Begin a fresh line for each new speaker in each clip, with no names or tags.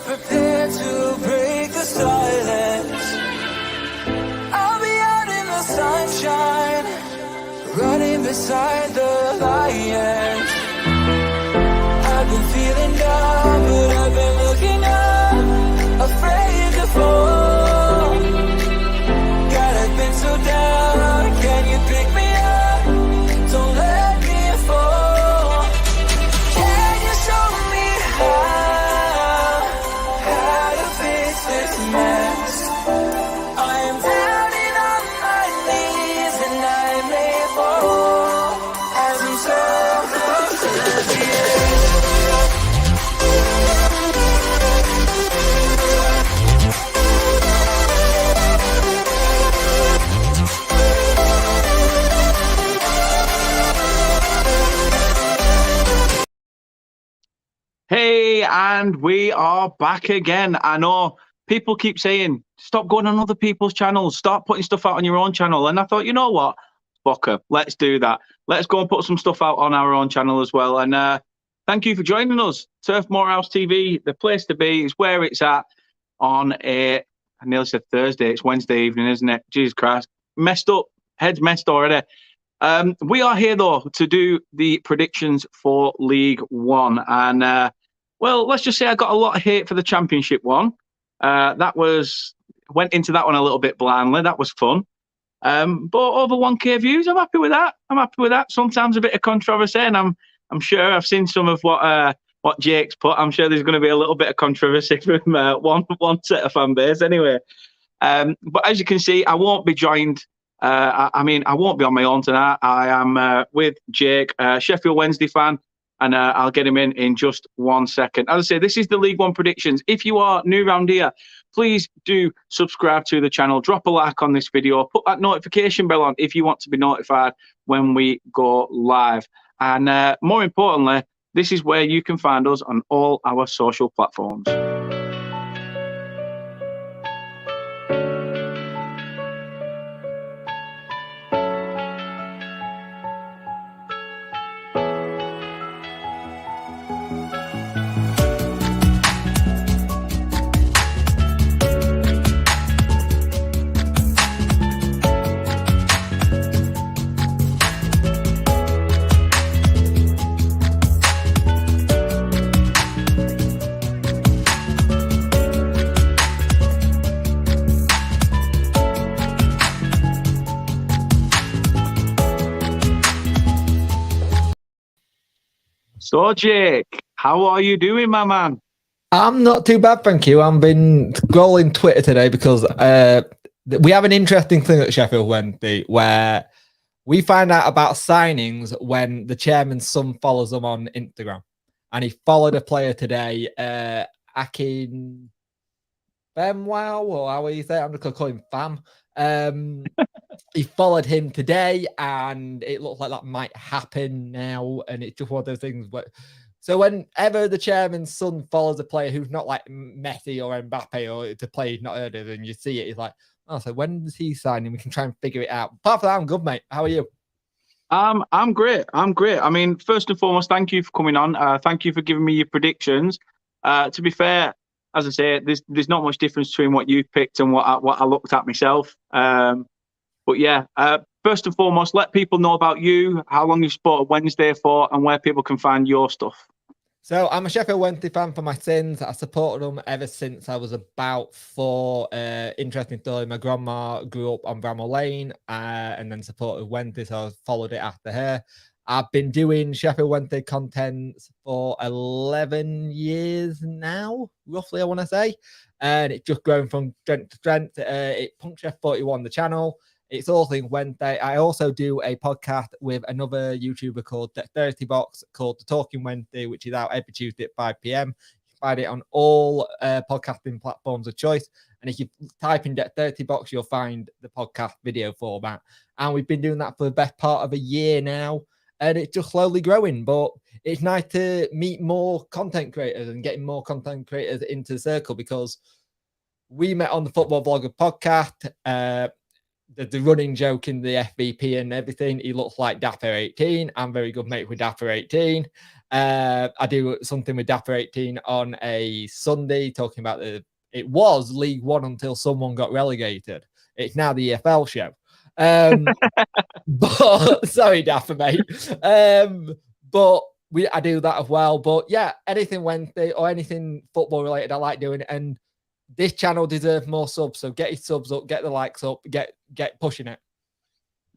prepared to break the silence. I'll be out in the sunshine, running beside the lions. I've been feeling down, but I've been looking up, afraid to fall. God, I've been so down, can you pick me up? Don't let me fall. Can you show me how to fix this mess? I am down and on my knees, and I may fall as I'm so close to the end.
Hey, and we are back again. I know people keep saying, stop going on other people's channels, start putting stuff out on your own channel. And I thought, you know what? Fucker, let's do that. Let's go and put some stuff out on our own channel as well. And thank you for joining us. Turf Morehouse TV, the place to be, is where it's at on I nearly said Thursday. It's Wednesday evening, isn't it? Jesus Christ. Messed up. Head's messed already. We are here, though, to do the predictions for League One. And, well, let's just say I got a lot of hate for the Championship one. Went into that one a little bit blindly. That was fun. But over 1K views, I'm happy with that. Sometimes a bit of controversy, and I'm sure I've seen some of what Jake's put. I'm sure there's going to be a little bit of controversy from one set of fan base anyway. But as you can see, I won't be joined. I won't be on my own tonight. I am with Jake, Sheffield Wednesday fan, and I'll get him in just 1 second. As I say, this is the League One predictions. If you are new around here, please do subscribe to the channel. Drop a like on this video. Put that notification bell on if you want to be notified when we go live. And more importantly, this is where you can find us on all our social platforms. So, Jake, how are you doing, my man?
I'm not too bad, thank you. I've been scrolling Twitter today because we have an interesting thing at Sheffield Wednesday where we find out about signings when the chairman's son follows them on Instagram. And he followed a player today, Akin Femwow, or how do you say it? I'm just going to call him Fam. He followed him today, and it looks like that might happen now. And it's just one of those things. So whenever the chairman's son follows a player who's not like Messi or Mbappe, or it's a player he's not heard of, and you see it, it's like, oh, so when does he sign? And we can try and figure it out. Apart from that, I'm good, mate. How are you?
I'm great. I mean, first and foremost, thank you for coming on. Thank you for giving me your predictions. To be fair, as I say, there's not much difference between what you picked and what I looked at myself. But yeah, first and foremost, let people know about you, how long you've supported Wednesday for, and where people can find your stuff.
So I'm a Sheffield Wednesday fan for my sins. I supported them ever since I was about 4. Interesting story, my grandma grew up on Bramall Lane and then supported Wednesday, so I followed it after her. I've been doing Sheffield Wednesday content for 11 years now, roughly, I want to say. And it's just grown from strength to strength. It punctured 41, the channel. It's all things Wednesday. I also do a podcast with another YouTuber called Dexterity Box called The Talking Wednesday, which is out every Tuesday at 5 p.m. You can find it on all podcasting platforms of choice. And if you type in Dexterity Box, you'll find the podcast video format. And we've been doing that for the best part of a year now. And it's just slowly growing. But it's nice to meet more content creators and getting more content creators into the circle, because we met on the Football Vlogger podcast. The running joke in the FVP and everything. He looks like Dapper 18. I'm very good mate with Dapper 18. I do something with Dapper 18 on a Sunday talking about it was League One until someone got relegated. It's now the EFL show. But sorry, Dapper, mate. But I do that as well. But yeah, anything Wednesday or anything football related, I like doing it. And this channel deserves more subs. So get your subs up, get the likes up, get pushing it.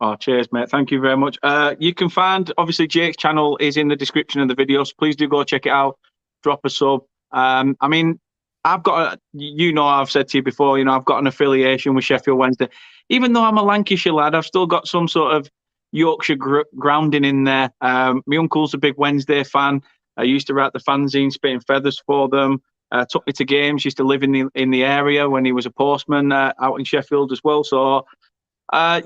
Oh, cheers, mate. Thank you very much. You can find, obviously, Jake's channel is in the description of the video, so please do go check it out. Drop a sub. I mean, I've got, I've said to you before, I've got an affiliation with Sheffield Wednesday. Even though I'm a Lancashire lad, I've still got some sort of Yorkshire grounding in there. My uncle's a big Wednesday fan. I used to write the fanzine, Spitting Feathers for them. Took me to games, used to live in the area when he was a postman out in Sheffield as well. So, I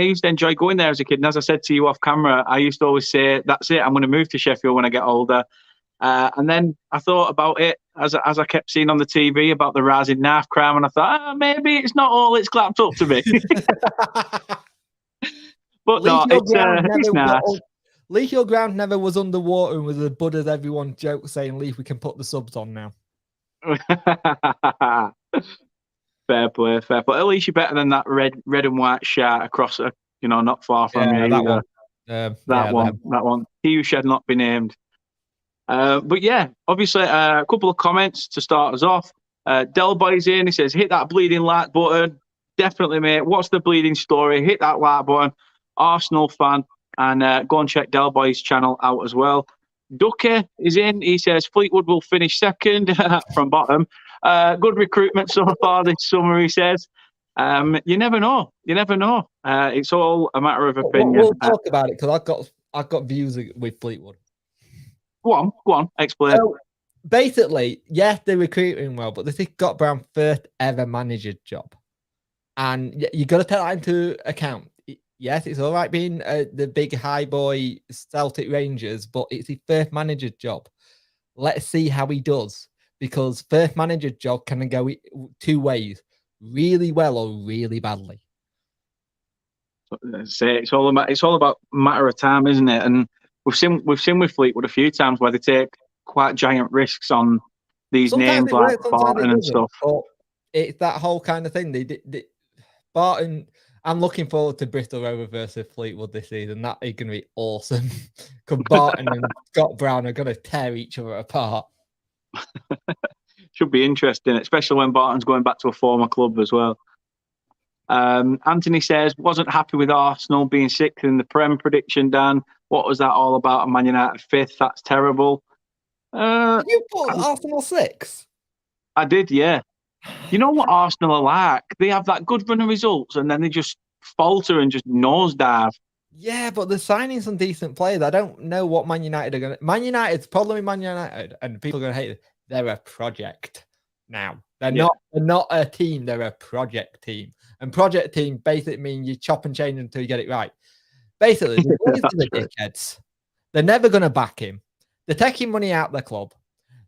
used to enjoy going there as a kid. And as I said to you off camera, I used to always say, that's it, I'm going to move to Sheffield when I get older. And then I thought about it as I kept seeing on the TV about the rising knife crime, and I thought, maybe it's not all it's clapped up to be. But no, it's nice.
Leaf Your Ground never was underwater and was as bud as everyone jokes saying, Leaf, we can put the subs on now.
Fair play. At least you're better than that red and white shark across, not far from you. That one. He who should not be named. But yeah, obviously, a couple of comments to start us off. Del Boy's in. He says, hit that bleeding like button. Definitely, mate. What's the bleeding story? Hit that like button. Arsenal fan. And go and check Del Boy's channel out as well. Ducky is in. He says, Fleetwood will finish second from bottom. Good recruitment so far this summer, he says. You never know. It's all a matter of opinion.
We'll talk about it because I've got views with Fleetwood.
Go on, explain.
So, basically, yes, they're recruiting well, but this is Scott Brown's first ever manager job. And you got to take that into account. Yes, it's all right being the big high boy Celtic Rangers, but it's his first manager job. Let's see how he does, because first manager job can go two ways: really well or really badly.
It's all about matter of time, isn't it? And we've seen with Fleetwood a few times where they take quite giant risks on these names like Barton and stuff.
But it's that whole kind of thing. Barton. I'm looking forward to Bristol Rovers versus Fleetwood this season. That is going to be awesome. Because Barton and Scott Brown are going to tear each other apart.
Should be interesting, especially when Barton's going back to a former club as well. Anthony says, wasn't happy with Arsenal being sixth in the Prem prediction, Dan. What was that all about? And Man United fifth? That's terrible.
Did you put Arsenal sixth?
I did, yeah. You know what Arsenal are like? They have that good run of results and then they just falter and just nosedive.
Yeah, but they're signing some decent players. I don't know what Man United are going to... Man United's probably Man United, and people are going to hate it. They're a project now. They're not a team. They're a project team. And project team basically means you chop and change until you get it right. Basically, the dickheads. They're never going to back him. They're taking money out of the club.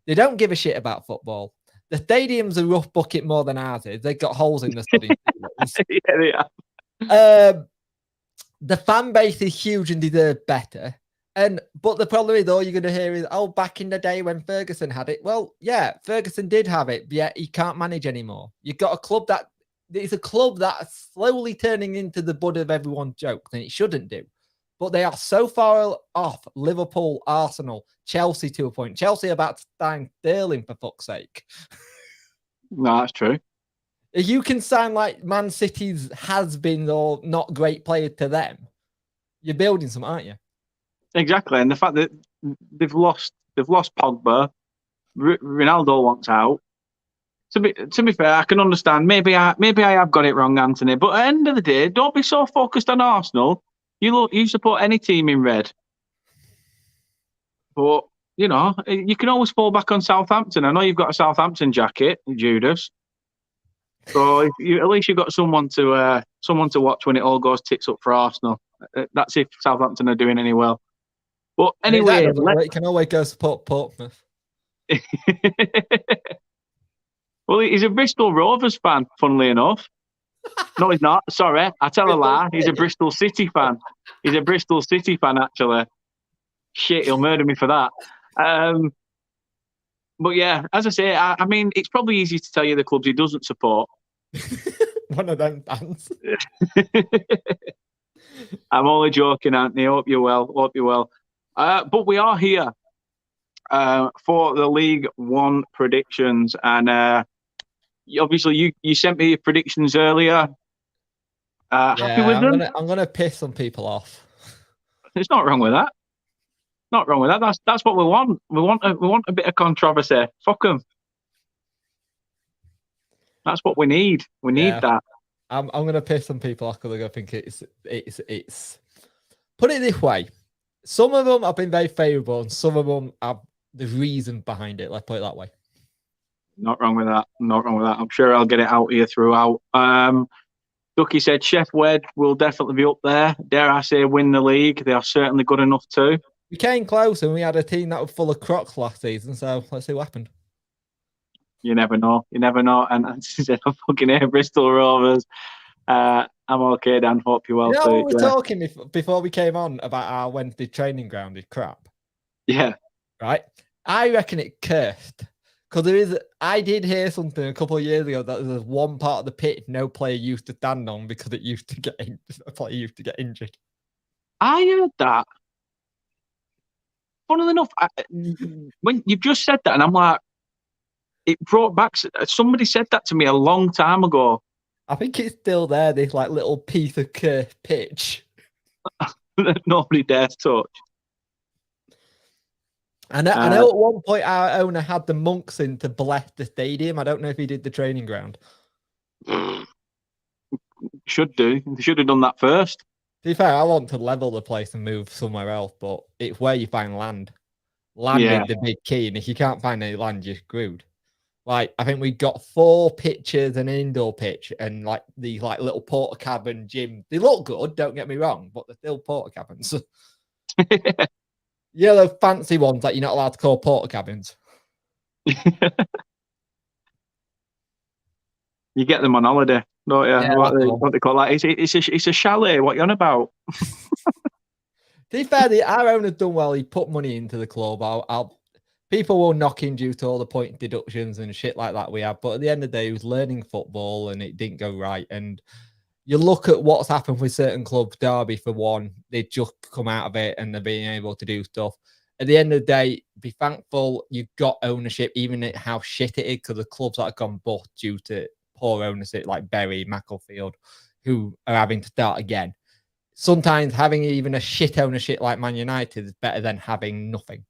They don't give a shit about football. The stadium's a rough bucket more than ours is. They've got holes in the stadium.
Yeah, they are.
The fan base is huge and deserve better. But the problem is, all you're going to hear is, oh, back in the day when Ferguson had it. Well, yeah, Ferguson did have it, but yet he can't manage anymore. You've got a club it's a club that's slowly turning into the butt of everyone's jokes, and it shouldn't do. But they are so far off Liverpool, Arsenal, Chelsea to a point. Chelsea are about to sign Sterling, for fuck's sake.
No, that's true.
If you can sign like Man City's has-been or not great player to them, you're building some, aren't you?
Exactly. And the fact that they've lost Pogba, Ronaldo wants out. To be fair, I can understand. Maybe I have got it wrong, Anthony. But at the end of the day, don't be so focused on Arsenal. You support any team in red. But, you can always fall back on Southampton. I know you've got a Southampton jacket, Judas. So at least you've got someone to watch when it all goes tits up for Arsenal. That's if Southampton are doing any well. But anyway...
You can always go support Portsmouth.
Well, he's a Bristol Rovers fan, funnily enough. No, he's not. Sorry, I tell a lie. He's a Bristol City fan. He's a Bristol City fan, actually. Shit, he'll murder me for that. But yeah, as I say, I mean, it's probably easy to tell you the clubs he doesn't support.
One of them fans.
I'm only joking, Anthony. Hope you're well. But we are here for the League One predictions, and obviously you sent me your predictions earlier. Happy with them?
I'm gonna piss some people off.
There's not wrong with that. Not wrong with that. That's what we want. We want a bit of controversy. Fuck them. That's what we need. We need that.
I'm gonna piss some people off because I think it's. Put it this way: some of them have been very favourable, and some of them have the reason behind it. Let's put it that way.
Not wrong with that. Not wrong with that. I'm sure I'll get it out here throughout. Ducky said Sheff Wed will definitely be up there. Dare I say, win the league? They are certainly good enough too.
We came close, and we had a team that was full of crocs last season. So let's see what happened.
You never know. You never know. And as I said, I'm fucking here, Bristol Rovers. I'm okay, Dan. Hope you're well.
You know, we were talking before we came on about our Wednesday training ground is crap.
Yeah.
Right. I reckon it cursed because I did hear something a couple of years ago that there's one part of the pitch no player used to stand on because it used to get injured.
I heard that. Funnily enough, when you've just said that, and I'm like, it brought back. Somebody said that to me a long time ago.
I think it's still there. This like little piece of cursed pitch
that nobody dares touch.
I know at one point our owner had the monks in to bless the stadium. I don't know if he did the training ground.
Should do. They should have done that first.
To be fair, I want to level the place and move somewhere else, but it's where you find land. Land is the big key, and if you can't find any land, you're screwed. Like, I think we got 4 pitches, an indoor pitch, and like these like little porta cabin gym. They look good, don't get me wrong, but they're still porta cabins. Yeah, those fancy ones that you're not allowed to call porta cabins.
You get them on holiday, don't you?
Yeah,
what they call that? It's a chalet. What you on about?
To be fair, our owner's done well. He put money into the club. People will knock him due to all the point deductions and shit like that we have. But at the end of the day, he was learning football and it didn't go right. And you look at what's happened with certain clubs, Derby for one, they just come out of it and they're being able to do stuff. At the end of the day, be thankful you've got ownership, even at how shit it is, because the clubs that have gone bust due to poor ownership, like Bury, Macclesfield, who are having to start again. Sometimes having even a shit ownership like Man United is better than having nothing.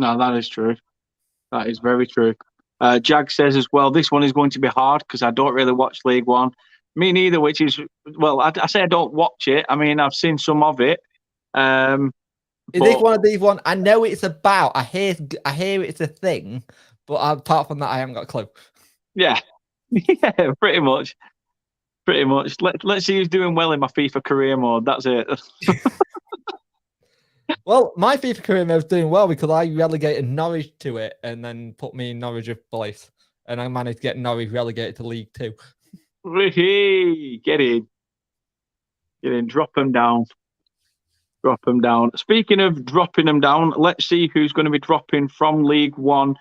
No, that is true. That is very true. Jag says as well, this one is going to be hard because I don't really watch League One. Me neither, which is, well, I say I don't watch it. I mean, I've seen some of it.
Is this one of these ones? I know it's about, I hear it's a thing, but apart from that, I haven't got a clue.
Yeah. Yeah, pretty much. Pretty much. Let's see who's doing well in my FIFA career mode. That's it.
Well, my FIFA career mode is doing well because I relegated Norwich to it and then put me in Norwich of place. And I managed to get Norwich relegated to League 2.
Get in. Drop them down. Drop them down. Speaking of dropping them down, let's see who's going to be dropping from League One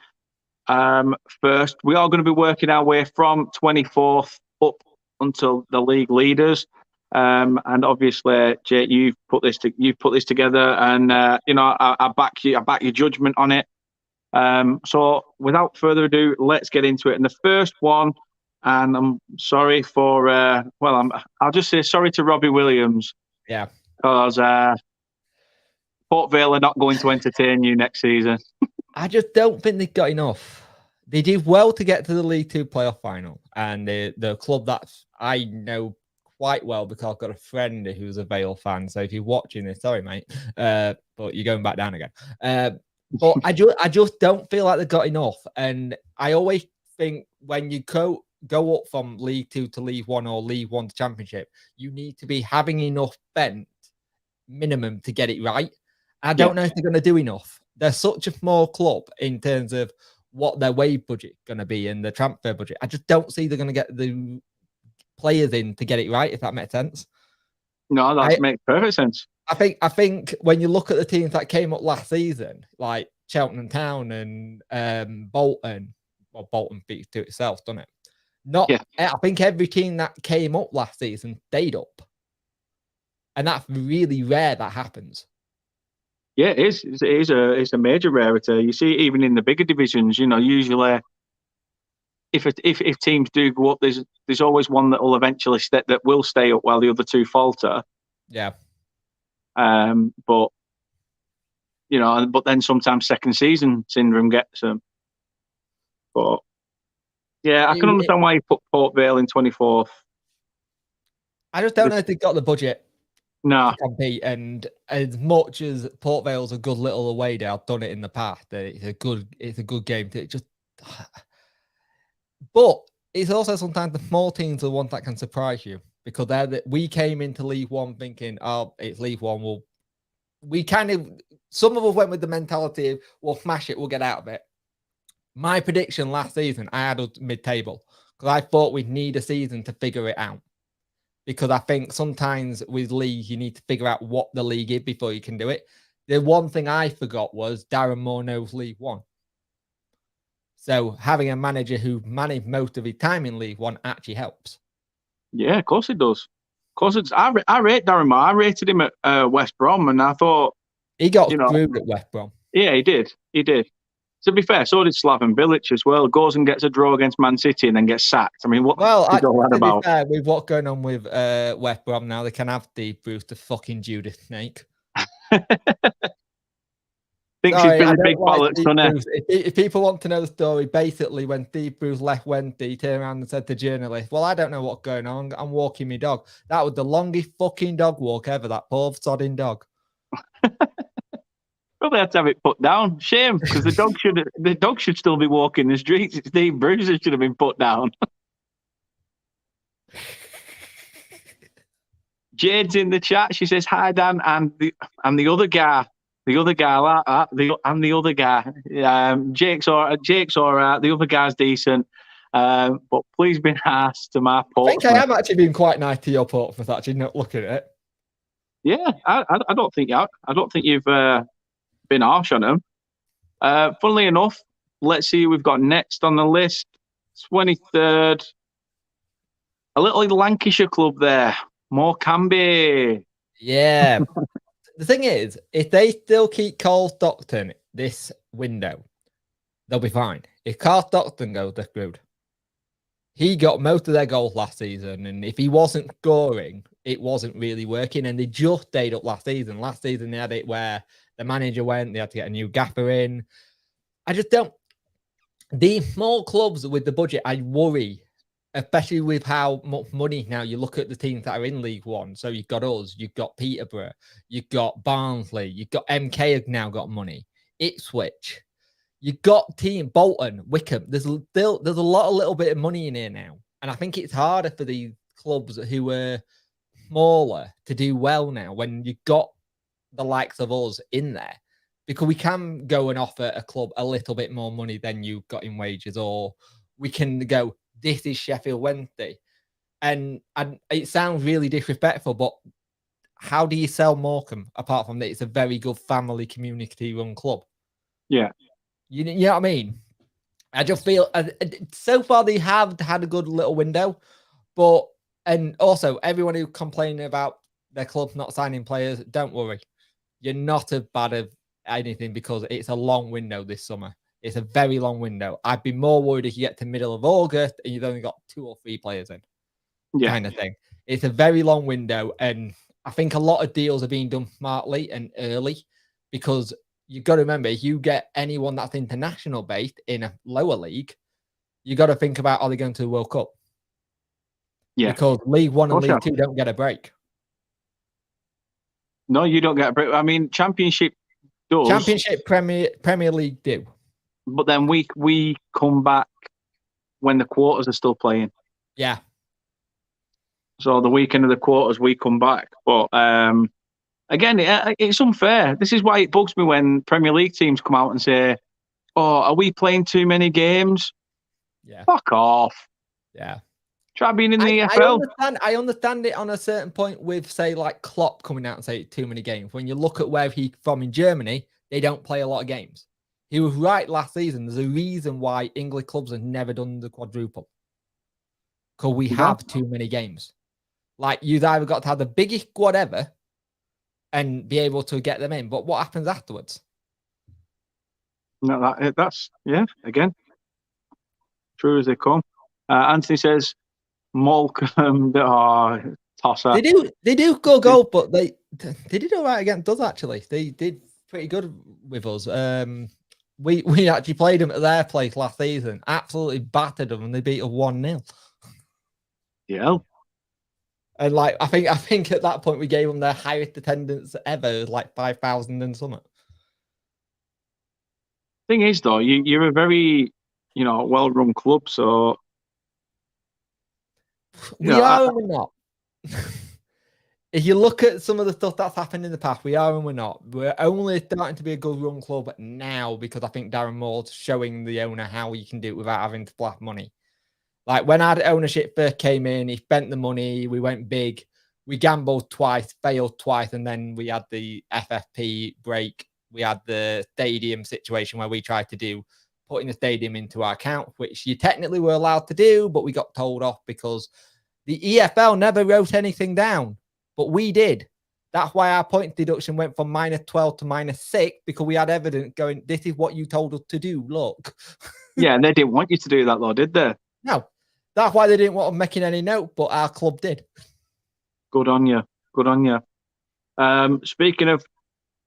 first. We are going to be working our way from 24th up until the league leaders. And obviously, Jake, you've put this together, and I back you. I back your judgment on it. So, without further ado, let's get into it. And the first one, and I'm sorry for I'll just say sorry to Robbie Williams.
Yeah,
because Port Vale are not going to entertain you next season.
I just don't think they've got enough. They did well to get to the League Two playoff final, and the club that I know quite well because I've got a friend who's a Vale fan. So if you're watching this, sorry, mate, but you're going back down again. But I just don't feel like they've got enough. And I always think when you go up from League Two to League One or League One to Championship, you need to be having enough spent minimum to get it right. I don't know if they're going to do enough. They're such a small club in terms of what their wage budget is going to be and the transfer budget. I just don't see they're going to get the players in to get it right, if that makes sense.
No, that makes perfect sense.
I think when you look at the teams that came up last season, like Cheltenham Town and Bolton. Well, Bolton beats to itself, doesn't it? Not,
Yeah.
I think every team that came up last season stayed up. And that's really rare that happens.
Yeah, it is. It's a major rarity. You see it even in the bigger divisions. Usually, if teams do go up, there's always one that will eventually that will stay up while the other two falter.
Yeah.
But then sometimes second season syndrome gets them. But yeah, I can understand why you put Port Vale in 24th.
I just don't know if they've got the budget.
No.
To compete, and as much as Port Vale's a good little away day, I've done it in the past. It's a good game to just. But it's also sometimes the small teams are the ones that can surprise you because we came into League One thinking, oh, it's League One. Some of us went with the mentality of we'll smash it, we'll get out of it. My prediction last season, I had us mid-table because I thought we'd need a season to figure it out. Because I think sometimes with leagues, you need to figure out what the league is before you can do it. The one thing I forgot was Darren Moore knows League One. So having a manager who managed most of his time in League One actually helps.
Yeah, of course it does. Of course it's. I rate Darren Moore. I rated him at West Brom, and I thought
he got screwed at West Brom.
Yeah, he did. He did. To be fair, so did Slaven Bilic as well. Goes and gets a draw against Man City and then gets sacked. I mean, what is all that about?
Fair, with what's going on with West Brom now, they can have Steve Bruce, the fucking Judas Snake.
Thinks he's been a big bollocks, doesn't he?
If people want to know the story, basically when Steve Bruce left Wednesday, he turned around and said to journalists, well, I don't know what's going on. I'm walking my dog. That was the longest fucking dog walk ever, that poor sodding dog.
Probably had to have it put down. Shame, because the dog should still be walking the streets. Steve Bruce should have been put down. Jade's in the chat. She says, "Hi Dan, and the other guy, I'm the other guy. Jake's all right. The other guy's decent, but please be nice to my Portsmouth."
I think I am actually being quite nice to your Portsmouth. Actually, not looking at it.
Yeah, I don't think you've been harsh on him. Funnily enough, let's see who we've got next on the list. 23rd, a little Lancashire club there. Morecambe.
Yeah. The thing is, if they still keep Cole Stockton this window, they'll be fine. If Carl Stockton goes, they're screwed. He got most of their goals last season, and if he wasn't scoring, it wasn't really working, and they just stayed up last season. Last season, they had it where the manager went, they had to get a new gaffer in. I just don't... These small clubs with the budget, I worry, especially with how much money now you look at the teams that are in League One. So you've got us, you've got Peterborough, you've got Barnsley, you've got MK have now got money, Ipswich, you've got team Bolton, Wickham. There's a little bit of money in here now. And I think it's harder for these clubs who are smaller to do well now when you've got the likes of us in there. Because we can go and offer a club a little bit more money than you've got in wages, or we can go, this is Sheffield Wednesday. And it sounds really disrespectful, but how do you sell Morecambe apart from that it's a very good family community-run club?
Yeah.
You know what I mean? I just feel, so far they have had a good little window, and also everyone who complaining about their club not signing players, don't worry. You're not as bad as anything because it's a long window this summer. It's a very long window. I'd be more worried if you get to middle of August and you've only got 2 or 3 players in, kind of thing. It's a very long window, and I think a lot of deals are being done smartly and early because you've got to remember, if you get anyone that's international based in a lower league, you got to think about, are they going to the World Cup? Yeah. Because League One and League Two don't get a break.
No, you don't get a break. I mean, Championship does.
Championship, Premier League do.
But then we come back when the quarters are still playing.
Yeah.
So the weekend of the quarters, we come back. But again, it's unfair. This is why it bugs me when Premier League teams come out and say, "Oh, are we playing too many games?"
Yeah.
Fuck off.
Yeah.
Try being in the EFL.
I understand it on a certain point with, say, like Klopp coming out and say too many games. When you look at where he's from in Germany, they don't play a lot of games. He was right last season. There's a reason why English clubs have never done the quadruple. Because we have too many games. Like, you've either got to have the biggest squad ever and be able to get them in. But what happens afterwards?
No, that's, again, true as they come. Anthony says, Malcolm, tosser.
They do go goal, but they did all right against us, actually. They did pretty good with us. We actually played them at their place last season, absolutely battered them, and they beat us 1-0.
Yeah.
And like I think at that point we gave them their highest attendance ever, like 5,000 and something.
Thing is, though, you're a very, well-run club, so
we are and we're not. If you look at some of the stuff that's happened in the past, we are and we're not. We're only starting to be a good run club now because I think Darren Moore's showing the owner how you can do it without having to splash money. Like when our ownership first came in, he spent the money, we went big, we gambled twice, failed twice, and then we had the FFP break. We had the stadium situation where we tried to putting the stadium into our account, which you technically were allowed to do, but we got told off because the EFL never wrote anything down, but we did. That's why our point deduction went from -12 to -6 because we had evidence going, this is what you told us to do, look.
Yeah, and they didn't want you to do that, though, did they?
No. That's why they didn't want them making any note, but our club did.
Good on you. Good on you. Speaking of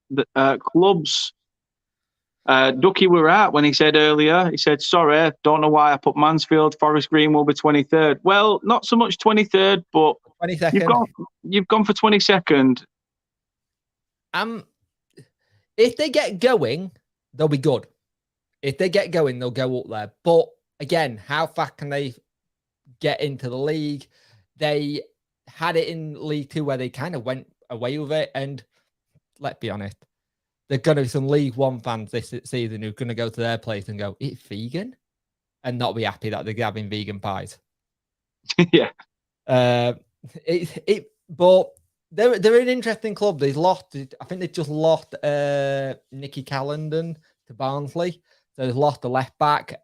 the clubs, Ducky were out when he said earlier, he said, sorry, don't know why I put Mansfield, Forest Green will be 23rd. Well, not so much 23rd, but
22nd.
You've gone for 22nd.
If they get going, they'll be good. If they get going, they'll go up there. But again, how fast can they get into the league? They had it in League Two where they kind of went away with it. And let's be honest, there's going to be some League One fans this season who are going to go to their place and go, it's vegan, and not be happy that they're having vegan pies.
Yeah.
But they're an interesting club. They've lost, I think they just lost Nicky Callendon to Barnsley. So they've lost the left back.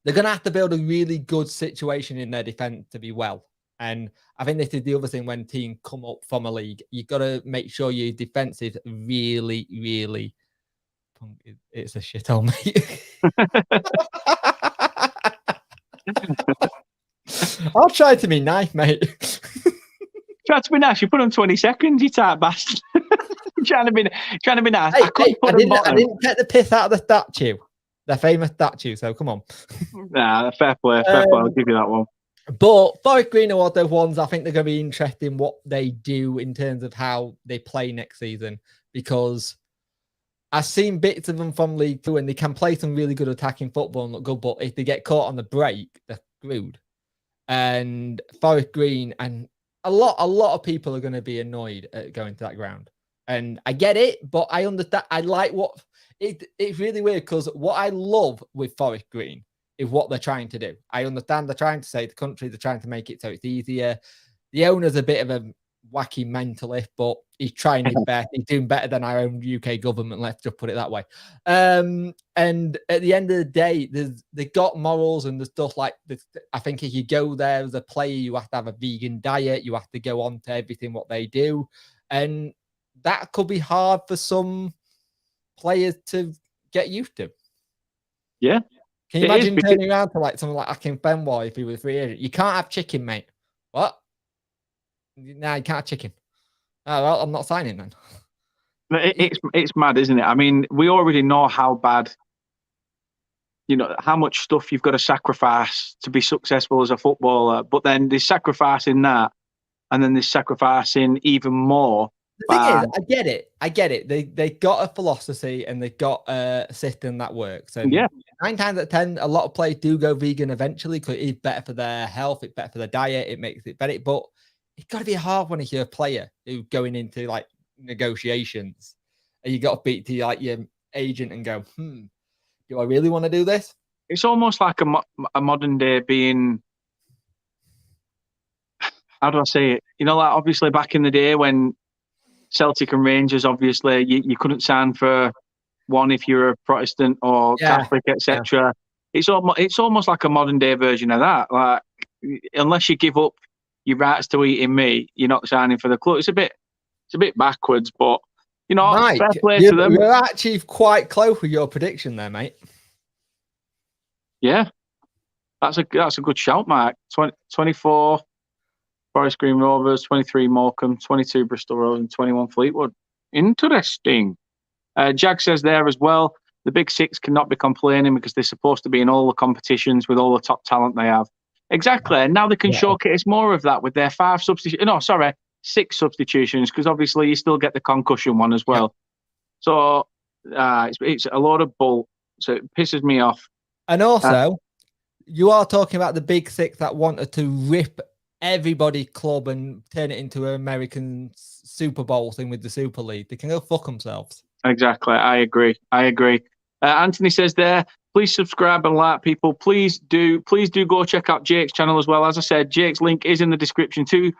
They're going to have to build a really good situation in their defense to be well. And I think this is the other thing when teams come up from a league. You've got to make sure your defense is really, really... It's a shithole, mate. I'll try to be nice, mate.
Try to be nice. You put on 20 seconds, you tight bastard. trying to be nice.
Hey, I didn't get the piss out of the statue. The famous statue, so come on.
Nah, fair play. I'll give you that one.
But Forest Green are those ones I think they're going to be interesting what they do in terms of how they play next season, because I've seen bits of them from League Two and they can play some really good attacking football and look good, but if they get caught on the break, they're screwed. And Forest Green and a lot of people are going to be annoyed at going to that ground. And I get it, but I understand. I like what it's really weird because what I love with Forest Green is what they're trying to do. I understand they're trying to save the country. They're trying to make it so it's easier. The owner's a bit of a wacky mentalist, but he's trying his best. He's doing better than our own UK government. Let's just put it that way. And at the end of the day, they've got morals and the stuff like this. I think if you go there as a player, you have to have a vegan diet. You have to go on to everything what they do. And that could be hard for some players to get used to.
Yeah.
Can you imagine turning around to like someone like Akin Fenway if he was a free agent? You can't have chicken, mate. What? No, you can't have chicken. Oh, well, I'm not signing then.
It's mad, isn't it? I mean, we already know how bad, how much stuff you've got to sacrifice to be successful as a footballer. But then there's sacrificing that, and then there's sacrificing even more.
The thing is, I get it. They got a philosophy and they got a system that works. And 9 times out of 10, a lot of players do go vegan eventually because it's better for their health, it's better for their diet, it makes it better. But it's got to be hard when you're a player who's going into like negotiations and you got to speak to like your agent and go, do I really want to do this?
It's almost like a modern day being. How do I say it? Like obviously back in the day when Celtic and Rangers, obviously, you couldn't sign for one if you're a Protestant or
Yeah,
Catholic, etc. It's almost like a modern day version of that. Like, unless you give up your rights to eating meat, you're not signing for the club. It's a bit backwards, but
Mike,
fair play to them.
you're actually quite close with your prediction there, mate.
Yeah, that's a good shout, Mike. 24 Forest Green Rovers, 23 Morecambe, 22 Bristol Rovers, and 21 Fleetwood. Interesting. Jag says there as well, the Big Six cannot be complaining because they're supposed to be in all the competitions with all the top talent they have. Exactly. And now they can showcase more of that with their 6 substitutions, because obviously you still get the concussion one as well. So it's a lot of bull. So it pisses me off.
And also, you are talking about the Big Six that wanted to rip everybody club and turn it into an American Super Bowl thing with the Super League. They can go fuck themselves.
Exactly. I agree. Anthony says there, please subscribe and like, people. Please do go check out Jake's channel as well. As I said, Jake's link is in the description to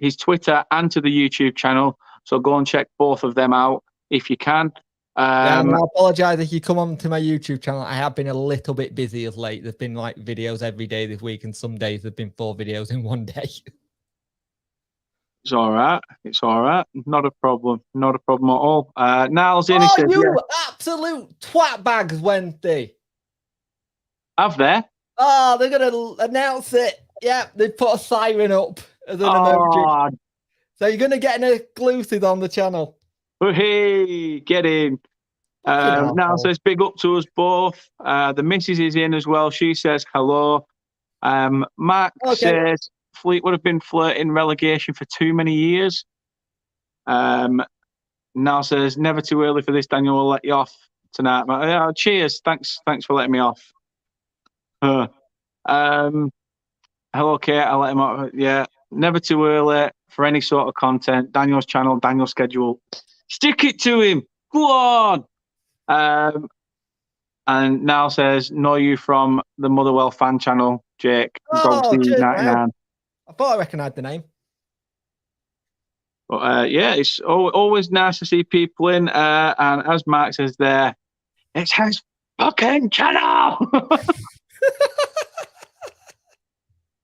his Twitter and to the YouTube channel. So go and check both of them out if you can.
I apologize if you come on to my YouTube channel. I have been a little bit busy of late. There's been like videos every day this week, and some days there've been 4 videos in one day.
It's all right. Not a problem at all. Niles in, he says,
absolute twat bags, Wednesday.
Have they?
Oh, they're going to announce it. Yeah, they put a siren up as an emoji. So you're going to get an exclusive on the channel.
Oh, hey, get in. Now says big up to us both. The missus is in as well. She says hello. Mark says Fleetwood have been flirting relegation for too many years. Now says never too early for this. Daniel will let you off tonight. Cheers. Thanks for letting me off. Hello, Kate. I'll let him off. Yeah, never too early for any sort of content. Daniel's channel, Daniel's schedule. Stick it to him. Go on. And now says, know you from the Motherwell fan channel, Jake.
Cheers, 99. I thought I recognised the name.
But it's always nice to see people in. And as Mark says there, it's his fucking channel.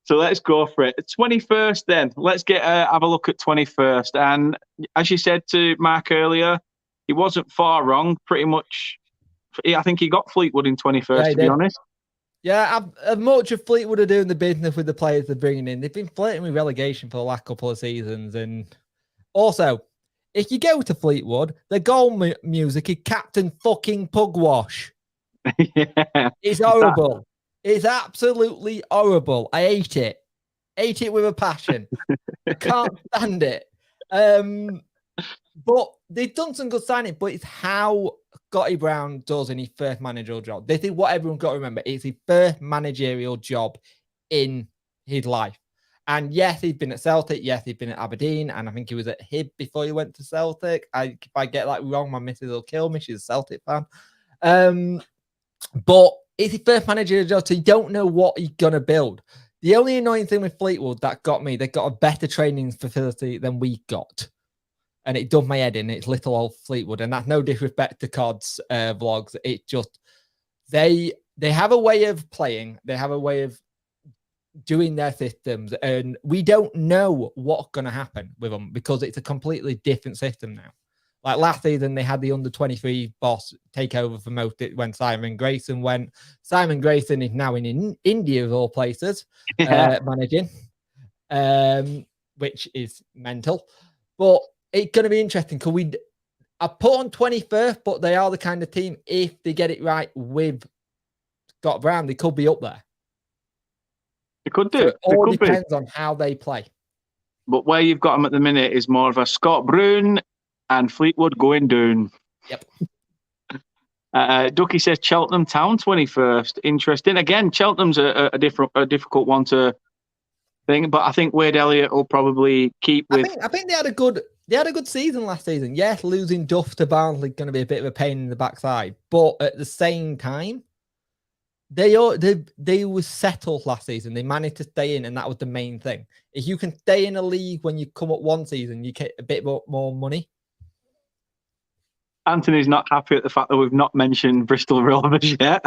So let's go for it. 21st then. Let's have a look at 21st. And as you said to Mark earlier, he wasn't far wrong. Pretty much, I think he got Fleetwood in 21st, to be honest.
Yeah, as much as Fleetwood are doing the business with the players they're bringing in, they've been flirting with relegation for the last couple of seasons. And also, if you go to Fleetwood, the goal music is Captain fucking Pugwash.
Yeah.
It's horrible. It's absolutely horrible. I hate it. Hate it with a passion. I can't stand it. But they've done some good signing, but it's how Scotty Brown does in his first managerial job. This is what everyone's got to remember. It's his first managerial job in his life. And yes, he's been at Celtic. Yes, he's been at Aberdeen. And I think he was at Hib before he went to Celtic. If I get that wrong, my missus will kill me. She's a Celtic fan. But it's his first managerial job, so you don't know what he's going to build. The only annoying thing with Fleetwood that got me, they got a better training facility than we got. And it done my head in. It's little old Fleetwood. And that's no disrespect to COD's vlogs. It just, they have a way of playing. They have a way of doing their systems. And we don't know what's going to happen with them because it's a completely different system now. Like last season, they had the under-23 boss take over for most when Simon Grayson went. Simon Grayson is now in India, of all places, managing, which is mental. But it's going to be interesting because I put on 21st, but they are the kind of team, if they get it right with Scott Brown, they could be up there.
They could do.
So it all depends on how they play.
But where you've got them at the minute is more of a Scott Brown and Fleetwood going down.
Yep.
Ducky says Cheltenham Town 21st. Interesting. Again, Cheltenham's a difficult one to think, but I think Wade Elliott will probably keep with.
I think they had a good season last season. Yes, losing Duff to Barnsley going to be a bit of a pain in the backside, but at the same time, they were settled last season. They managed to stay in, and that was the main thing. If you can stay in a league when you come up one season, you get a bit more money.
Anthony's not happy at the fact that we've not mentioned Bristol Rovers yet.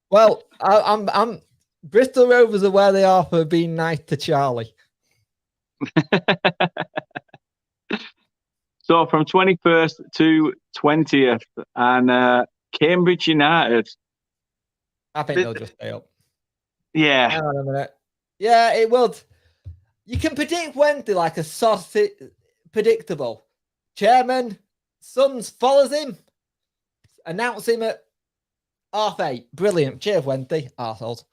Well, I'm Bristol Rovers are where they are for being nice to Charlie.
So from 21st to 20th, and Cambridge United.
I think they'll just stay up.
Yeah.
Hang on a minute. Yeah, it would. You can predict Wednesday like a sausage, predictable. Chairman, Sons follows him. Announce him at 8:30. Brilliant. Cheers, Wednesday. Arseholes.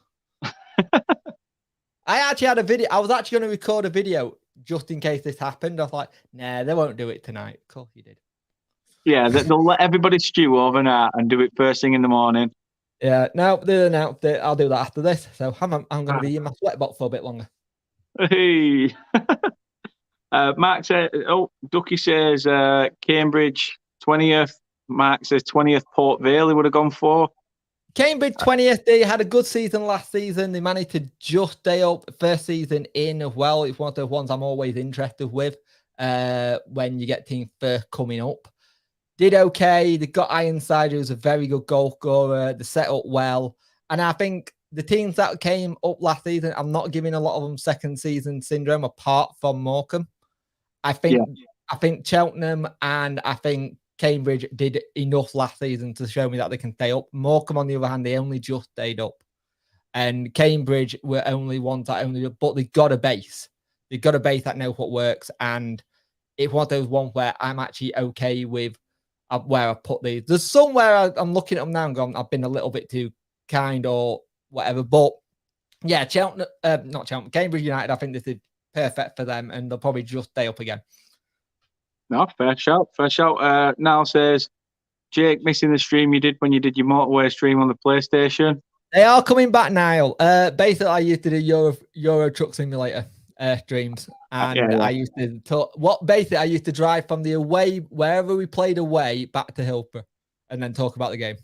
I actually had a video. I was actually going to record a video just in case this happened. I was like, nah, they won't do it tonight. Of course you did.
Yeah, they'll let everybody stew overnight and do it first thing in the morning.
Yeah, no, they announced it. I'll do that after this. So I'm going to be in my sweatbox for a bit longer.
Hey. Mark says, Ducky says Cambridge 20th. Mark says 20th Port Vale he would have gone for.
Cambridge 20th, they had a good season last season. They managed to just stay up first season in as well. It's one of the ones I'm always interested with when you get teams first coming up. Did okay. They got Ironside, who's a very good goal scorer. They set up well. And I think the teams that came up last season, I'm not giving a lot of them second season syndrome apart from Morecambe. I think Cheltenham and I think Cambridge did enough last season to show me that they can stay up. Morecambe, on the other hand, they only just stayed up. And Cambridge were only ones that but they got a base. They got a base that knows what works. And it's one of those ones where I'm actually okay with where I put these. There's somewhere I'm looking at them now and going, I've been a little bit too kind or whatever. But yeah, not Cheltenham, Cambridge United, I think this is perfect for them and they'll probably just stay up again.
No, fair shout. Niall says, Jake, missing the stream you did when you did your motorway stream on the PlayStation.
They are coming back, Niall. Basically, I used to do Euro Truck Simulator streams. And I used to I used to drive from the away, wherever we played away, back to Hillsborough and then talk about the game.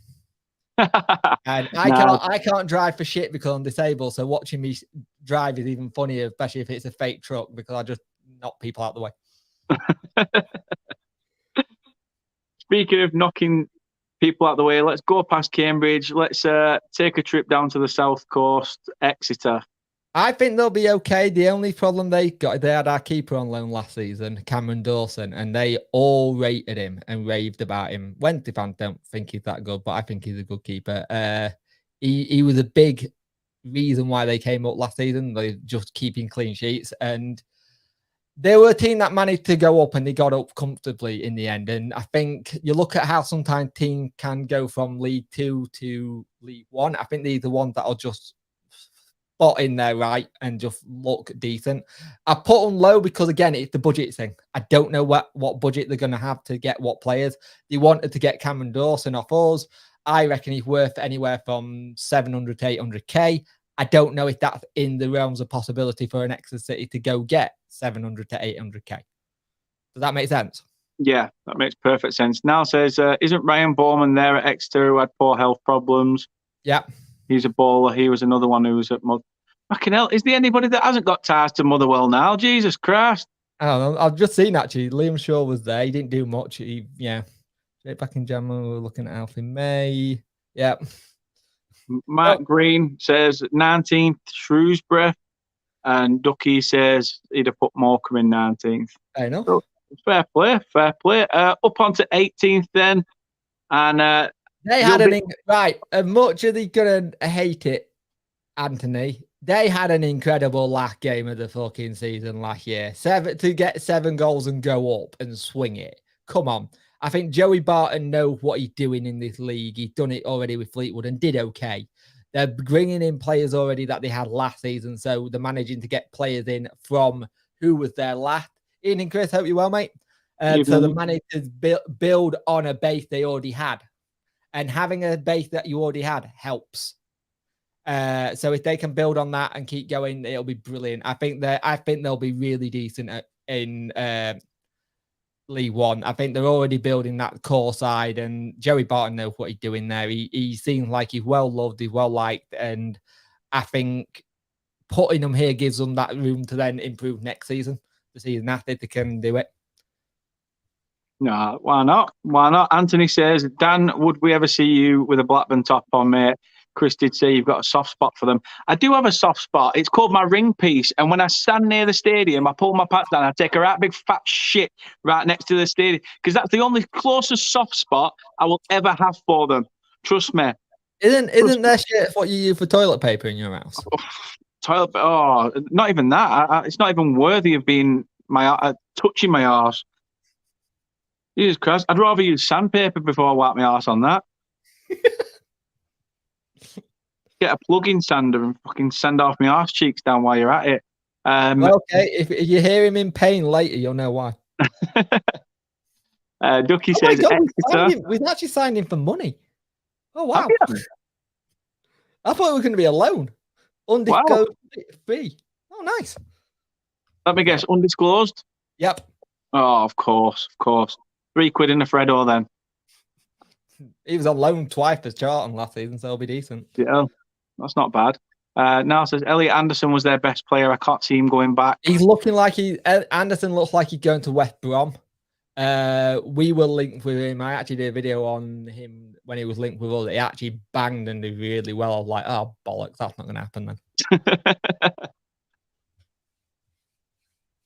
And I can't drive for shit because I'm disabled. So watching me drive is even funnier, especially if it's a fake truck, because I just knock people out the way.
Speaking of knocking people out the way, let's go past Cambridge. Let's take a trip down to the south coast, Exeter.
I think they'll be okay. The only problem they had our keeper on loan last season, Cameron Dawson, and they all rated him and raved about him. Wednesday fans don't think he's that good, but I think he's a good keeper. He was a big reason why they came up last season. They just keeping clean sheets, and they were a team that managed to go up and they got up comfortably in the end. And I think you look at how sometimes teams can go from League 2 to League 1. I think these are the ones that will just spot in there right and just look decent. I put them low because, again, it's the budget thing. I don't know what budget they're going to have to get what players. They wanted to get Cameron Dawson off us. I reckon he's worth anywhere from 700 to 800k. I don't know if that's in the realms of possibility for an Exeter City to go get 700 to 800k. Does that make sense?
Yeah, that makes perfect sense. Now says, isn't Ryan Bowman there at Exeter who had poor health problems?
Yeah.
He's a baller. He was another one who was at Fucking hell, is there anybody that hasn't got ties to Motherwell now? Jesus Christ.
I don't know. I've just seen, actually, Liam Shaw was there. He didn't do much. Back in January, we were looking at Alfie May. Yeah.
Mark Green says 19th Shrewsbury, and Ducky says he'd have put Morecambe in 19th.
I know.
So, fair play. Up onto 18th then, and
they had right. As much as they're gonna hate it, Anthony, they had an incredible last game of the fucking season last year. To get 7 goals and go up and swing it. Come on. I think Joey Barton knows what he's doing in this league. He's done it already with Fleetwood and did okay. They're bringing in players already that they had last season, so they're managing to get players in from who was there last. Ian and Chris, hope you're well, mate. So they managed to build on a base they already had. And having a base that you already had helps. So if they can build on that and keep going, it'll be brilliant. I think they'll be really decent in League One. I think they're already building that core side, and Joey Barton knows what he's doing there. He seems like he's well loved, he's well liked, and I think putting them here gives them that room to then improve next season. The season after they can do it.
No, why not? Why not? Anthony says, Dan, would we ever see you with a Blackburn top on, mate? Chris did say you've got a soft spot for them. I do have a soft spot. It's called my ring piece. And when I stand near the stadium, I pull my pants down. I take a right big fat shit right next to the stadium because that's the only closest soft spot I will ever have for them. Trust me.
Isn't that shit what you use for toilet paper in your house?
Toilet. Oh, not even that. It's not even worthy of being touching my arse. Jesus Christ! I'd rather use sandpaper before I wipe my arse on that. Get a plug-in sander and fucking sand off my arse cheeks down while you're at it.
Okay, if you hear him in pain later, you'll know why.
Ducky says,
we've actually signed him for money. Oh wow! I thought we were going to be alone. Undisclosed fee. Oh, nice.
Let me guess, undisclosed?
Yep.
Oh, of course. £3 in a Freddo then.
He was on loan twice for Charlton last season, so he'll be decent.
Yeah, that's not bad. Now says Elliot Anderson was their best player. I can't see him going back.
He's looking like Anderson looks like he's going to West Brom. We were linked with him. I actually did a video on him when he was linked with us. He actually banged and did really well. I was like, oh bollocks, that's not going to happen then.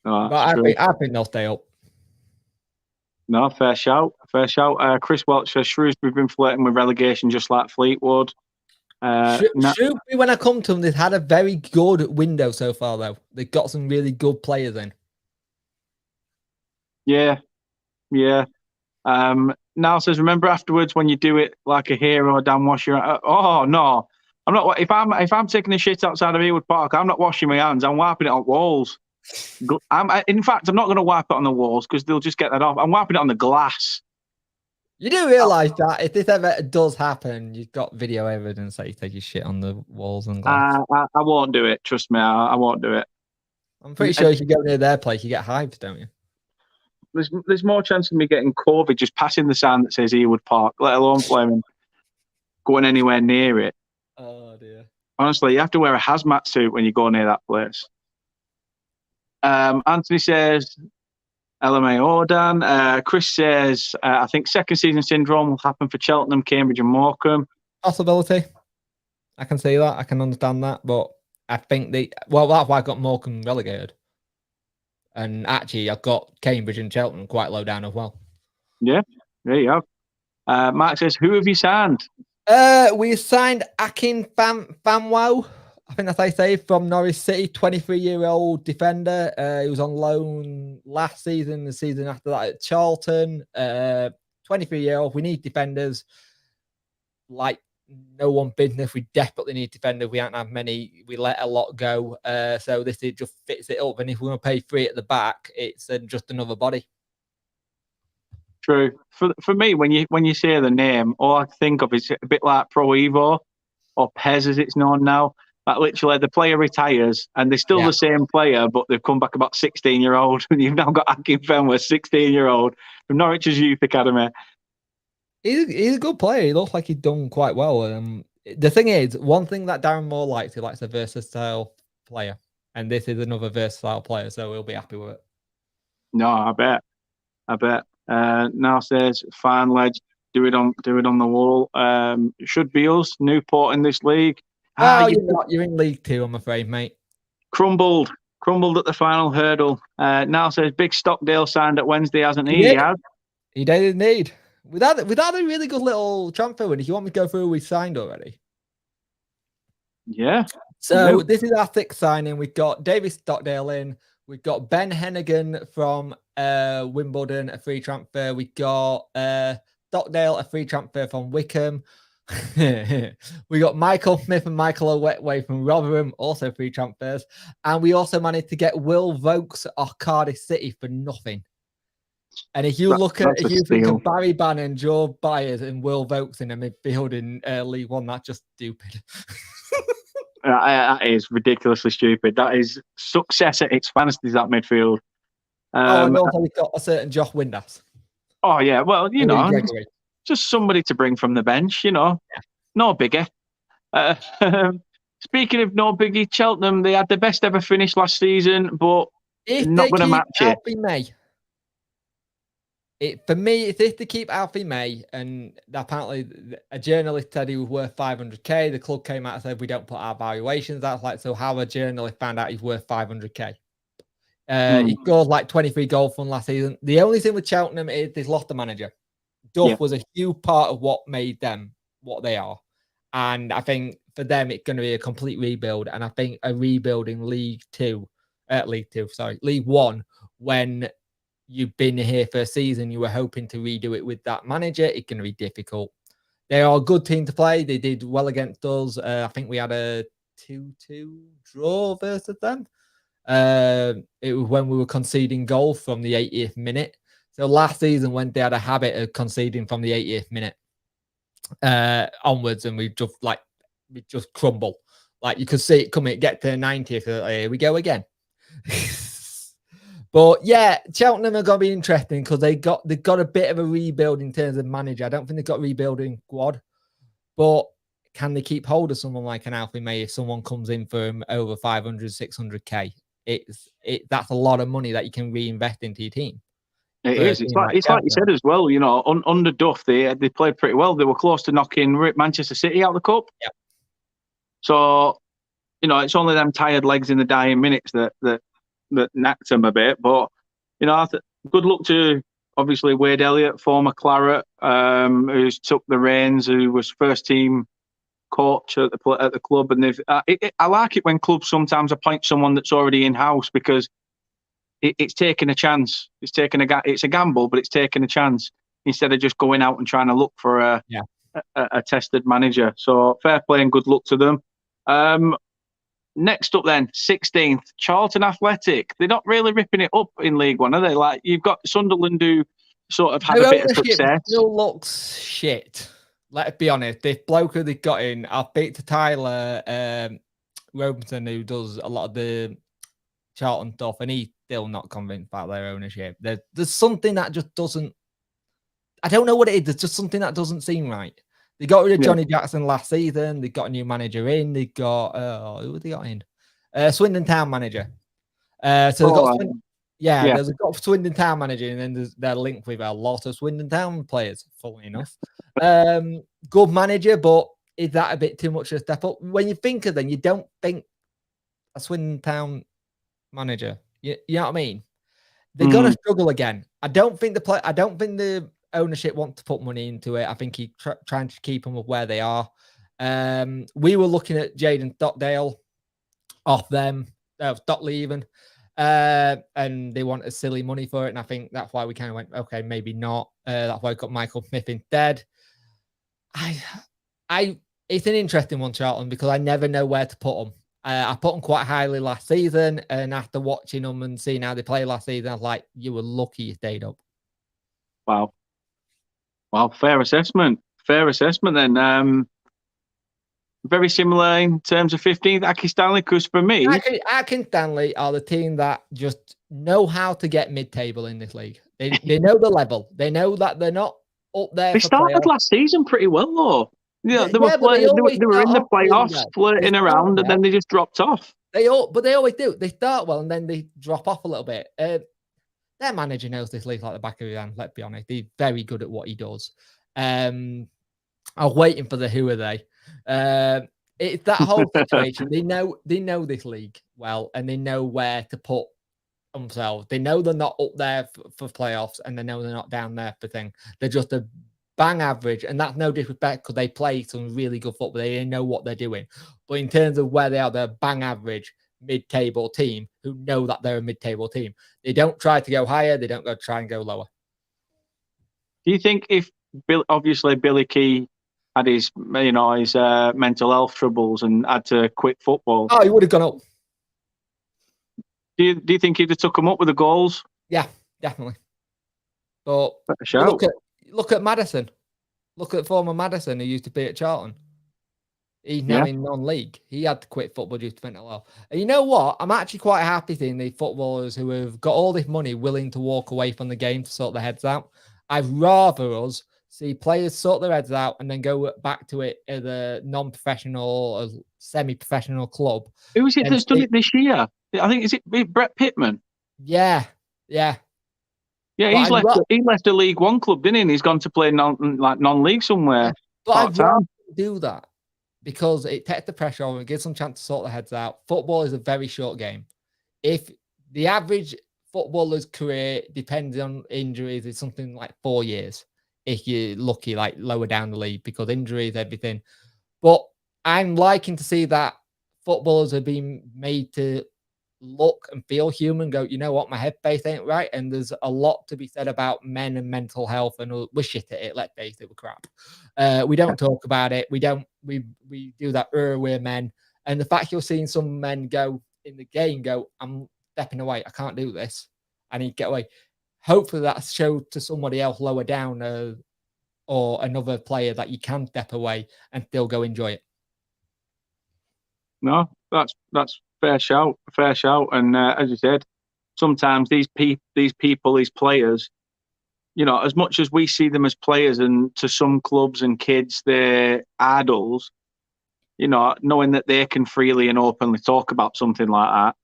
But I think they'll stay up.
No, fair shout. Chris Welch says Shrewsbury've been flirting with relegation just like Fleetwood.
Shrewsbury, when I come to them, they've had a very good window so far, though. They've got some really good players in.
Yeah. Now says, remember afterwards when you do it like a hero, Dan, wash your. Oh no, I'm not. If I'm taking a shit outside of Ewood Park, I'm not washing my hands. I'm wiping it on walls. In fact, I'm not going to wipe it on the walls because they'll just get that off. I'm wiping it on the glass.
You do realise that if this ever does happen, you've got video evidence that you take your shit on the walls and glass.
I won't do it. Trust me, I won't do it.
I'm pretty sure if you go near their place, you get hyped, don't you?
There's more chance of me getting COVID just passing the sign that says Ewood Park, let alone flaming going anywhere near it.
Oh dear.
Honestly, you have to wear a hazmat suit when you go near that place. Anthony says, LMAO, Dan. Chris says, I think second season syndrome will happen for Cheltenham, Cambridge and Morecambe.
Possibility. I can see that. I can understand that. But I think that's why I got Morecambe relegated. And actually, I've got Cambridge and Cheltenham quite low down as well. Yeah,
there you go. Mark says, who have you signed?
We signed Akin Famwo. I think that's how you say, from Norwich City, 23-year-old defender. He was on loan last season, the season after that at Charlton. 23-year-old. We need defenders like no one business. We desperately need defenders. We haven't had many. We let a lot go. So this just fits it up. And if we're going to pay $3 at the back, it's just another body.
True. For me, when you say the name, all I think of is a bit like Pro Evo or PES as it's known now. Like literally, the player retires and they're still the same player, but they've come back about 16-year-old. And you've now got Akin Fenwer, 16-year-old from Norwich's Youth Academy.
He's a good player. He looks like he's done quite well. The thing is, one thing that Darren Moore likes, he likes a versatile player. And this is another versatile player, so we'll be happy with it.
No, I bet. Now says, fine, ledge, do it on the wall. Should be us, Newport in this league.
Oh, you're not. You're in League Two, I'm afraid, mate.
Crumbled at the final hurdle. Now says Big Stockdale signed at Wednesday, hasn't he?
He has. He did indeed. We've had a really good little transfer win. If you want me to go through, we signed already.
Yeah.
So this is our sixth signing. We've got David Stockdale in. We've got Ben Hennigan from Wimbledon, a free transfer. We got Stockdale, a free transfer from Wickham. We got Michael Smith and Michael Owetway from Rotherham, also free transfers. And we also managed to get Will Vokes off Cardiff City for nothing. And if you think of Barry Bannon, Joe Byers, and Will Vokes in a midfield in League One, that's just stupid.
That is ridiculously stupid. That is success at its finest, is that midfield.
And also we've got a certain Josh Windass.
Oh, yeah. Well, just somebody to bring from the bench, No biggie. Speaking of no biggie, Cheltenham, they had the best ever finish last season, but
if
not going to match it.
May. For me, it's if they keep Alfie May, and apparently a journalist said he was worth 500k. The club came out and said we don't put our valuations. That's like, so how a journalist found out he's worth 500k. He scored like 23 goals from last season. The only thing with Cheltenham is they've lost the manager. Duff was a huge part of what made them what they are. And I think for them, it's going to be a complete rebuild. And I think a rebuilding League One, when you've been here for a season, you were hoping to redo it with that manager, it's going to be difficult. They are a good team to play. They did well against us. I think we had a 2-2 draw versus them. It was when we were conceding goals from the 80th minute. So last season, when they had a habit of conceding from the 80th minute onwards, and we just crumble. Like you could see it coming, get to the 90th. Here we go again. But yeah, Cheltenham are going to be interesting because they've got a bit of a rebuild in terms of manager. I don't think they've got rebuilding squad, but can they keep hold of someone like an Alfie May if someone comes in for him over 500, 600k? That's a lot of money that you can reinvest into your team.
It is. It's like you said as well. You know, under Duff, they played pretty well. They were close to knocking Manchester City out of the cup.
Yeah.
So, you know, it's only them tired legs in the dying minutes that knacked them a bit. But you know, good luck to obviously Wade Elliott, former Claret, who's took the reins, who was first team coach at the club, and I like it when clubs sometimes appoint someone that's already in house because it's taking a chance. It's a gamble, but it's taking a chance instead of just going out and trying to look for a tested manager. So fair play and good luck to them. Next up then, 16th, Charlton Athletic. They're not really ripping it up in League One, are they? Like you've got Sunderland who sort of had a bit of success.
Still looks shit. Let's be honest. This bloke who they got in, I'll speak to Tyler Robinson, who does a lot of the Charlton stuff, and he's still not convinced about their ownership. There's something that just doesn't. I don't know what it is. There's just something that doesn't seem right. They got rid of Johnny Jackson last season. They got a new manager in. They got who they got in? Swindon Town manager. There's got Swindon Town manager, and then they're linked with a lot of Swindon Town players. Funnily enough, good manager, but is that a bit too much of a step up? When you think of them, you don't think a Swindon Town manager. You know what I mean? They're gonna struggle again. I don't think the ownership want to put money into it. I think he's trying to keep them up where they are. We were looking at Jaden Stockdale off them, Stockley even, and they wanted silly money for it. And I think that's why we kind of went, okay, maybe not. That's why I got Michael Smith instead. It's an interesting one, Charlton, because I never know where to put them. I put them quite highly last season, and after watching them and seeing how they played last season, I was like, you were lucky you stayed up.
Wow, fair assessment. Then. Very similar in terms of 15th, Aki Stanley, because for me...
Aki Stanley are the team that just know how to get mid-table in this league. They know the level. They know that they're not up there.
They started last season pretty well, though. Yeah, they were in the playoffs, flirting around, and then they just dropped off.
They always do. They start well, and then they drop off a little bit. Their manager knows this league like the back of his hand, let's be honest. He's very good at what he does. I was waiting for the who are they. It's that whole situation. They know this league well, and they know where to put themselves. They know they're not up there for playoffs, and they know they're not down there for thing. They're just a bang average, and that's no disrespect because they play some really good football. They know what they're doing. But in terms of where they are, they're a bang average mid-table team who know that they're a mid-table team. They don't try to go higher. They don't try and go lower.
Do you think if Billy Key had his mental health troubles and had to quit football?
Oh, he would have gone up.
Do you think he'd have took him up with the goals?
Yeah, definitely. But look at Madison. Look at former Madison who used to be at Charlton. He's now in non-league. He had to quit football due to mental health. And you know what? I'm actually quite happy seeing the footballers who have got all this money willing to walk away from the game to sort their heads out. I'd rather us see players sort their heads out and then go back to it as a non-professional or semi-professional club.
Who is it that's done it this year? I think, is it Brett Pittman?
Yeah.
Yeah, he left a League One club, didn't he? And he's gone to play non-league somewhere.
Yeah, but I'd rather do that because it takes the pressure off and gives them a chance to sort their heads out. Football is a very short game. If the average footballer's career, depending on injuries, is something like 4 years, if you're lucky, like lower down the league, because injuries, everything. But I'm liking to see that footballers are being made to look and feel human, go, you know what, my headspace ain't right. And there's a lot to be said about men and mental health, and we're shit at it. Let's face it, we're crap. We don't talk about it. We do that, we're men. And the fact you're seeing some men go in the game, go, I'm stepping away. I can't do this. I need to get away. Hopefully that shows to somebody else lower down or another player that you can step away and still go enjoy it.
No, that's fair shout. And as you said, sometimes these people, these players, you know, as much as we see them as players, and to some clubs and kids, they're idols, you know, knowing that they can freely and openly talk about something like that,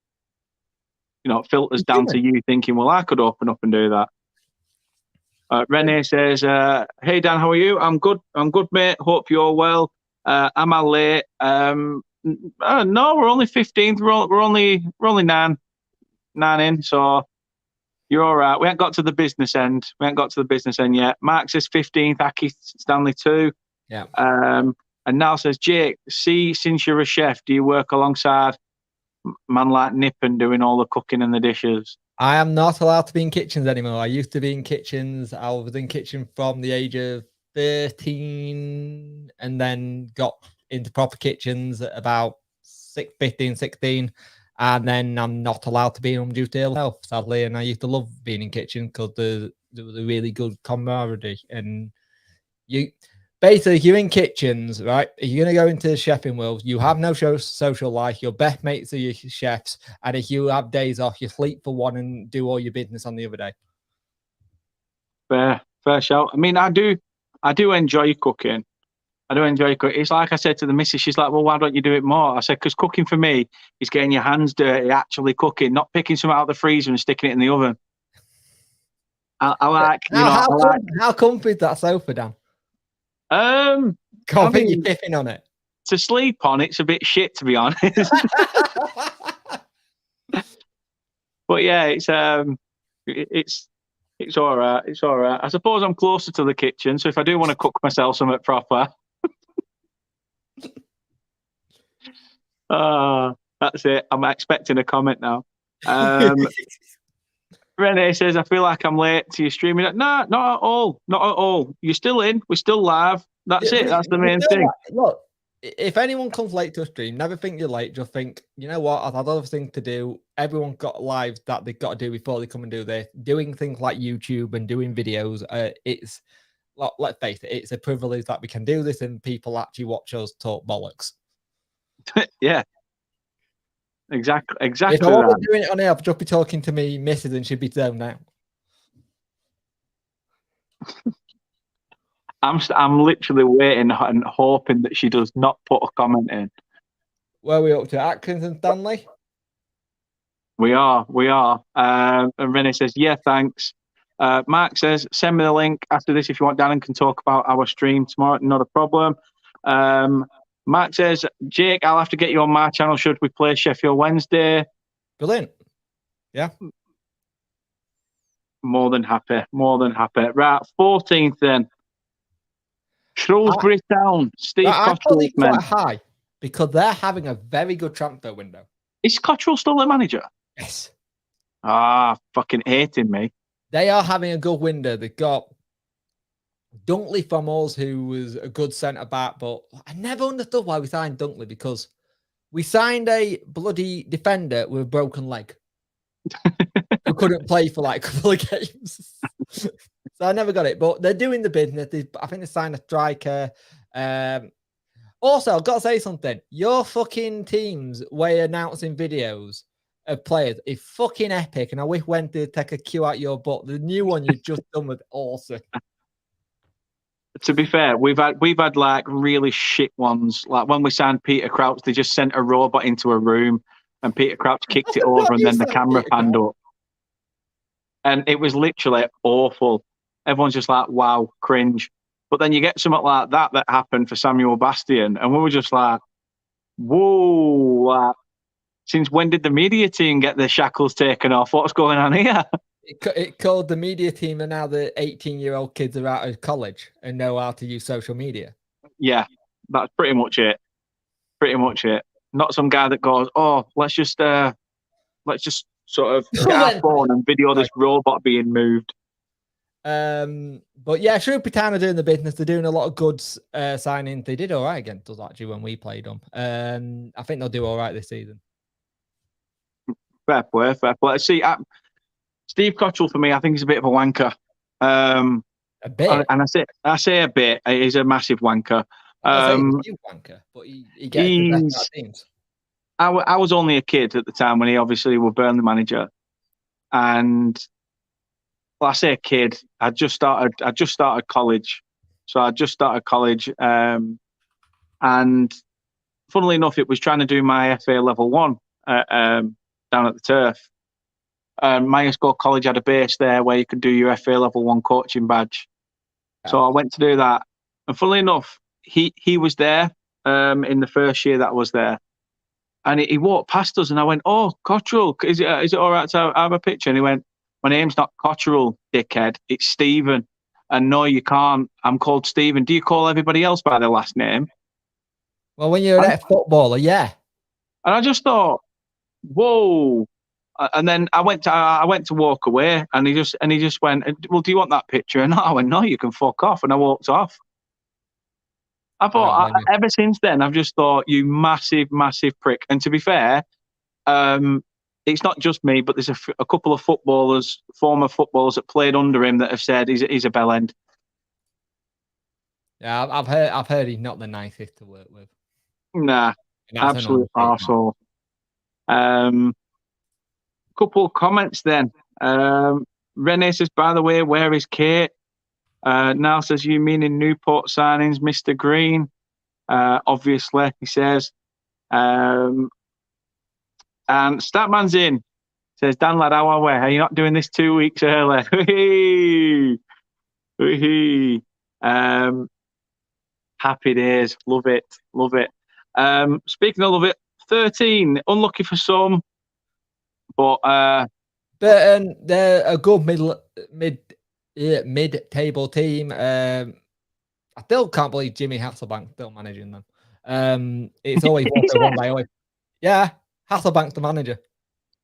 you know, it filters down to you thinking, well, I could open up and do that. Renee says, hey, Dan, how are you? I'm good, mate. Hope you're well. Am I late? No, we're only 15th. We're only nine in, so you're all right. We haven't got to the business end. Yet. Mark says 15th. Aki Stanley 2.
Yeah.
And now says Jake. See, since you're a chef, do you work alongside man like Nippen doing all the cooking and the dishes?
I am not allowed to be in kitchens anymore. I used to be in kitchens. I was in kitchen from the age of 13, and then got into proper kitchens at about 15, 16. And then I'm not allowed to be in them due to ill health, sadly. And I used to love being in kitchen because there was a really good camaraderie. And basically, if you're in kitchens, right, if you're going to go into the chefing world, you have no social life. Your best mates are your chefs. And if you have days off, you sleep for one and do all your business on the other day.
Fair shout. I mean, I do enjoy cooking. It's like I said to the missus, she's like, well, why don't you do it more? I said, because cooking for me is getting your hands dirty, actually cooking, not picking something out of the freezer and sticking it in the oven. I like, you know.
How comfy is that sofa, Dan?
Can't
think you're tipping on it.
To sleep on, it's a bit shit, to be honest. But yeah, it's all right. It's all right. I suppose I'm closer to the kitchen, so if I do want to cook myself something proper, that's it. I'm expecting a comment now. Renee says, I feel like I'm late to your streaming. No, not at all. Not at all. You're still in. We're still live. That's it. That's the main thing.
Look, if anyone comes late to a stream, never think you're late. Just think, you know what? I've had other things to do. Everyone's got lives that they've got to do before they come and do this. Doing things like YouTube and doing videos, it's, let's face it, it's a privilege that we can do this and people actually watch us talk bollocks.
Yeah. Exactly. If
I wasn't doing it on air, I'd just be talking to me missus and she'd be zoned out.
I'm literally waiting and hoping that she does not put a comment in.
Where are we up to? Atkins and Stanley?
We are. And Renee says, yeah, thanks. Mark says, send me the link after this if you want. Dan can talk about our stream tomorrow. Not a problem. Mark says, Jake, I'll have to get you on my channel should we play Sheffield Wednesday.
Brilliant. Yeah.
More than happy. Right, 14th then. Shrewsbury Town. Steve Cottrell.
Quite high because they're having a very good transfer window.
Is Cottrell still the manager?
Yes.
Fucking hating me.
They are having a good window. They've got Dunkley from us, who was a good centre back, but I never understood why we signed Dunkley because we signed a bloody defender with a broken leg who couldn't play for like a couple of games. So I never got it, but they're doing the business. I think they signed a striker. Also, I've got to say something. Your fucking teams way announcing videos of players is fucking epic, and I wish when to take a cue out your butt. The new one you've just done was awesome.
To be fair, we've had like really shit ones. Like when we signed Peter Crouch, they just sent a robot into a room and Peter Crouch kicked it over and then the camera panned up. And it was literally awful. Everyone's just like, wow, cringe. But then you get something like that happened for Samuel Bastian, and we were just like, whoa, since when did the media team get the shackles taken off? What's going on here?
It called the media team, and now the 18-year-old kids are out of college and know how to use social media.
Yeah, that's pretty much it. Pretty much it. Not some guy that goes, oh, let's just sort of get our phone and video this robot being moved.
But yeah, Shrewsbury Town are doing the business. They're doing a lot of good signings. They did all right against us actually when we played them. I think they'll do all right this season.
Fair play, fair play. See, Steve Cottrell for me, I think he's a bit of a wanker.
A bit,
and I say a bit. He's a massive wanker.
He's a wanker, but he gets the best out of teams.
I was only a kid at the time when he obviously was Burnley manager, and well, I say a kid. I just started college, so I just started college, and funnily enough, it was trying to do my FA level 1 down at the Turf. My school college had a base there where you could do your FA level 1 coaching badge. Yeah. So I went to do that, and funnily enough, he was there in the first year that I was there. And he walked past us, and I went, "Oh, Cottrell, is it all right to have a picture?" And he went, "My name's not Cottrell, dickhead. It's Stephen." And no, you can't. I'm called Stephen. Do you call everybody else by their last name?
Well, when you're a footballer, yeah.
And I just thought, whoa. And then I went to walk away, and he just went, "Well, do you want that picture?" And I went, "No, you can fuck off." And I walked off. I thought, ever since then, I've just thought, you massive, massive prick. And to be fair, it's not just me, but there's a couple of footballers, former footballers that played under him that have said he's a bell end.
Yeah, I've heard he's not the nicest to work with.
Nah, absolute arsehole. Couple of comments then. Rene says, by the way, where is Kate? Now says, you mean in Newport signings, Mr. Green? Obviously, he says. And Statman's in. Says, Dan lad, how are we? Are you not doing this 2 weeks early? Happy days. Love it. Love it. Speaking of love it, 13. Unlucky for some. But
they're a good mid-table team. I still can't believe Jimmy Hasselbank still managing them. It's always one by always. Yeah, Hasselbank's the manager.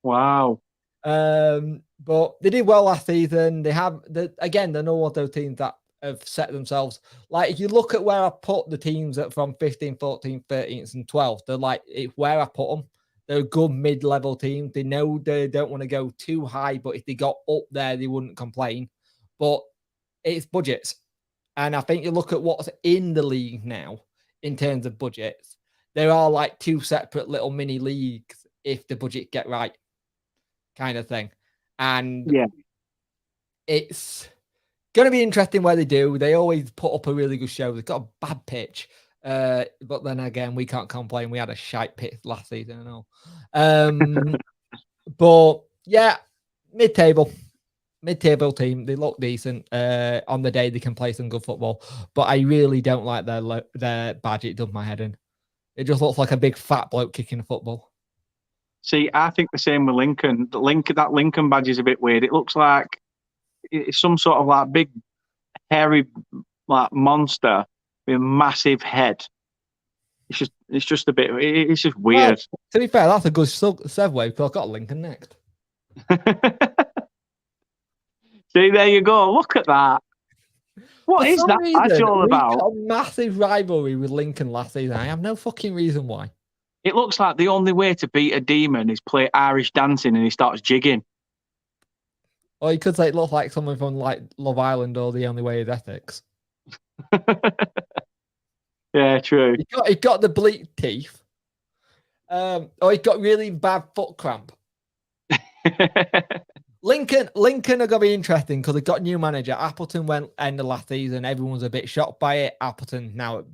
Wow.
But they did well last season. They have they're not one of those teams that have set themselves. Like, if you look at where I put the teams from 15, 14, 13th, and 12th, they're like, it's where I put them. They're a good mid-level team. They know they don't want to go too high, but if they got up there, they wouldn't complain. But it's budgets. And I think you look at what's in the league now in terms of budgets. There are like 2 separate little mini leagues if the budget get right, kind of thing. And yeah, it's going to be interesting where they do. They always put up a really good show. They've got a bad pitch. But then again, we can't complain. We had a shite pitch last season and all. But yeah, mid-table team. They look decent. On the day they can play some good football. But I really don't like their badge. It does my head in. It just looks like a big fat bloke kicking a football.
See, I think the same with Lincoln. That Lincoln badge is a bit weird. It looks like it's some sort of like big, hairy, like monster with a massive head. It's just a bit. It's just weird.
Well, to be fair, that's a good segue because I've got Lincoln next.
See, there you go. Look at that. What is that badge all about?
We got a massive rivalry with Lincoln last season. I have no fucking reason why.
It looks like the only way to beat a demon is play Irish dancing and he starts jigging.
Or he could look like someone from like Love Island or The Only Way is Ethics.
Yeah, true.
He got the bleak teeth. Or he got really bad foot cramp. Lincoln are going to be interesting because they got a new manager. Appleton went end of last season. Everyone's a bit shocked by it. Appleton now at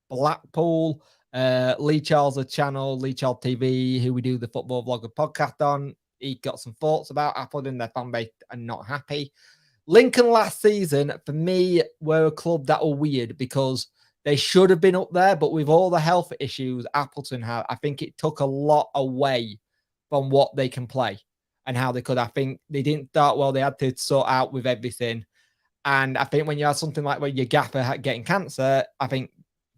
Blackpool. Lee Charles' channel, Lee Charles TV, who we do the Football Vlogger podcast on. he got some thoughts about Appledon, and their fan base are not happy. Lincoln last season, for me, were a club that were weird because they should have been up there, but with all the health issues Appleton had, I think it took a lot away from what they can play and how they could. I think they didn't start well. They had to sort out with everything. And I think when you have something like where your gaffer getting cancer, I think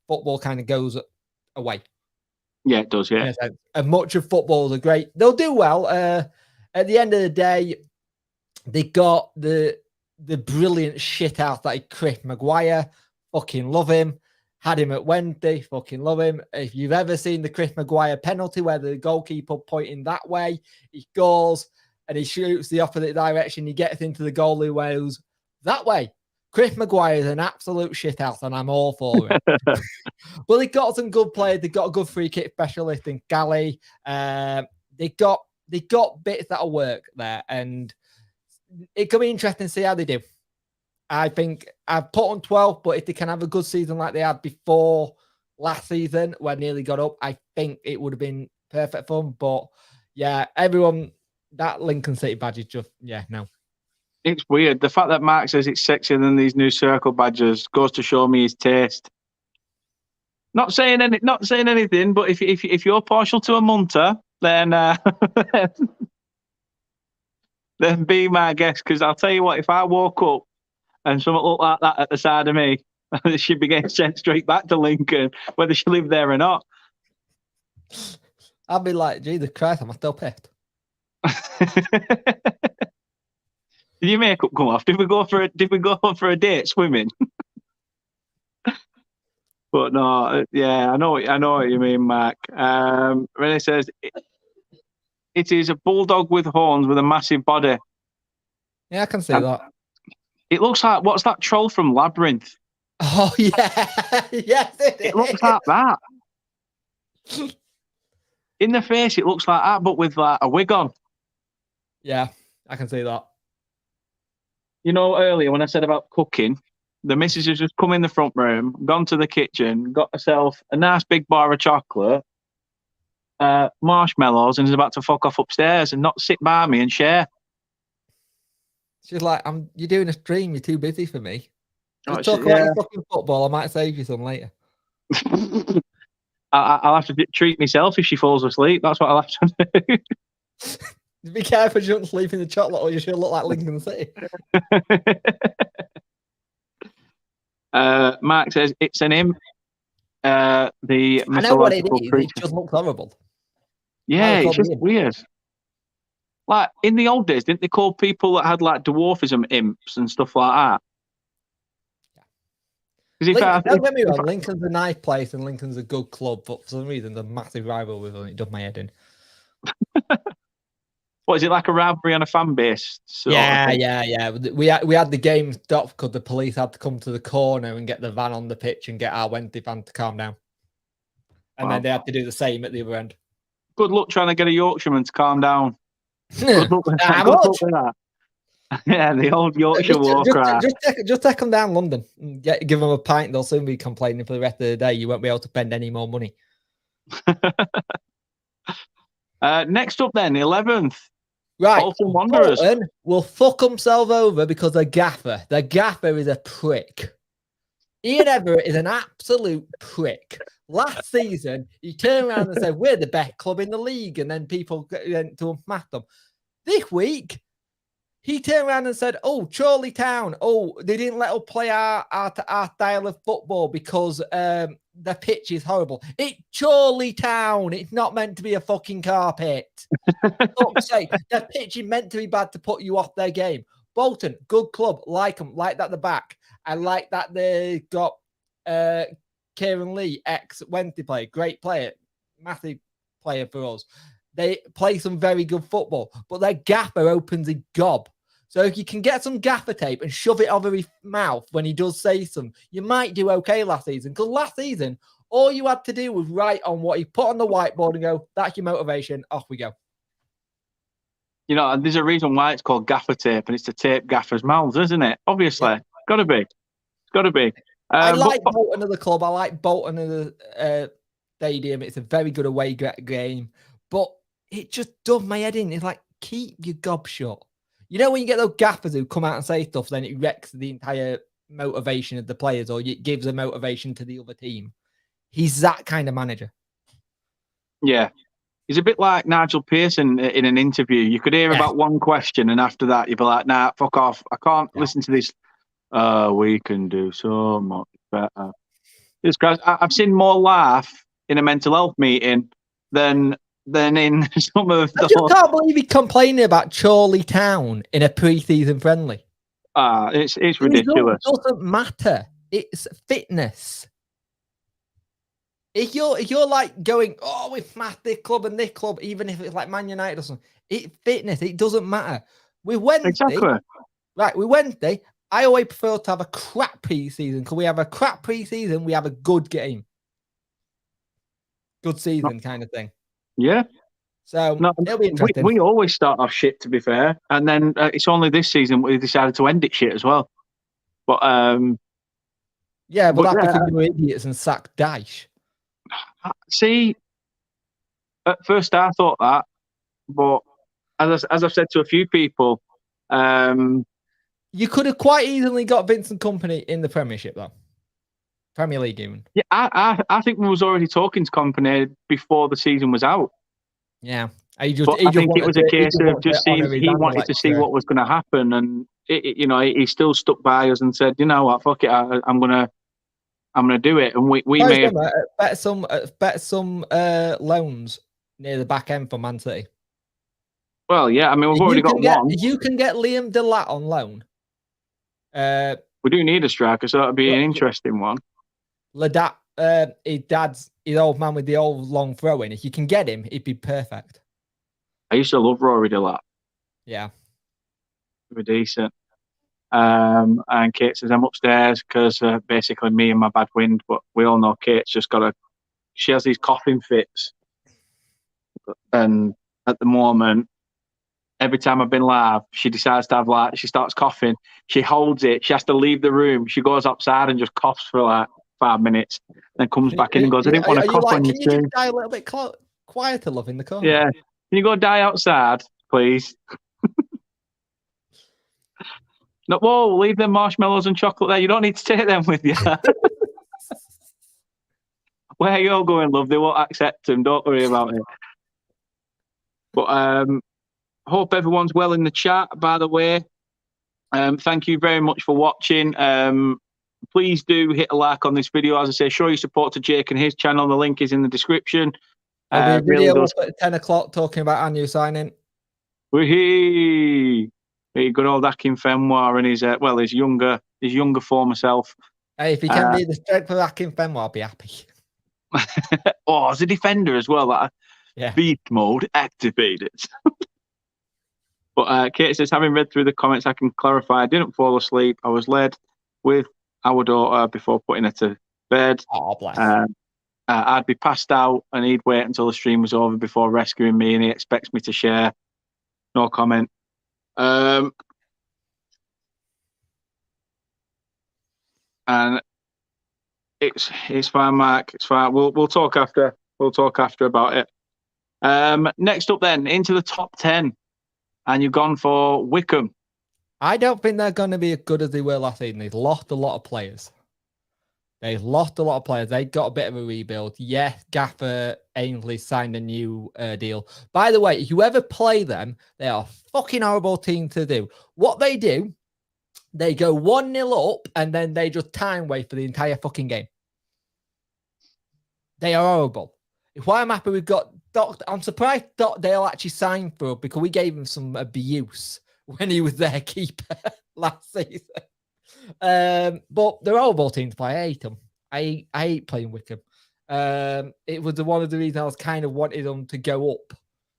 football kind of goes away.
Yeah, it does, yeah.
And much of football is great. They'll do well. At the end of the day, they got the brilliant shit out that Chris Maguire. Fucking love him. Had him at Wednesday. Fucking love him. If you've ever seen the Chris Maguire penalty where the goalkeeper pointing that way, he goes and he shoots the opposite direction. He gets into the goalie wheels that way. Chris Maguire is an absolute shit out, and I'm all for it. Well, they got some good players. They got a good free kick specialist in Galley. They got bits that'll work there, and it could be interesting to see how they do. I think I've put on 12, but if they can have a good season like they had before last season, where nearly got up, I think it would have been perfect for them. But yeah, everyone, that Lincoln City badge is just, no.
It's weird. The fact that Mark says it's sexier than these new circle badges goes to show me his taste. Not saying anything, but if you're partial to a munter, then then be my guest. Because I'll tell you what, if I woke up and something looked like that at the side of me, she'd be getting sent straight back to Lincoln, whether she lived there or not.
I'd be like, Jesus Christ, am I still pissed?
Did your makeup come off? Did we go for a date swimming? But no, yeah, I know what you mean, Mark. Renee says it is a bulldog with horns with a massive body.
Yeah, I can see that.
It looks like, what's that troll from Labyrinth?
Oh yeah, yes,
it looks like that. In the face, it looks like that, but with like a wig on.
Yeah, I can see that.
You know, earlier when I said about cooking, the missus has just come in the front room, gone to the kitchen, got herself a nice big bar of chocolate, marshmallows, and is about to fuck off upstairs and not sit by me and share. She's
like, you're doing a stream, you're too busy for me. Just talk about your fucking football, I might save you some later.
I'll have to treat myself if she falls asleep. That's what I'll have to do.
Be careful you don't sleep in the chocolate or you should look like Lincoln City.
Mark says it's an imp. The
I know what it is. It just looks horrible.
Yeah, it's just weird. Like in the old days, didn't they call people that had like dwarfism imps and stuff like that?
Don't get me wrong, Lincoln's a nice place and Lincoln's a good club, but for some reason, there's a massive rival with them. It does my head in.
What is it, like a rivalry on a fan base?
Yeah. We had the game stopped because the police had to come to the corner and get the van on the pitch and get our Wednesday fan to calm down. And then they had to do the same at the other end.
Good luck trying to get a Yorkshireman to calm down. Good luck with that. Yeah, the old Yorkshire war cry.
Just take them down London and give them a pint. They'll soon be complaining for the rest of the day. You won't be able to spend any more money.
Next up then, 11th.
Right.
Bolton Wanderers.
Bolton will fuck themselves over because the gaffer is a prick. Ian Everett is an absolute prick. Last season, he turned around and said, we're the best club in the league. And then people went to unmask them. This week, he turned around and said, oh, Chorley Town. Oh, they didn't let us play our style of football because the pitch is horrible. It's Chorley Town. It's not meant to be a fucking carpet. Fuck's sake, the pitch is meant to be bad to put you off their game. Bolton, good club. Like them. Like that at the back. I like that they got Kieran Lee, ex-Wednesday player. Great player. Massive player for us. They play some very good football, but their gaffer opens his gob. So if you can get some gaffer tape and shove it over his mouth when he does say some, you might do okay last season. Because last season, all you had to do was write on what he put on the whiteboard and go, that's your motivation, off we go.
You know, there's a reason why it's called gaffer tape, and it's to tape gaffers' mouths, isn't it? Obviously. Yeah. Got to be.
I like Bolton as a club. I like Bolton as a stadium. It's a very good away game. But it just does my head in. It's like, keep your gob shut. You know when you get those gaffers who come out and say stuff, then it wrecks the entire motivation of the players, or it gives a motivation to the other team. He's that kind of manager.
Yeah. He's a bit like Nigel Pearson in an interview. You could hear about one question, and after that, you'd be like, nah, fuck off. I can't listen to this. We can do so much better. It's because I've seen more laugh in a mental health meeting than in some of
I just can't believe he's complaining about Chorley Town in a pre-season friendly.
It's ridiculous.
It doesn't matter. It's fitness. If you're like going, oh, we've smashed this club and this club, even if it's like Man United or something, it's fitness. It doesn't matter. With Wednesday, with Wednesday, I always prefer to have a crap pre-season. Because we have a crap pre-season, we have a good game. Good season kind of thing.
Yeah.
So it'll be interesting.
We always start off shit, to be fair. And then it's only this season we decided to end it shit as well. But
yeah, but that's because we're idiots and sack Dyche.
See, at first I thought that, but as I've said to a few people,
you could have quite easily got Vincent Kompany in the Premiership, though. Premier League, even.
Yeah, I think we was already talking to Kompany before the season was out.
Yeah,
I think it was a case of just seeing he wanted to see what was going to happen, and he still stuck by us and said, you know what, fuck it, I'm gonna do it, and we may have
bet some loans near the back end for Man City.
Well, yeah, I mean we've already got one.
You can get Liam Delat on loan.
We do need a striker, so that'd be an interesting one.
Ladat, his old man with the old long throw in. If you can get him, it'd be perfect.
I used to love Rory Delat.
Yeah,
we're decent. And Kate says I'm upstairs because basically me and my bad wind. But we all know Kate's just she has these coughing fits, and at the moment, every time I've been live, she decides to have she starts coughing. She holds it. She has to leave the room. She goes outside and just coughs for like 5 minutes, then comes back in and goes, I didn't want to cough on you.
Can you just die a little bit quieter, love, in the corner?
Yeah. Can you go die outside, please? No, whoa, leave them marshmallows and chocolate there. You don't need to take them with you. Where you're going, love, they won't accept them. Don't worry about it. But hope everyone's well in the chat, by the way. Thank you very much for watching. Please do hit a like on this video. As I say, show your support to Jake and his channel. The link is in the description.
There'll be a video at 10 o'clock talking about our new signing.
Wee-hee. Good old Akin Fenwar and his younger former self.
Hey, if he can be the strength of Akin Fenwar, I'll be happy.
As a defender as well.
Yeah.
Beat mode activated. But Kate says, having read through the comments, I can clarify I didn't fall asleep. I was led with our daughter before putting her to bed.
Oh, bless.
I'd be passed out and he'd wait until the stream was over before rescuing me, and he expects me to share. No comment. And it's fine, Mark. It's fine. We'll talk after. We'll talk after about it. Next up, then, into the top 10, and you've gone for Wickham.
I don't think they're going to be as good as they were last season. They've lost a lot of players. They got a bit of a rebuild. Yeah, Gaffer Ainsley signed a new deal. By the way, if you ever play them, they are a fucking horrible team to do. What they do, they go 1-0 up and then they just time wait for the entire fucking game. They are horrible. Why I'm happy we've got Doctor. I'm surprised they'll actually sign for us because we gave him some abuse when he was their keeper last season. But they're horrible team to play. I hate them. I hate playing Wickham. It was one of the reasons I was kind of wanted them to go up,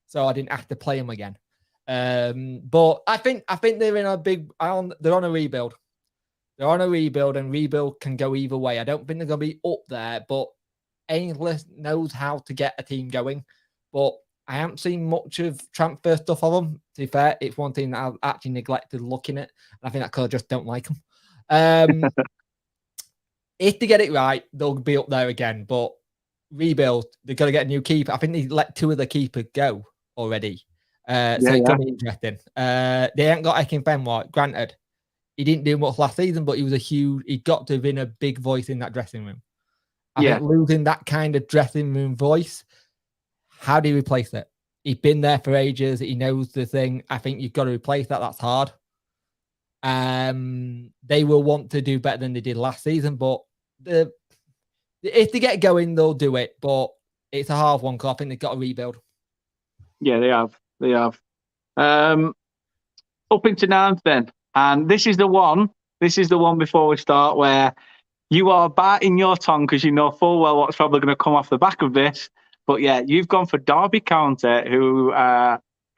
so I didn't have to play them again. But I think they're in a big. They're on a rebuild. They're on a rebuild, and rebuild can go either way. I don't think they're going to be up there, but Ainsley knows how to get a team going. But I haven't seen much of transfer stuff of them. To be fair, it's one thing that I've actually neglected looking at. I think that because I just don't like them. If they get it right, they'll be up there again. But rebuild, they've got to get a new keeper. I think they let 2 of the keepers go already. So it's going to be interesting. They ain't got Ekin Fenwhite. Granted, he didn't do much last season, but he got to have been a big voice in that dressing room. I think losing that kind of dressing room voice, how do you replace it? He's been there for ages. He knows the thing. I think you've got to replace that. That's hard. They will want to do better than they did last season, but if they get going, they'll do it. But it's a hard one because I think they've got to rebuild.
Yeah, they have. They have. Up into 9th then. And this is the one before we start where you are biting your tongue because you know full well what's probably going to come off the back of this. But yeah, you've gone for Derby County, who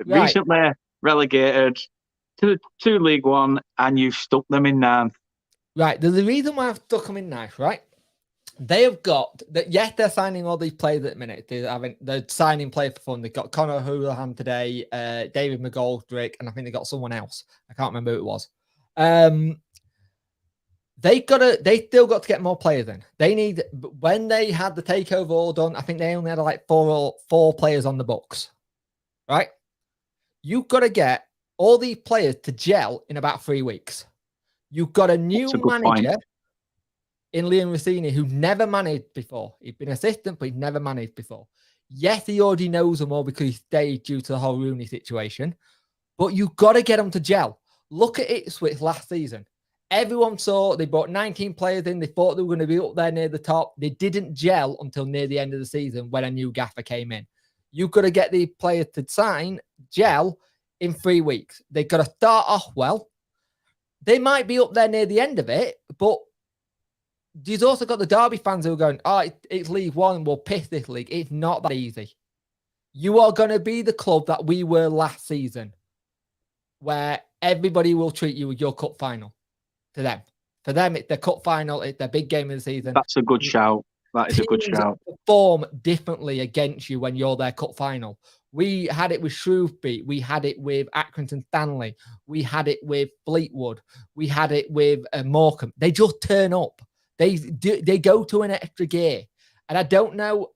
recently relegated to League One, and you've stuck them in 9th.
Right. There's a reason why I've stuck them in 9th, right? They have got that. Yes, they're signing all these players at the minute. They're signing players for fun. They've got Conor Houlihan today, David McGoldrick, and I think they got someone else. I can't remember who it was. They still got to get more players in. They need, when they had the takeover all done, I think they only had like four players on the books. Right? You've got to get all these players to gel in about 3 weeks. You've got a new manager in Liam Rossini, who never managed before. He'd been assistant, but he'd never managed before. Yes, he already knows them all because he stayed due to the whole Rooney situation, but you've got to get them to gel. Look at Ipswich last season. Everyone saw they brought 19 players in. They thought they were going to be up there near the top. They didn't gel until near the end of the season when a new gaffer came in. You've got to get the players to gel in 3 weeks. They've got to start off well. They might be up there near the end of it, but you've also got the Derby fans who are going, it's League One, we'll piss this league. It's not that easy. You are going to be the club that we were last season, where everybody will treat you with your cup final. To them. For them, it's their cup final, it's their big game of the season.
That's a good shout. That is a good shout.
Perform differently against you when you're their cup final. We had it with Shrewsbury. We had it with Accrington Stanley. We had it with Fleetwood. We had it with Morecambe. They just turn up. They go to an extra gear. And I don't know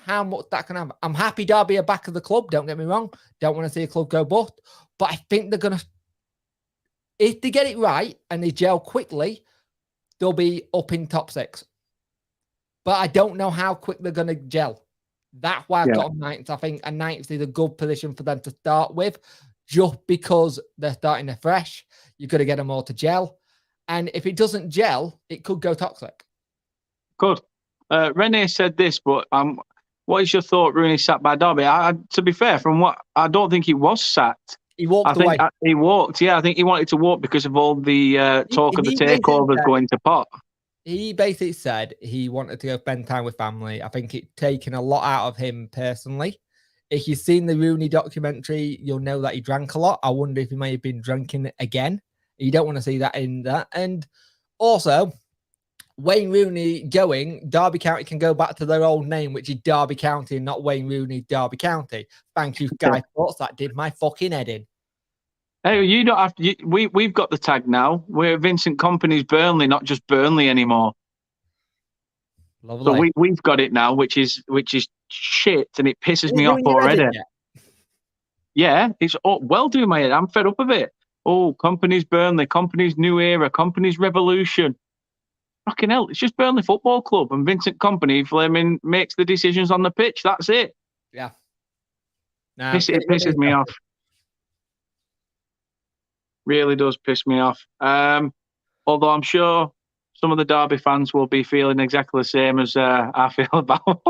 how much that can happen. I'm happy Derby are back of the club. Don't get me wrong. Don't want to see a club go bust. But I think they're going to, if they get it right and they gel quickly, they'll be up in top 6. But I don't know how quick they're going to gel. That's why I've got them 9th. I think a 9th is a good position for them to start with, just because they're starting afresh. You've got to get them all to gel. And if it doesn't gel, it could go toxic.
Good. Renee said this, but what is your thought, Rooney sat by Derby? To be fair, from what I don't think he was sacked.
He walked away.
He walked. Yeah, I think he wanted to walk because of all the talk of the takeovers going to pot.
He basically said he wanted to go spend time with family. I think it's taken a lot out of him personally. If you've seen the Rooney documentary, you'll know that he drank a lot. I wonder if he may have been drinking again. You don't want to see that in that. And also, Wayne Rooney going, Derby County can go back to their old name, which is Derby County and not Wayne Rooney, Derby County. Thank you, Guy Sports. That did my fucking head in.
Hey, you don't have to. We've got the tag now. We're Vincent Kompany's Burnley, not just Burnley anymore.
Lovely.
So we've got it now, which is shit, and it pisses me off already. Yeah, it's well doing my head. I'm fed up of it. Oh, Kompany's Burnley, Kompany's new era, Kompany's revolution. Fucking hell, it's just Burnley Football Club, and Vincent Kompany flaming makes the decisions on the pitch. That's it.
Yeah.
It pisses me off. Really does piss me off. Although I'm sure some of the Derby fans will be feeling exactly the same as I feel about.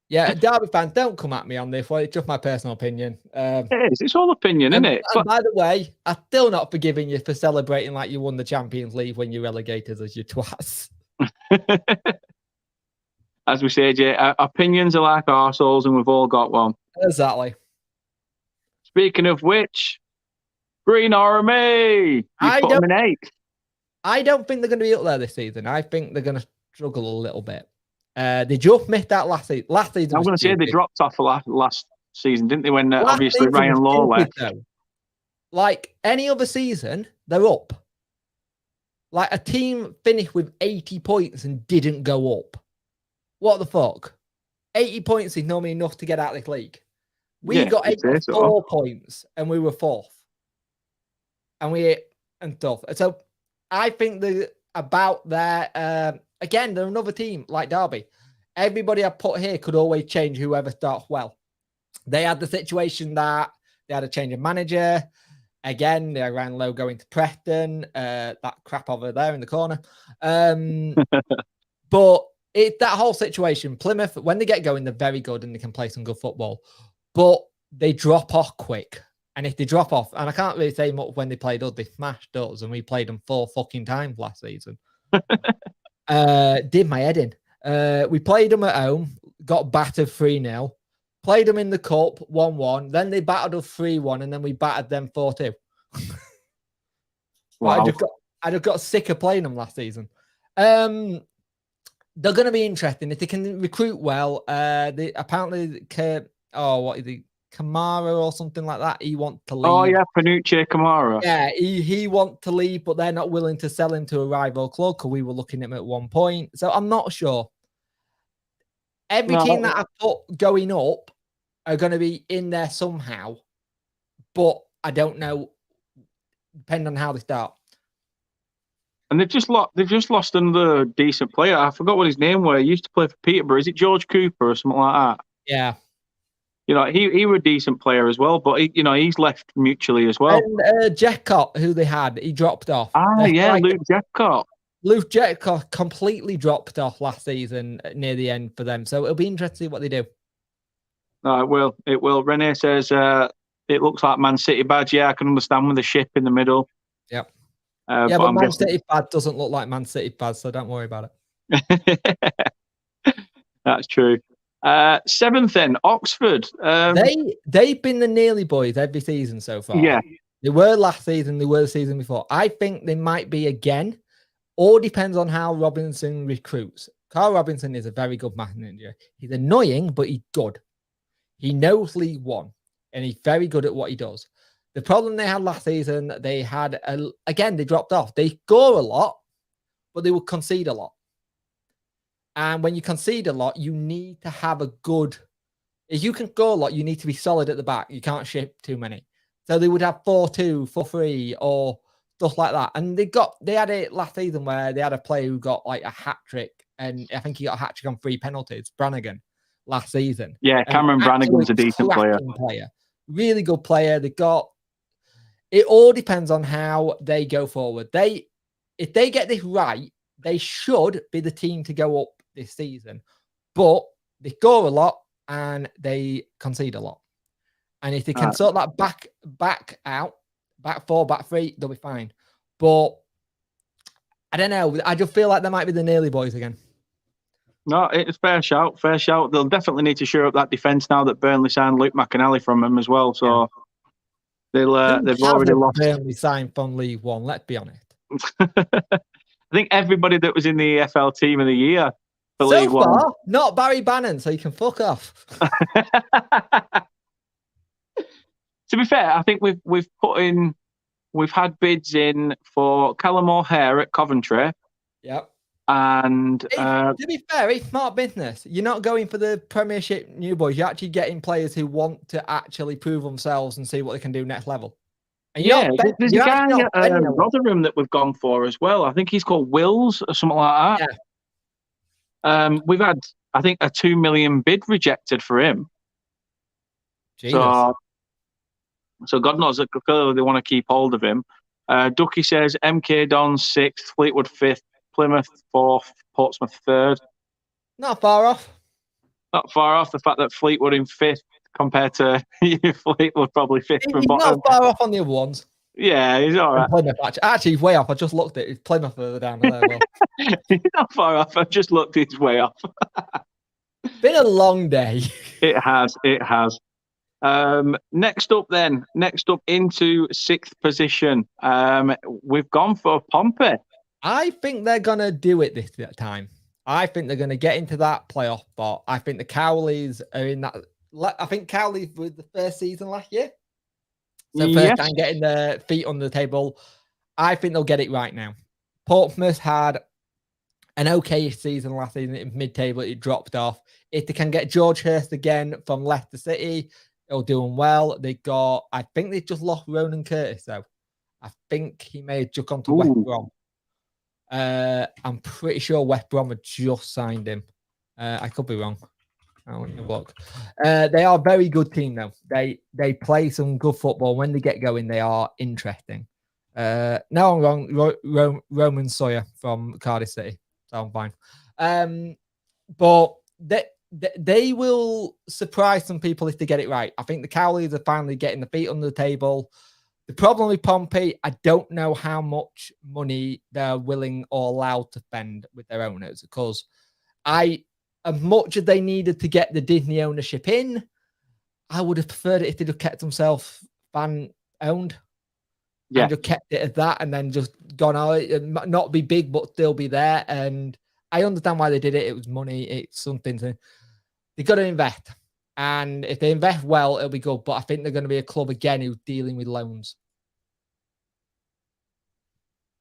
Yeah, Derby fans, don't come at me on this one. It's just my personal opinion.
It is. It's all opinion, isn't it?
And by the way, I'm still not forgiving you for celebrating like you won the Champions League when you relegated as you twats.
As we say, Jay, opinions are like arseholes and we've all got one.
Exactly.
Speaking of which, Green Army! You put them in 8th.
I don't think they're going to be up there this season. I think they're going to struggle a little bit. They just missed out last season. Last season,
I'm going to say they dropped off last season, didn't they? When obviously Ryan Law left.
Like any other season, they're up. Like a team finished with 80 points and didn't go up. What the fuck? 80 points is normally enough to get out of this league. We got
you'd say so.
84 points and we were 4th. And stuff. So I think about their again, they're another team like Derby. Everybody I put here could always change whoever starts well. They had the situation that they had a change of manager. Again, they ran low going to Preston. That crap over there in the corner. But that whole situation, Plymouth, when they get going, they're very good and they can play some good football. But they drop off quick. And if they drop off, and I can't really say much when they played us, they smashed us, and we played them 4 fucking times last season. Did my head in. We played them at home, got battered 3-0, played them in the cup 1-1, then they battered us 3-1, and then we battered them 4-2.
Wow.
I just got sick of playing them last season. They're going to be interesting if they can recruit well. They apparently, what is he? Kamara or something like that. He wants to leave.
Oh yeah, Panucci Kamara.
Yeah, he wants to leave, but they're not willing to sell him to a rival club because we were looking at him at one point. So I'm not sure. Every team that I put going up are going to be in there somehow, but I don't know, depending on how they start.
And they've just lost another decent player. I forgot what his name was. He used to play for Peterborough. Is it George Cooper or something like that?
Yeah.
You know, he was a decent player as well, but he's left mutually as well.
And Jekyll, who they had, he dropped off.
Luke Jekyll.
Luke Jekyll completely dropped off last season near the end for them. So it'll be interesting to see what they do.
No, it will. It will. Renee says it looks like Man City badge. Yeah, I can understand with the ship in the middle.
Yep. But Man City badge doesn't look like Man City badge, so don't worry about
it. That's true. 7th then, Oxford.
They've been the nearly boys every season so far.
Yeah.
They were last season, they were the season before. I think they might be again. All depends on how Robinson recruits. Carl Robinson is a very good manager. He's annoying, but he's good. He knows League One, and he's very good at what he does. The problem they had last season, they dropped off. They score a lot, but they would concede a lot. And when you concede a lot, you need to have a good... If you can score a lot, you need to be solid at the back. You can't ship too many. So they would have 4-2, 4-3, or stuff like that. And they had it last season where they had a player who got like a hat-trick, and I think he got a hat-trick on 3 penalties, Brannigan, last season.
Yeah, Cameron Brannigan's a decent player.
Really good player. It all depends on how they go forward. If they get this right, they should be the team to go up this season. But they score a lot and they concede a lot. And if they can sort that back out, back 4, back 3, they'll be fine. But I don't know. I just feel like they might be the nearly boys again.
No, it's fair shout. They'll definitely need to shore up that defence now that Burnley signed Luke McAnally from them as well. So they've already lost.
Burnley signed from League One, let's be honest.
I think everybody that was in the EFL team of the year for
so
League
far,
One.
Not Barry Bannon, so you can fuck off.
To be fair, I think we've had bids in for Callum O'Hare at Coventry.
Yep.
And
to be fair, it's smart business. You're not going for the Premiership new boys. You're actually getting players who want to actually prove themselves and see what they can do next level. And
there's a guy at Rotherham that we've gone for as well. I think he's called Wills or something like that. Yeah. We've had, I think, a 2 million bid rejected for him.
Jesus.
So God knows that clearly they want to keep hold of him. Ducky says MK Dons 6th, Fleetwood 5th, Plymouth 4th, Portsmouth 3rd.
Not far off.
Not far off. The fact that Fleetwood in 5th compared to Fleetwood probably 5th from bottom.
Not far off on the other ones.
Yeah, he's all right.
Plymouth, actually, he's way off. I just looked at it. He's Plymouth further down there. Well.
He's not far off. I've just looked his way off.
Been a long day.
It has. Next up into 6th position. We've gone for Pompey.
I think they're going to do it this time. I think they're going to get into that playoff spot. I think the Cowleys are in that. I think Cowleys were the first season last year. So first time getting their feet on the table. I think they'll get it right now. Portsmouth had an okay season last season. In mid-table, it dropped off. If they can get George Hurst again from Leicester City, Still doing well. I think they just lost Ronan Curtis, though. I think he may have just gone to West Brom. I'm pretty sure West Brom had just signed him. I could be wrong. I want to look. They are a very good team, though. They play some good football. When they get going, they are interesting. No, I'm wrong. Roman Sawyer from Cardiff City. So I'm fine. But they will surprise some people if they get it right. I think the Cowleys are finally getting the feet under the table. The problem with Pompey, I don't know how much money they're willing or allowed to spend with their owners, because as much as they needed to get the Disney ownership in, I would have preferred it if they'd have kept themselves fan-owned. Yeah. And just kept it as that, and then just gone out, not be big, but still be there. And I understand why they did it. It was money. It's something they got to invest. And if they invest well, it'll be good. But I think they're going to be a club again who's dealing with loans.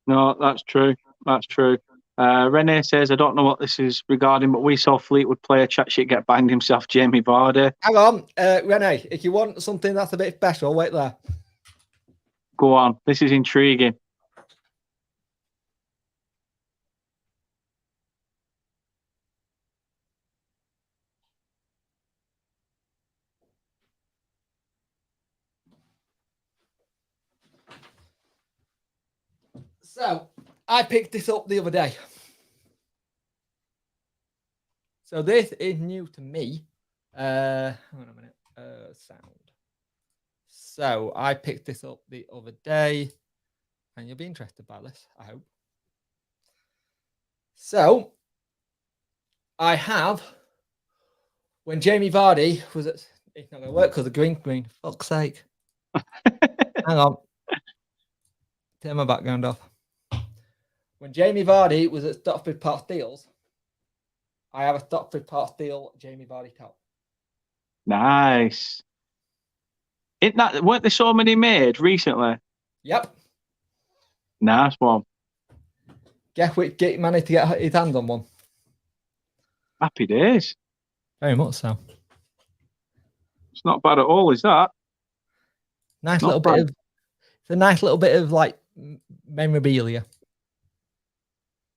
No, that's true. That's true. Rene says, I don't know what this is regarding, but we saw Fleetwood player chat shit get banged himself, Jamie Vardy.
Hang on, Rene, if you want something that's a bit special, wait there.
Go on. This is intriguing.
So, I picked this up the other day. So, this is new to me. Hang on a minute. Sound. So, I picked this up the other day. And you'll be interested by this, I hope. So, I have, when Jamie Vardy was at, it's not going to work because of green, fuck's sake. Hang on. Turn my background off. When Jamie Vardy was at Stotford Park Steels, I have a Stotford Park Steel Jamie Vardy top.
Nice. Weren't there so many made recently?
Yep.
Nice one.
Guess which managed to get his hands on one?
Happy days.
Very much so.
It's not bad at all, is that?
Nice little bit of. It's a nice little bit of like memorabilia.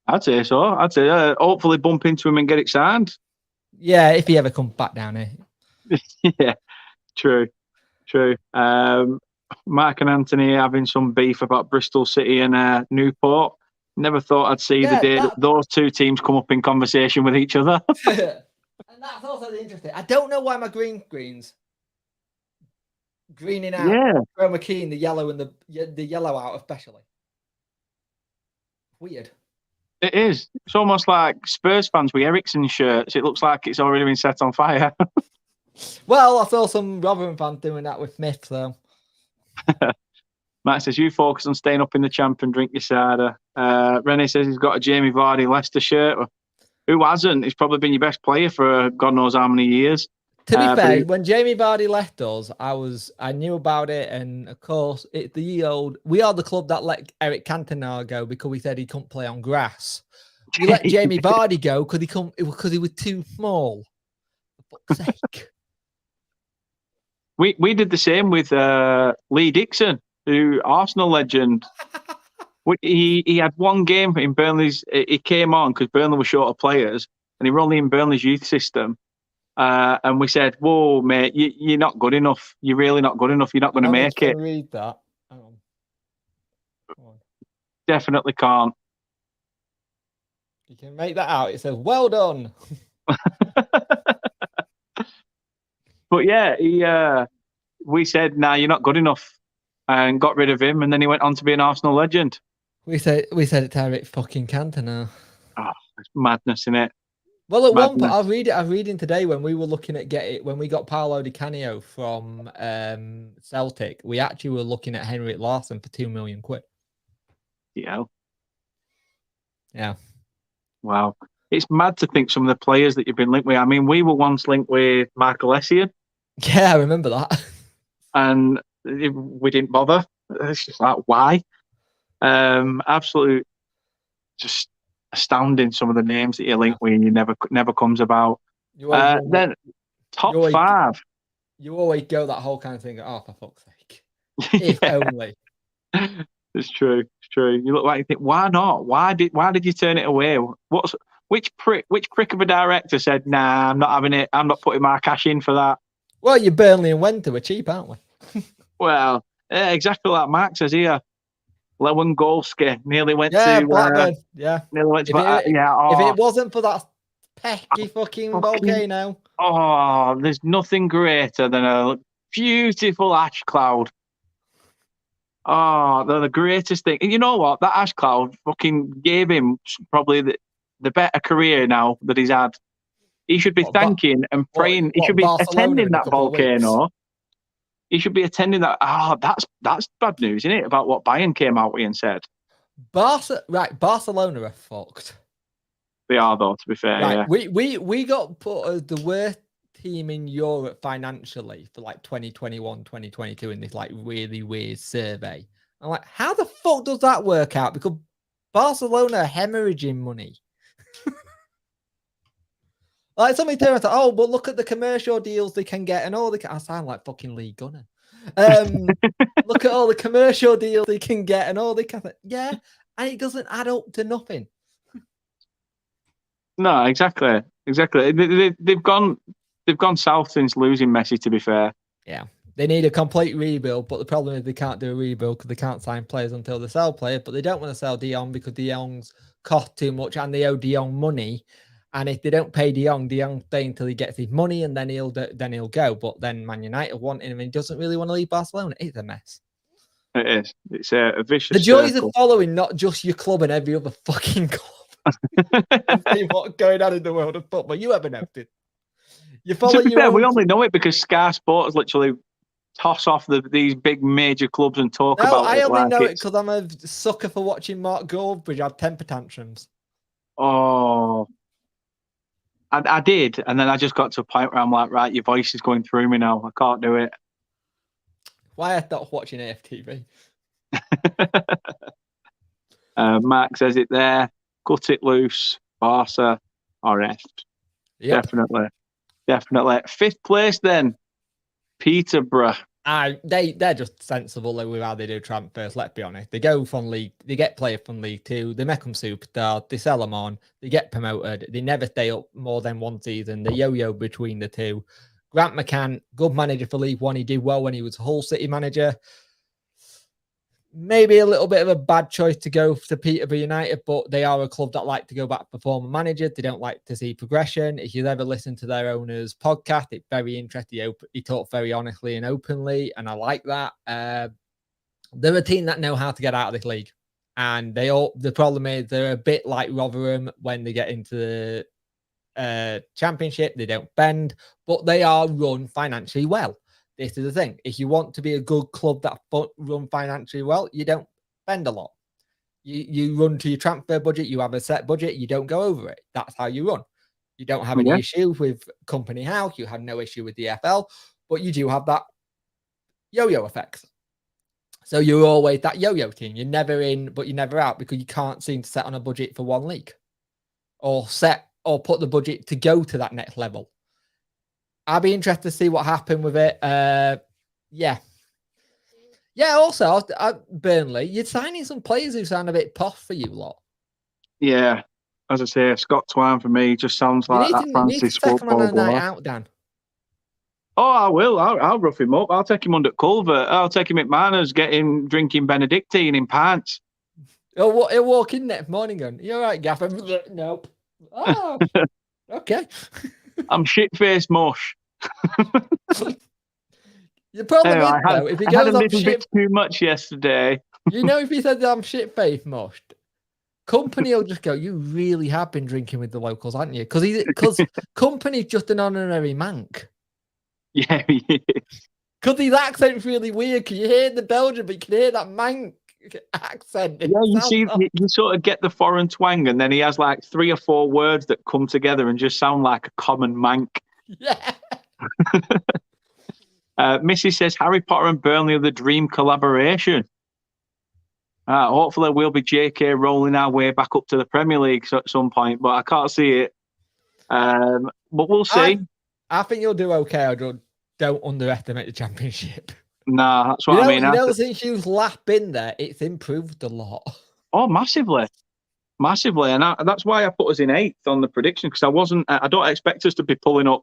I'd say so. I'd say hopefully bump into him and get it signed.
Yeah, if he ever comes back down here.
Yeah, true. Mark and Anthony having some beef about Bristol City and Newport. Never thought I'd see the day that those two teams come up in conversation with each other.
And that's also interesting. I don't know why my greens greening out. Yeah. Chroma key in the yellow and the yellow out especially. Weird.
It is. It's almost like Spurs fans with Ericsson shirts. It looks like it's already been set on fire.
Well, I saw some Rotherham fans doing that with Smith, so.
Matt says, you focus on staying up in the champ and drink your cider. Rennie says he's got a Jamie Vardy Leicester shirt. Who hasn't? He's probably been your best player for God knows how many years.
To be fair, when Jamie Vardy left us, I knew about it, and of course, it's we are the club that let Eric Cantona go because we said he couldn't play on grass. We let Jamie Vardy go because he was too small. For fuck's sake.
We did the same with Lee Dixon, who Arsenal legend. He had one game in Burnley's. He came on because Burnley were short of players, and he was only in Burnley's youth system. And we said, "Whoa, mate, you're not good enough. You're really not good enough. You're not going to make it."
Read that. Hang on. Come on.
Definitely can't.
You can make that out. It says, "Well done."
But yeah, we said, "Nah, you're not good enough," and got rid of him. And then he went on to be an Arsenal legend.
We said it to Eric fucking Cantona.
Oh, it's madness, isn't it?
Well, at one point, I was reading today when we were looking at when we got Paolo Di Canio from Celtic, we actually were looking at Henrik Larsson for £2 million.
Yeah.
Wow.
It's mad to think some of the players that you've been linked with. I mean, we were once linked with Michael Essien.
Yeah, I remember that.
And we didn't bother. It's just like, why? Absolute, just astounding some of the names that you link with and you never comes about. Then top five.
You always go that whole kind of thing. Oh, for fuck's sake! If only.
It's true. It's true. You look like you think, why not? Why did you turn it away? Which prick of a director said, nah, I'm not having it. I'm not putting my cash in for that.
Well, you Burnley and Winter were cheap, aren't we?
Well, yeah, exactly like Mark says here. Lewandowski nearly went to
Blackburn. Nearly
went to
if it wasn't for that pecky fucking volcano.
Oh, there's nothing greater than a beautiful ash cloud. Oh, they're the greatest thing. And you know what? That ash cloud fucking gave him probably the better career now that he's had. He should be thanking and praying. He should be attending that volcano. He should be attending that. Oh, that's bad news, isn't it? About what Bayern came out with and said.
Barcelona are fucked.
They are, though, to be fair.
Right,
yeah.
We got put as the worst team in Europe financially for like 2021, 2022 in this like really weird survey. I'm like, how the fuck does that work out? Because Barcelona are hemorrhaging money. Like somebody turned around, oh, but look at the commercial deals they can get and all I sound like fucking Lee Gunner. Look at all the commercial deals they can get and all they can. Yeah, and it doesn't add up to nothing.
No, exactly. They've gone south since losing Messi, to be fair.
Yeah. They need a complete rebuild, but the problem is they can't do a rebuild because they can't sign players until they sell players, but they don't want to sell De Jong because De Jong's cost too much and they owe De Jong money. And if they don't pay De Jong stay until he gets his money and then he'll go. But then Man United want him and he doesn't really want to leave Barcelona. It's a mess.
It is. It's a vicious
The joys
circle.
of following not just your club and every other fucking club. And see what's going on in the world of football. You haven't noticed. You follow
to be
your
fair,
own...
we only know it because Sky Sports literally toss off these big major clubs and talk about it.
I only know it because I'm a sucker for watching Mark Goldbridge have temper tantrums.
Oh, I did, and then I just got to a point where I'm like, right, your voice is going through me now. I can't do it.
Why I stopped watching AFTV?
Mark says it there. Cut it loose. Barca or rest. Yep. Definitely. 5th place then. Peterborough.
They're just sensible with how they do transfers, let's be honest. They go from league, they get players from League 2, they make them superstars, they sell them on, they get promoted, they never stay up more than one season, they yo-yo between the two. Grant McCann, good manager for League 1, he did well when he was Hull City manager. Maybe a little bit of a bad choice to go to Peterborough United, but they are a club that like to go back to former managers. They don't like to see progression. If you've ever listened to their owner's podcast, it's very interesting. He talks very honestly and openly, and I like that. They're a team that know how to get out of this league. And the problem is they're a bit like Rotherham when they get into the championship. They don't bend, but they are run financially well. This is the thing. If you want to be a good club that run financially well, you don't spend a lot. You run to your transfer budget. You have a set budget. You don't go over it. That's how you run. You don't have any issue with Company House. You have no issue with the EFL, but you do have that yo-yo effect. So you're always that yo-yo team. You're never in, but you're never out because you can't seem to set on a budget for one league or put the budget to go to that next level. I'll be interested to see what happened with it. Yeah. Also, Burnley, you're signing some players who sound a bit posh for you lot.
Yeah, as I say, Scott Twine for me just sounds like that Francis football
night out, Dan.
Oh, I will. I'll rough him up. I'll take him under Culver. I'll take him at Manners, drinking Benedictine in pants.
He'll walk in next morning going, "You all right, Gaffer?" Nope. Oh, okay.
I'm shit-faced mush.
The problem is, though, if he goes
I had a little bit too much yesterday.
If he said I'm shit-faced mushed, Company will just go, "You really have been drinking with the locals, haven't you?" Because Company's just an honorary mank.
Yeah, he is.
Because his accent's really weird. Can you hear the Belgian, but you can hear that mank accent.
Yeah, you sort of get the foreign twang, and then he has like 3 or 4 words that come together and just sound like a common mank.
Yeah.
Missy says Harry Potter and Burnley are the dream collaboration. Hopefully we'll be JK rolling our way back up to the Premier League at some point, but I can't see it. But we'll see.
I think you'll do okay, Adrian. don't underestimate the Championship.
Nah, that's what I mean.
Since you've lap in there, it's improved a lot.
Oh, massively. And that's why I put us in 8th on the prediction, because I don't expect us to be pulling up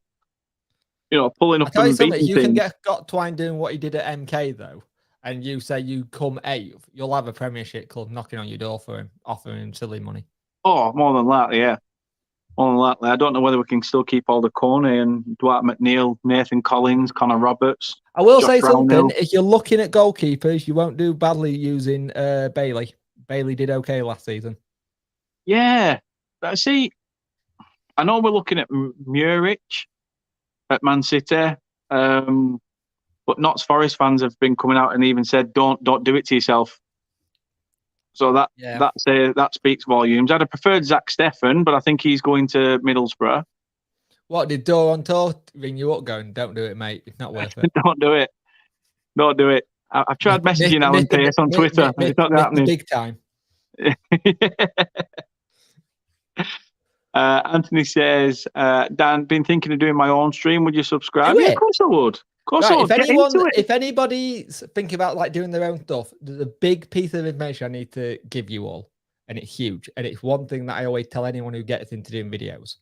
I'll tell you something, if you can
things.
get Twine doing what he did at MK, though, and you say you come 8th, you'll have a Premiership club knocking on your door for him, offering him silly money.
Oh, more than likely, yeah. More than likely. I don't know whether we can still keep all the Corney and Dwight McNeil, Nathan Collins, Connor Roberts.
I will
Josh
say something.
Brownhill.
If you're looking at goalkeepers, you won't do badly using Bailey. Bailey did okay last season.
Yeah. See, I know we're looking at Muric at Man City, but Notts Forest fans have been coming out and even said, don't do it to yourself. So that speaks volumes. I'd have preferred Zach Steffen, but I think he's going to Middlesbrough.
What, did Doran Tor ring you up going, don't do it, mate. It's not worth it.
Don't do it. Don't do it. I've tried messaging Alan Pace on Twitter. It's not happening.
Big time.
Anthony says, Dan, been thinking of doing my own stream. Would you subscribe? Yeah, of course I would. Of course I would.
If anybody's thinking about like doing their own stuff, there's a big piece of information I need to give you all, and it's huge. And it's one thing that I always tell anyone who gets into doing videos.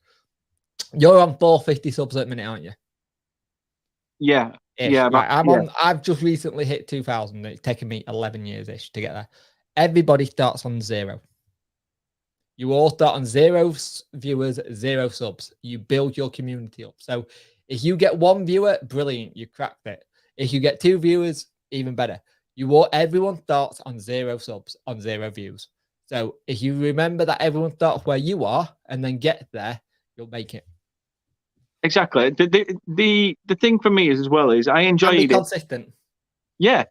You're on 450 subs at the minute, aren't you?
Yeah.
Ish. Yeah. Right. I've just recently hit 2,000. It's taken me 11 years ish to get there. Everybody starts on 0. You all start on 0 viewers, 0 subs. You build your community up. So if you get 1 viewer, brilliant, you cracked it. If you get 2 viewers, even better. Everyone starts on 0 subs, on 0 views. So if you remember that everyone starts where you are and then get there, you'll make it.
Exactly. The thing for me is I enjoyed it.
Consistent.
Yeah.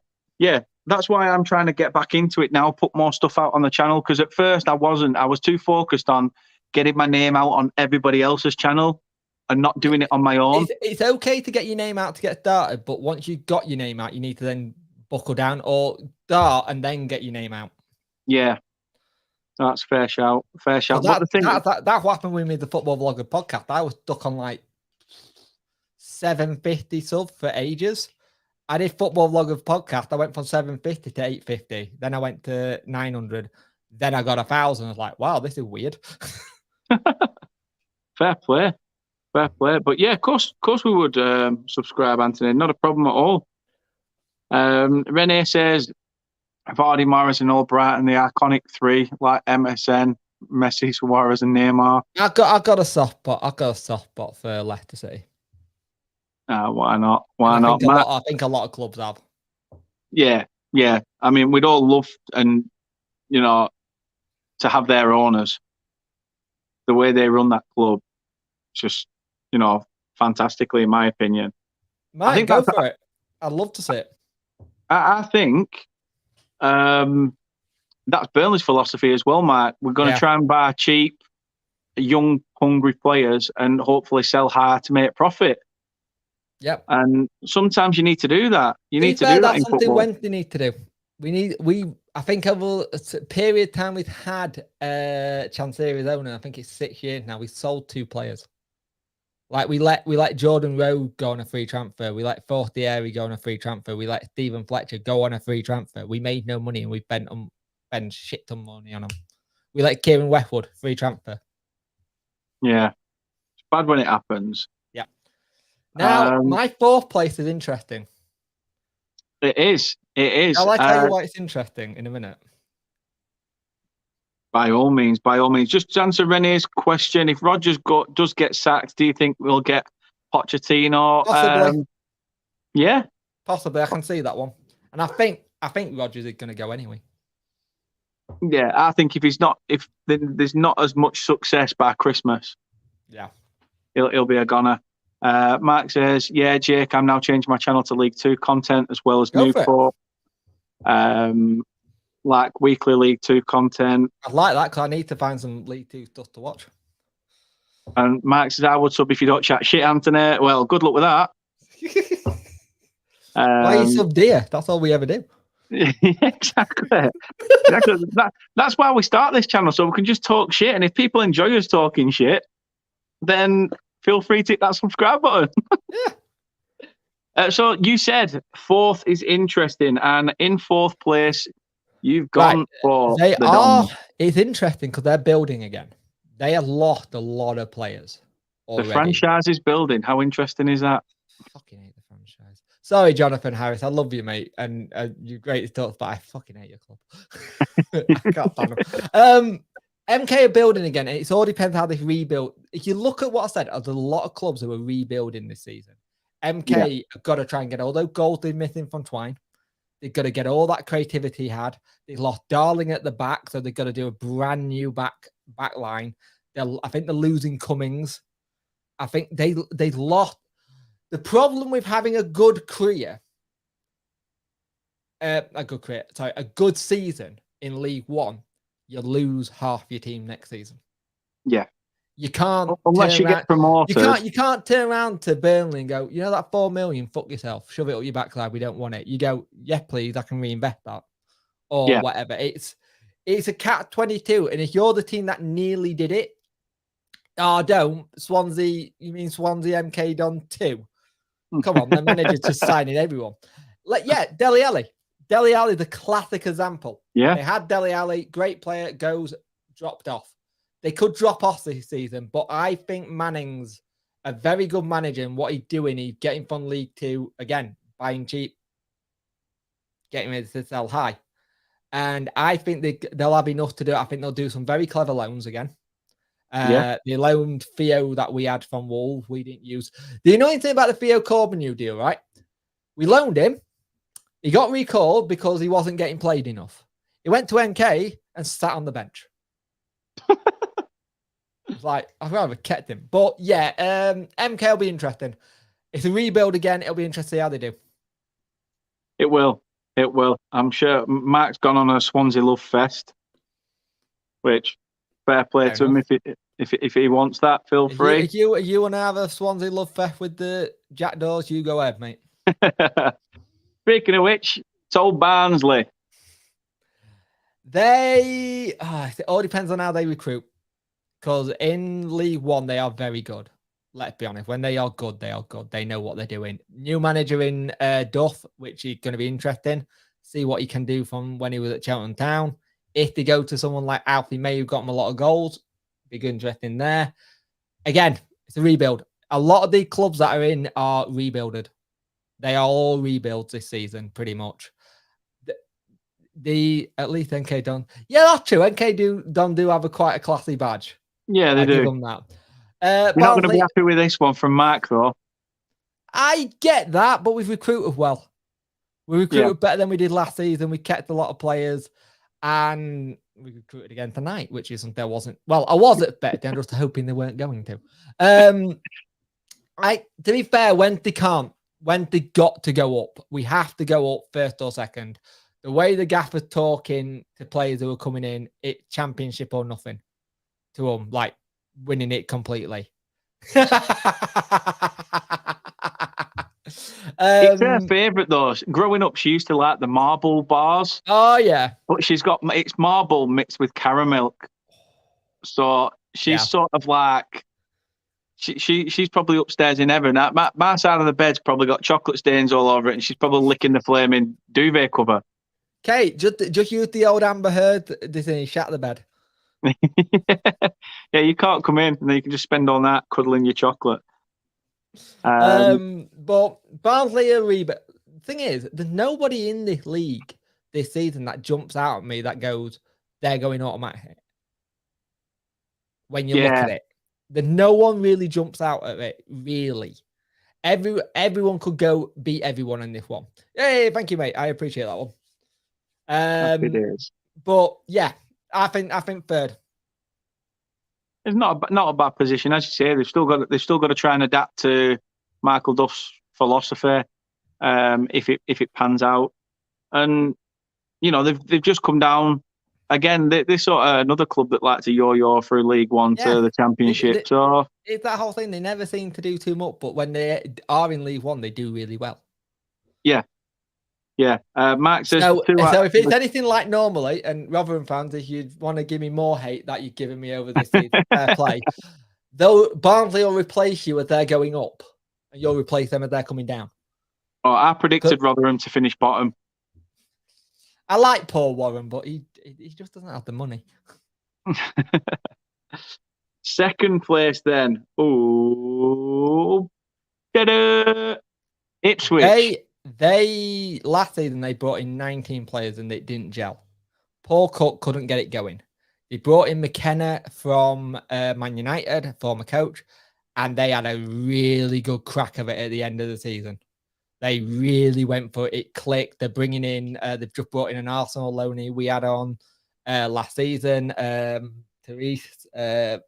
That's why I'm trying to get back into it now, put more stuff out on the channel, because at first I wasn't. I was too focused on getting my name out on everybody else's channel and not doing it on my own.
It's okay to get your name out to get started, but once you've got your name out, you need to then buckle down or start and then get your name out.
Yeah. That's fair shout. Fair shout.
Well, that's what happened with me, the Football Vlogger podcast. I was stuck on like 750 sub for ages. I did Football Vlogger podcast. I went from 750 to 850. Then I went to 900. Then I got 1,000. I was like, wow, this is weird.
Fair play. But yeah, of course we would subscribe, Anthony. Not a problem at all. Renee says, Vardy, Morris, and Albrighton, the iconic 3, like MSN, Messi, Suarez, and Neymar.
I got a soft spot for Leicester City.
Why not? Why not?
I think a lot of clubs have.
Yeah. I mean, we'd all love to have their owners. The way they run that club, just fantastically, in my opinion.
I think go for it. I'd love to see it.
I think that's Burnley's philosophy as well, Mark. We're going to try and buy cheap, young, hungry players and hopefully sell high to make profit.
Yep.
And sometimes you need to do that. You need to do that.
That's
in
something
football.
Wednesday need to do. I think over a period of time we've had Chansiri's owner. I think it's 6 years now. We sold 2 players. Like we let Jordan Rowe go on a free transfer. We let Fortieri go on a free transfer. We let Stephen Fletcher go on a free transfer. We made no money and we spent shit ton money on them. We let Kieran Westwood free transfer.
Yeah, it's bad when it happens.
Yeah. Now my 4th place is interesting.
It is.
I'll tell you why it's interesting in a minute.
By all means. Just to answer Renee's question, if Rodgers does get sacked, do you think we'll get Pochettino?
Possibly.
Yeah.
Possibly. I can see that one. And I think Rodgers is going to go anyway.
Yeah, I think if there's not as much success by Christmas, he'll be a goner. Mark says, yeah, Jake, I'm now changing my channel to League 2 content as well as Newport. Like weekly League 2 content.
I like that because I need to find some League 2 stuff to watch.
And Mark says, I would sub if you don't chat shit, Anthony. Well, good luck with that.
Why you sub dear? That's all we ever do.
Exactly. That's why we start this channel, so we can just talk shit. And if people enjoy us talking shit, then feel free to hit that subscribe button. So you said fourth is interesting, and in fourth place, you've gone for
They
the
are.
Dons.
It's interesting because they're building again. They have lost a lot of players
The
already.
franchise is building. How interesting is that?
I fucking hate the franchise. Sorry, Jonathan Harris. I love you, mate, and you're great to talk, but I fucking hate your club. I can't stand them. MK are building again, and it all depends how they rebuild. If you look at what I said, there's a lot of clubs who are rebuilding this season. MK have got to try and get all those goals they're missing from Twine. They've got to get all that creativity he had. They lost Darling at the back, so they've got to do a brand new back line. I think they're losing Cummings. I think they lost. The problem with having a good career, a good season in League One, you lose half your team next season.
Yeah.
You can't
unless you get promoted.
You can't turn around to Burnley and go, you know that 4 million, fuck yourself, shove it up your backside. We don't want it. You go, yeah, please, I can reinvest that, or whatever. It's a catch-22, and if you're the team that nearly did it, don't Swansea. You mean Swansea MK done too? Come on, the manager's just signing everyone. Dele Alli. Dele Alli, the classic example.
Yeah,
they had Dele Alli, great player, dropped off. They could drop off this season, but I think Manning's a very good manager, and what he's doing, he's getting from League Two again, buying cheap, getting ready to sell high, and I think they'll have enough to do it. I think they'll do some very clever loans again. They loaned Theo that we had from Wolves. We didn't use. Do you know anything about the Theo Corbeanu deal, right? We loaned him. He got recalled because he wasn't getting played enough. He went to NK and sat on the bench. It's like, I'd rather kept him. But MK will be interesting. If they rebuild again, it'll be interesting to see how they do.
It will. It will. I'm sure Mark's gone on a Swansea Love Fest, which fair play to him if he wants that. Feel free.
If you want to have a Swansea Love Fest with the Jackdaws, you go ahead, mate.
Speaking of which, it's old Barnsley.
It all depends on how they recruit. Because in League One, they are very good. Let's be honest. When they are good, they are good. They know what they're doing. New manager in Duff, which is going to be interesting. See what he can do from when he was at Cheltenham Town. If they go to someone like Alfie May, who got him a lot of goals, big interest in there. Again, it's a rebuild. A lot of the clubs that are in are rebuilded. They are all rebuilds this season, pretty much. At least NK Don. Yeah, that's true. NK Don do have quite a classy badge.
Yeah, they do.
Give them that.
You're not going to be happy with this one from Mark, though.
I get that, but we've recruited well. We recruited better than we did last season. We kept a lot of players, and we recruited again tonight, which isn't there wasn't. Well, I was at Bet, I'm just hoping they weren't going to. To be fair, when they got to go up, we have to go up first or second. The way the gaffer's talking to players who are coming in, it's championship or nothing to them, like winning it completely.
It's her favourite, though. Growing up, she used to like the marble bars.
Oh, yeah.
But it's marble mixed with caramel. So she's sort of like, she's probably upstairs in heaven. My side of the bed's probably got chocolate stains all over it, and she's probably licking the flaming duvet cover.
Kate, just use the old Amber Heard thing, shat the bed.
Yeah, you can't come in, and then you can just spend all night cuddling your chocolate.
But Barnsley are rebuild. Thing is, there's nobody in this league this season that jumps out at me that goes, they're going automatic. When you look at it, no one really jumps out at it. Really, everyone could go beat everyone in this one. Hey, thank you, mate. I appreciate that one.
It is.
But yeah, I think third.
It's not a bad position, as you say. They've still got to try and adapt to Michael Duff's philosophy, if it pans out. And you know they've just come down again. They're sort of another club that like to yo-yo through League One to the Championship. So
it's that whole thing. They never seem to do too much, but when they are in League One, they do really well.
Yeah. Yeah, Mark says.
So if it's anything like normally, and Rotherham fans, if you want to give me more hate that you've given me over this season, fair play. Though Barnsley will replace you as they're going up, and you'll replace them as they're coming down.
Oh, I predicted Rotherham to finish bottom.
I like Paul Warren, but he just doesn't have the money.
Second place then. Oh, Ipswich.
They last season they brought in 19 players and it didn't gel. Paul Cook couldn't get it going. They brought in McKenna from Man United, former coach, and they had a really good crack of it at the end of the season. They really went for it. It clicked. They're bringing in, they've just brought in an Arsenal loanee we had on last season. Therese, I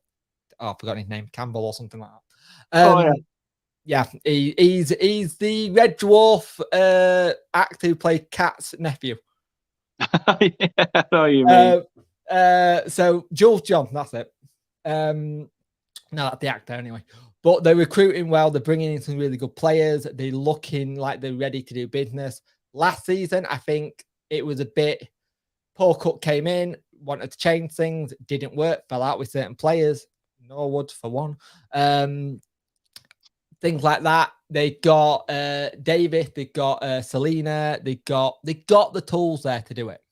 forgot his name, Campbell or something like that. Yeah, he's the Red Dwarf actor who played Cat's nephew.
Yeah, I know what you mean.
So Jules John, that's it. No, that's the actor anyway. But they're recruiting well. They're bringing in some really good players. They're looking like they're ready to do business. Last season, I think it was a bit. Paul Cook came in, wanted to change things, didn't work, fell out with certain players. Norwood for one. Things like that. They got David. They got Selena. They got the tools there to do it.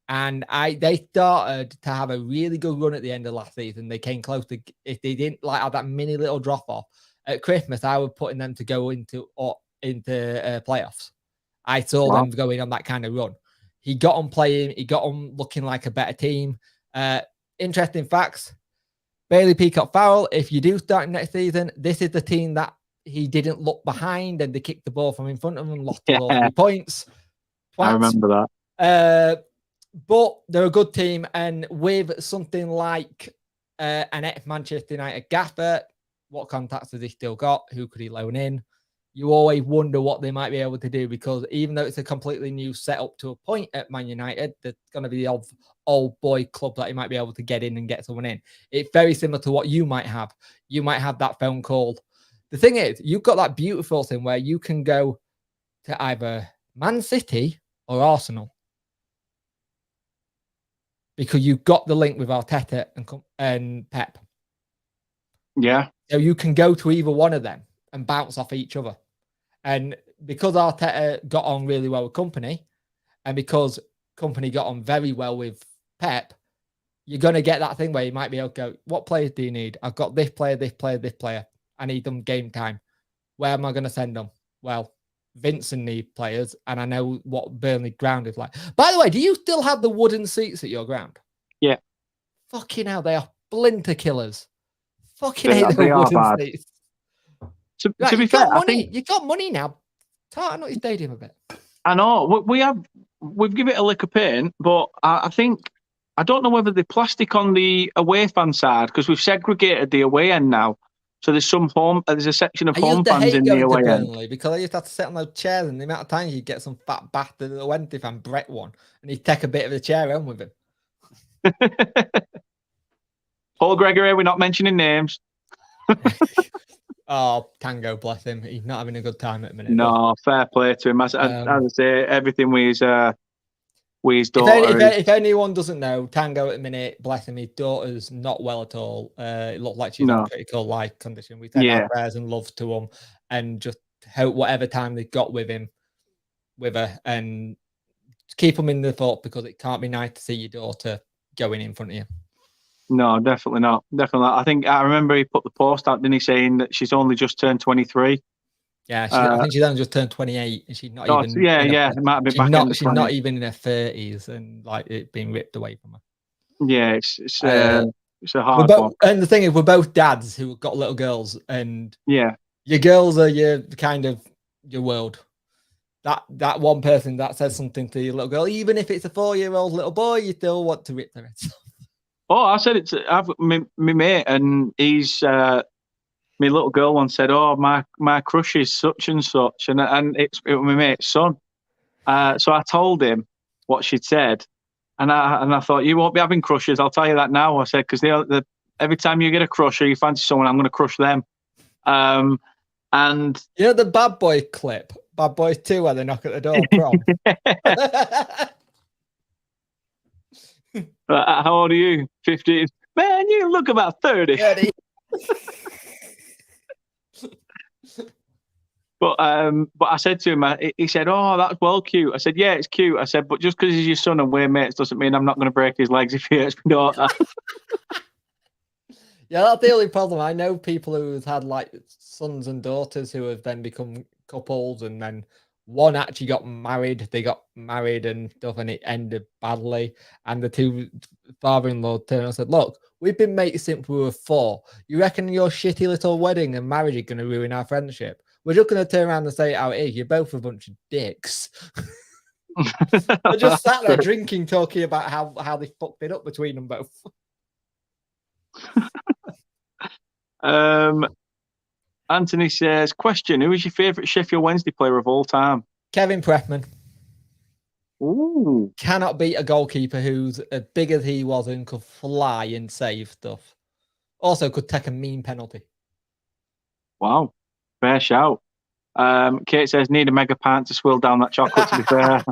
And they started to have a really good run at the end of last season. They came close to, if they didn't like have that mini little drop off at Christmas, I was putting them to go into playoffs. I saw them going on that kind of run. He got on playing. He got on looking like a better team. Interesting facts. Bailey Peacock Farrell, if you do start next season, this is the team that he didn't look behind and they kicked the ball from in front of him, lost all 3 points.
I remember that.
But they're a good team, and with something like an ex-Manchester United gaffer, what contacts has he still got? Who could he loan in? You always wonder what they might be able to do, because even though it's a completely new setup to a point at Man United, there's going to be the old boy club that he might be able to get in and get someone in. It's very similar to what you might have. You might have that phone call. The thing is, you've got that beautiful thing where you can go to either Man City or Arsenal, because you've got the link with Arteta and Pep.
Yeah.
So you can go to either one of them and bounce off each other. And because Arteta got on really well with Company, and because Company got on very well with Pep, you're going to get that thing where you might be able to go, what players do you need? I've got this player, this player, this player. I need them game time. Where am I going to send them? Well, Vincent needs players, and I know what Burnley ground is like. By the way, do you still have the wooden seats at your ground?
Yeah.
Fucking hell, they are splinter killers. Fucking hate the wooden seats.
To be fair,
I think you've got money now. Tartan up your stadium a bit.
I know we've given it a lick of paint, but I think I don't know whether the plastic on the away fan side, because we've segregated the away end now. So there's a section of home fans in the away end.
Because I used to have to sit on those chairs, and the amount of times you get some fat bastard at the Wednesday fan, Brett one, and he'd take a bit of the chair home with him.
Paul Gregory, we're not mentioning names.
Oh, Tango, bless him. He's not having a good time at the minute.
No, fair play to him. As I say, everything with his daughter.
If anyone doesn't know, Tango at the minute, bless him, his daughter's not well at all. It looked like she's in critical life condition. We send our prayers and love to him, and just hope whatever time they've got with her, and keep them in the thought, because it can't be nice to see your daughter going in front of you.
No, definitely not. Definitely not. I think I remember he put the post out, didn't he, saying that she's only just turned 23.
Yeah, I think she's only just turned 28, and she's not even.
It might be back in the 20s.
She's not even in her 30s, and like it being ripped away from her.
Yeah, it's a hard one.
And the thing is, we're both dads who have got little girls, and
your
girls are your world. That one person that says something to your little girl, even if it's a 4-year-old little boy, you still want to rip their heads off.
Oh, I said it to my mate, and he's my little girl once said, "Oh, my crush is such and such," and it was my mate's son. So I told him what she'd said, and I thought, you won't be having crushes. I'll tell you that now. I said, because every time you get a crush or you fancy someone, I'm going to crush them. And
you know the Bad Boy clip, Bad Boys 2, where they knock at the door, prom.
How old are you? 15. Man, you look about 30. But I said to him, he said, "Oh, that's well cute." I said, "Yeah, it's cute." I said, "But just because he's your son and we're mates doesn't mean I'm not going to break his legs if he hurts my daughter."
Yeah, that's the only problem. I know people who've had like sons and daughters who have then become couples, and then one actually got married. They got married and stuff, and it ended badly. And the two father-in-law turned and said, "Look, we've been mates since we were 4. You reckon your shitty little wedding and marriage are going to ruin our friendship? We're just going to turn around and say it how it is. You're both a bunch of dicks." They're just sat there drinking, talking about how they fucked it up between them both.
Anthony says, question, who is your favourite Sheffield Wednesday player of all time?
Kevin Pressman.
Ooh.
Cannot beat a goalkeeper who's as big as he was and could fly and save stuff. Also could take a mean penalty.
Wow. Fair shout. Kate says, need a mega pint to swill down that chocolate, to be fair.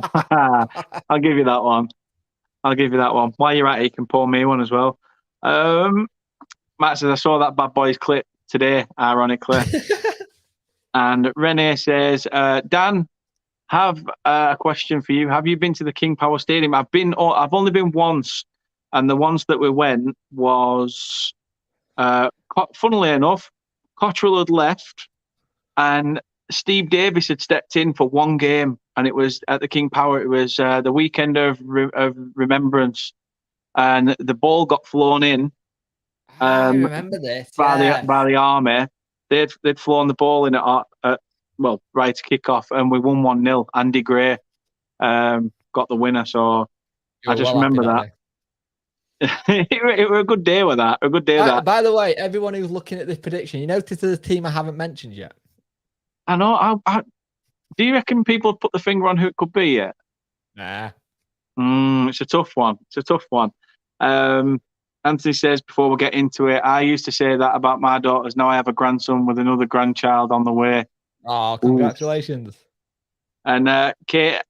I'll give you that one. While you're at it, you can pour me one as well. Matt says, I saw that Bad Boys clip today, ironically. And Renee says, Dan, have a question for you. Have you been to the King Power Stadium? I've only been once, and the ones that we went was, funnily enough, Cottrell had left, and Steve Davis had stepped in for one game, and it was at the King Power. It was the weekend of remembrance, and the ball got flown in.
I remember this
by the army. They'd flown the ball in right to kick off, and we won 1-0. Andy Gray got the winner, so I just remember that. It was a good day with that.
By the way, everyone who's looking at this prediction, you notice there's a team I haven't mentioned yet.
I know. Do you reckon people have put the finger on who it could be yet?
Nah.
It's a tough one. Anthony says, before we get into it, I used to say that about my daughters. Now I have a grandson with another grandchild on the way.
Oh, congratulations.
Ooh. And Kate,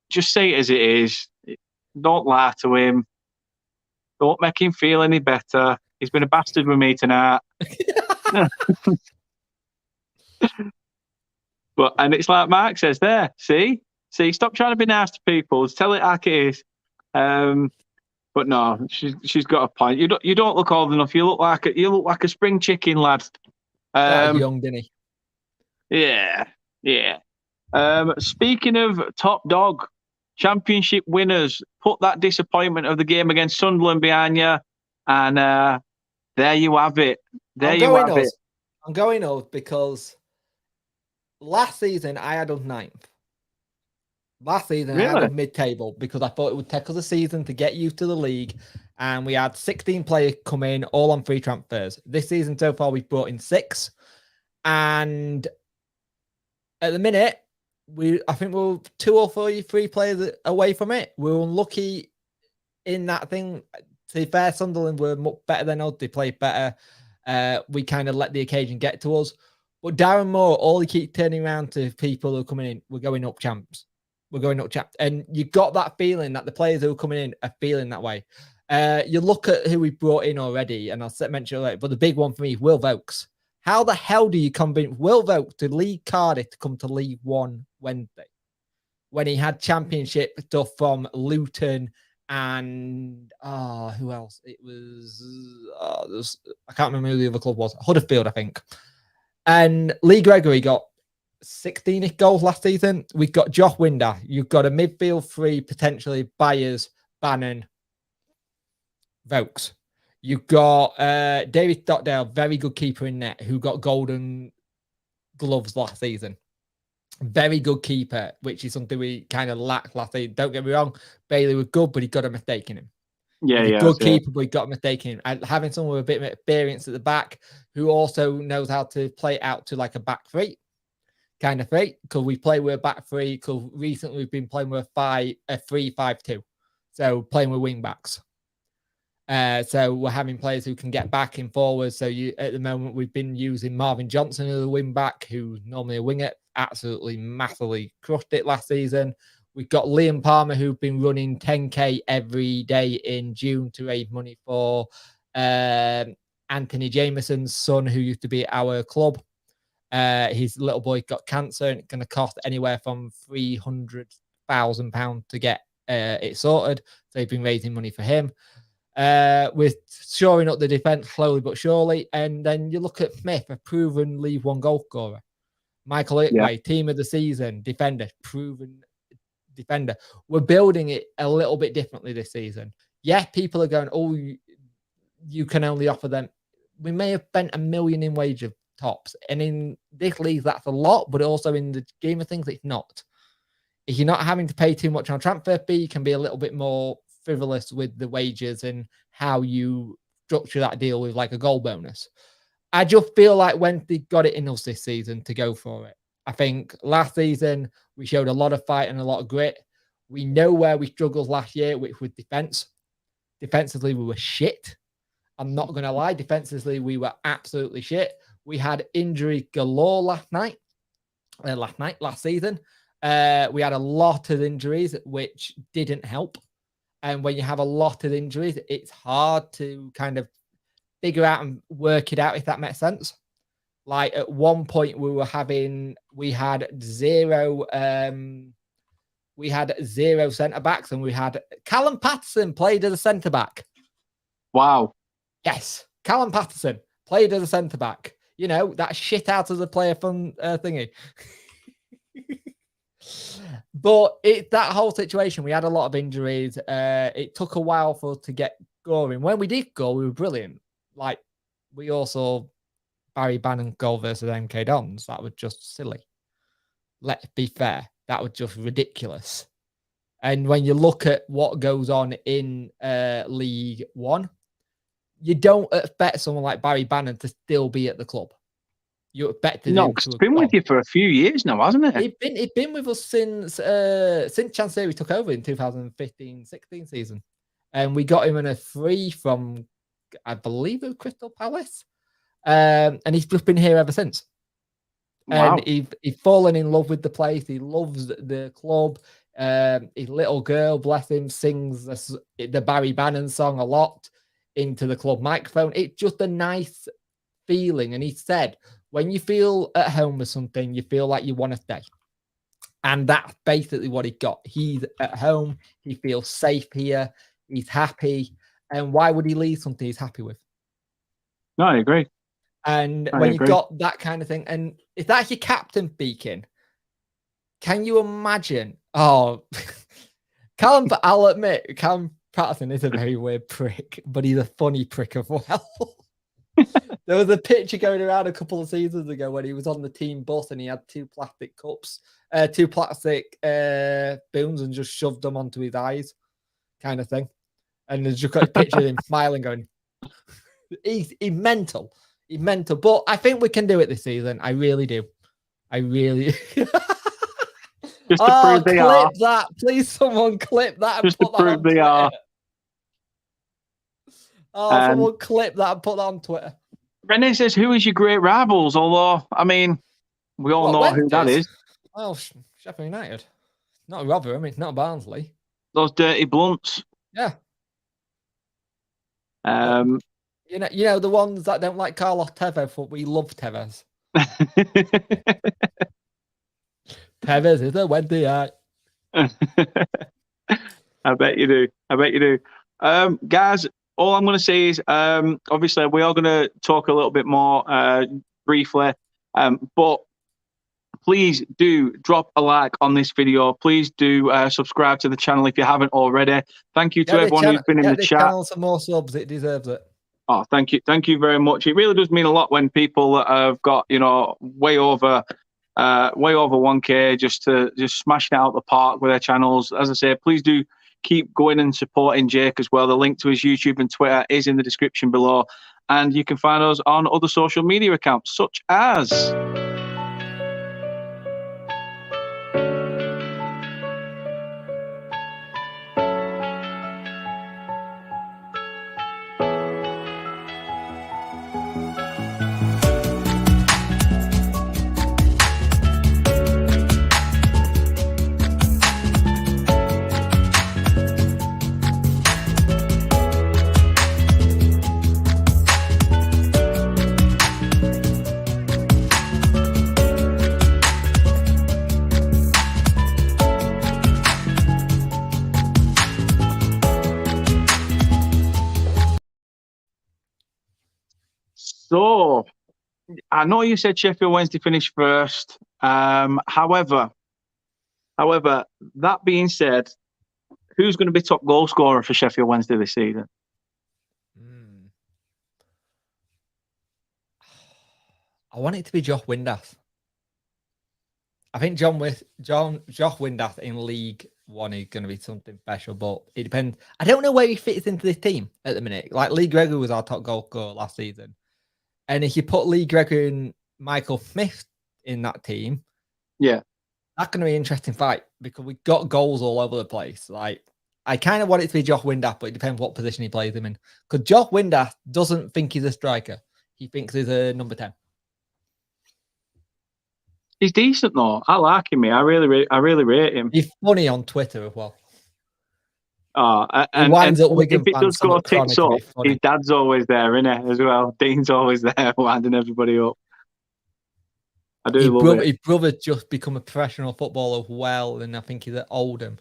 just say it as it is. Don't lie to him. Don't make him feel any better. He's been a bastard with me tonight. And it's like Mark says there. See, stop trying to be nice to people. Just tell it like it is. But no, she's got a point. You don't look old enough. You look like a spring chicken, lad.
Young, didn't
he? Yeah. Speaking of top dog, championship winners, put that disappointment of the game against Sunderland behind you, and there you have it.
I'm going up because last season I had us 9th. Last season, really? I had a mid-table because I thought it would take us a season to get used to the league, and we had 16 players come in, all on free transfers. This season so far, we've brought in 6, and at the minute, I think we're 2 or 3 players away from it. We're unlucky in that thing. To be fair, Sunderland were much better than us. They played better. We kind of let the occasion get to us. But Darren Moore, all he keeps turning around to people who are coming in, we're going up champs. We're going up champs. And you got that feeling that the players who are coming in are feeling that way. You look at who we brought in already, and I'll mention it later, but the big one for me is Will Vokes. How the hell do you convince Will Vokes to leave Cardiff to come to League One Wednesday when he had championship stuff from Luton and who else? It was I can't remember who the other club was. Huddersfield, I think. And Lee Gregory got 16 goals last season. We've got Josh Winder. You've got a midfield 3, potentially Byers, Bannon, Vokes. You've got David Stockdale, very good keeper in net, who got golden gloves last season. Very good keeper, which is something we kind of lacked last season. Don't get me wrong, Bailey was good, but he got a mistake in him. Good keeper, but he got a mistake in him. And having someone with a bit of experience at the back who also knows how to play it out to like a back 3 kind of thing, because we play with a back 3, because recently we've been playing with a 3-5-2. So playing with wing backs. So we're having players who can get back and forward. So at the moment we've been using Marvin Johnson as a wing back, who's normally a winger, absolutely massively crushed it last season. We've got Liam Palmer, who's been running 10K every day in June to raise money for Anthony Jameson's son, who used to be at our club. His little boy got cancer, and it's going to cost anywhere from £300,000 to get it sorted. So they've been raising money for him. We're shoring up the defense slowly but surely. And then you look at Smith, a proven League One goal scorer. Michael Ickway, team of the season, defender, proven defender. We're building it a little bit differently this season. Yeah, people are going, oh, you can only offer them. We may have spent $1 million in wages tops. And in this league, that's a lot, but also in the game of things, it's not. If you're not having to pay too much on transfer fee, you can be a little bit more frivolous with the wages and how you structure that deal with like a goal bonus. I just feel like Wednesday got it in us this season to go for it. I think last season we showed a lot of fight and a lot of grit. We know where we struggled last year, which was defense. Defensively, we were shit. I'm not going to lie. Defensively, we were absolutely shit. We had injury galore last season. We had a lot of injuries, which didn't help. And when you have a lot of injuries, it's hard to kind of figure out and work it out, if that makes sense. Like at one point we had zero centre backs, and we had Callum Patterson played as a centre back. Wow. Yes. Callum Patterson played as a centre back. You know, that shit out as a player from thingy. But that whole situation, we had a lot of injuries. It took a while for us to get going. When we did go, we were brilliant. Like, we also Barry Bannon goal versus MK Dons. That was just silly. Let's be fair. That was just ridiculous. And when you look at what goes on in League One, you don't expect someone like Barry Bannon to still be at the club. You expect him
no, it's been with you for a few years now, hasn't it?
It's been with us since Chansiri took over in 2015-16 season. And we got him in a free from, I believe it was Crystal Palace. And he's just been here ever since. Wow. And he's fallen in love with the place. He loves the club. His little girl, bless him, sings the Barry Bannon song a lot into the club microphone. It's just a nice feeling. And he said, when you feel at home with something, you feel like you want to stay. And that's basically what he got. He's at home. He feels safe here. He's happy. And why would he leave something he's happy with?
No, I agree.
And when you got that kind of thing, and if that's your captain speaking, can you imagine? Oh, I'll admit, Callum Patterson is a very weird prick, but he's a funny prick as well. There was a picture going around a couple of seasons ago when he was on the team bus and he had two plastic spoons, and just shoved them onto his eyes, kind of thing. And there's just got a picture of him smiling, going, he's mental. He's mental. But I think we can do it this season. I really do. I really.
Just to prove they are.
Clip that. Please, someone clip that.
Just to prove they are.
Someone clip that and put that on Twitter.
Renee says, who is your great rivals? Although, I mean, we all know who that is.
Oh, Sheffield United. Not Rotherham. It's not Barnsley.
Those dirty blunts.
Yeah. You know the ones that don't like Carlos Tevez, but we love Tevez. Tevez is a Wendy eye.
I bet you do. Guys, all I'm going to say is, obviously, we are going to talk a little bit more briefly, but please do drop a like on this video. Please do subscribe to the channel if you haven't already. Thank you to everyone who's been in the chat.
Channel some more subs. It deserves it.
Oh, thank you very much. It really does mean a lot when people that have got, way over 1K just smash it out the park with their channels. As I say, please do keep going and supporting Jake as well. The link to his YouTube and Twitter is in the description below, and you can find us on other social media accounts such as So, I know you said Sheffield Wednesday finished first. However, that being said, who's going to be top goal scorer for Sheffield Wednesday this season?
I want it to be Josh Windass. I think Josh Windass in League One is going to be something special, but it depends. I don't know where he fits into this team at the minute. Like Lee Gregory was our top goal scorer last season, and if you put Lee Gregory and Michael Smith in that team,
yeah,
that's going to be an interesting fight because we got goals all over the place. Like I kind of want it to be Josh Windass, but it depends what position he plays him in. Because Josh Windass doesn't think he's a striker; he thinks he's a number 10.
He's decent though. I like him. I really rate him.
He's funny on Twitter as well.
And if it does go tits up, his dad's always there, isn't it? As well, Dean's always there, winding everybody up. I do love it.
His brother just become a professional footballer as well, and I think he's at Oldham.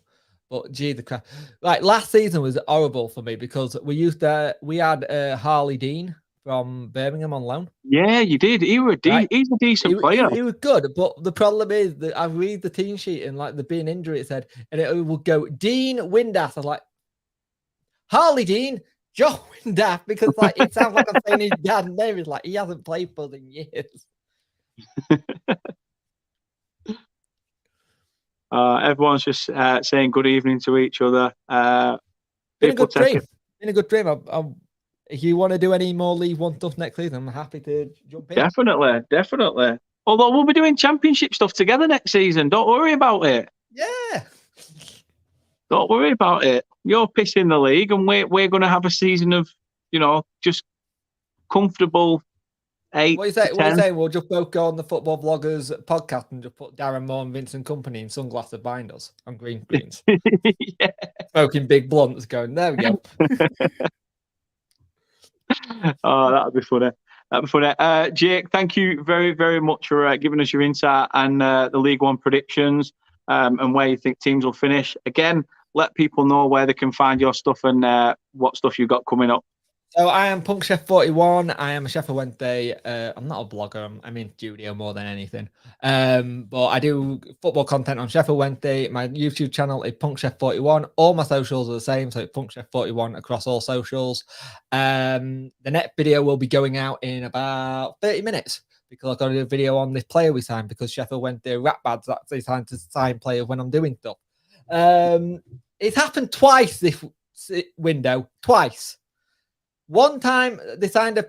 But gee, the crap! Like last season was horrible for me because we had Harley Dean from Birmingham on loan.
Yeah, you did. He's a decent player.
He was good, but the problem is that I read the team sheet and like the being injury it said, and it would go Dean Windass. I was like Harley Dean, Joe Windass, because like it sounds like I'm saying his dad's name. Is like he hasn't played for them years.
Everyone's just saying good evening to each other.
Been a good dream. Been a good dream. If you want to do any more League One stuff next season, I'm happy to jump in.
Definitely. Although we'll be doing Championship stuff together next season. Don't worry about it.
Yeah.
Don't worry about it. You're pissing the league, and we're going to have a season of, just comfortable 8.
What are you saying? We'll just both go on the Football Vloggers podcast and just put Darren Moore and Vincent Company in sunglasses binders on green screens.
Yeah.
Smoking big blunts going, there we go.
Oh, that'd be funny. Jake, thank you very, very much for giving us your insight and the League One predictions and where you think teams will finish. Again, let people know where they can find your stuff and what stuff you've got coming up.
So I am Punk Chef 41. I am a Sheffield Wednesday. I'm not a blogger. I'm in studio more than anything. But I do football content on Sheffield Wednesday. My YouTube channel is Punk Chef 41. All my socials are the same, so it's Punk Chef 41 across all socials. The next video will be going out in about 30 minutes because I've got to do a video on this player we signed because Sheffield Wednesday rap bads actually time to sign players when I'm doing stuff. It's happened twice this window. Twice. One time they signed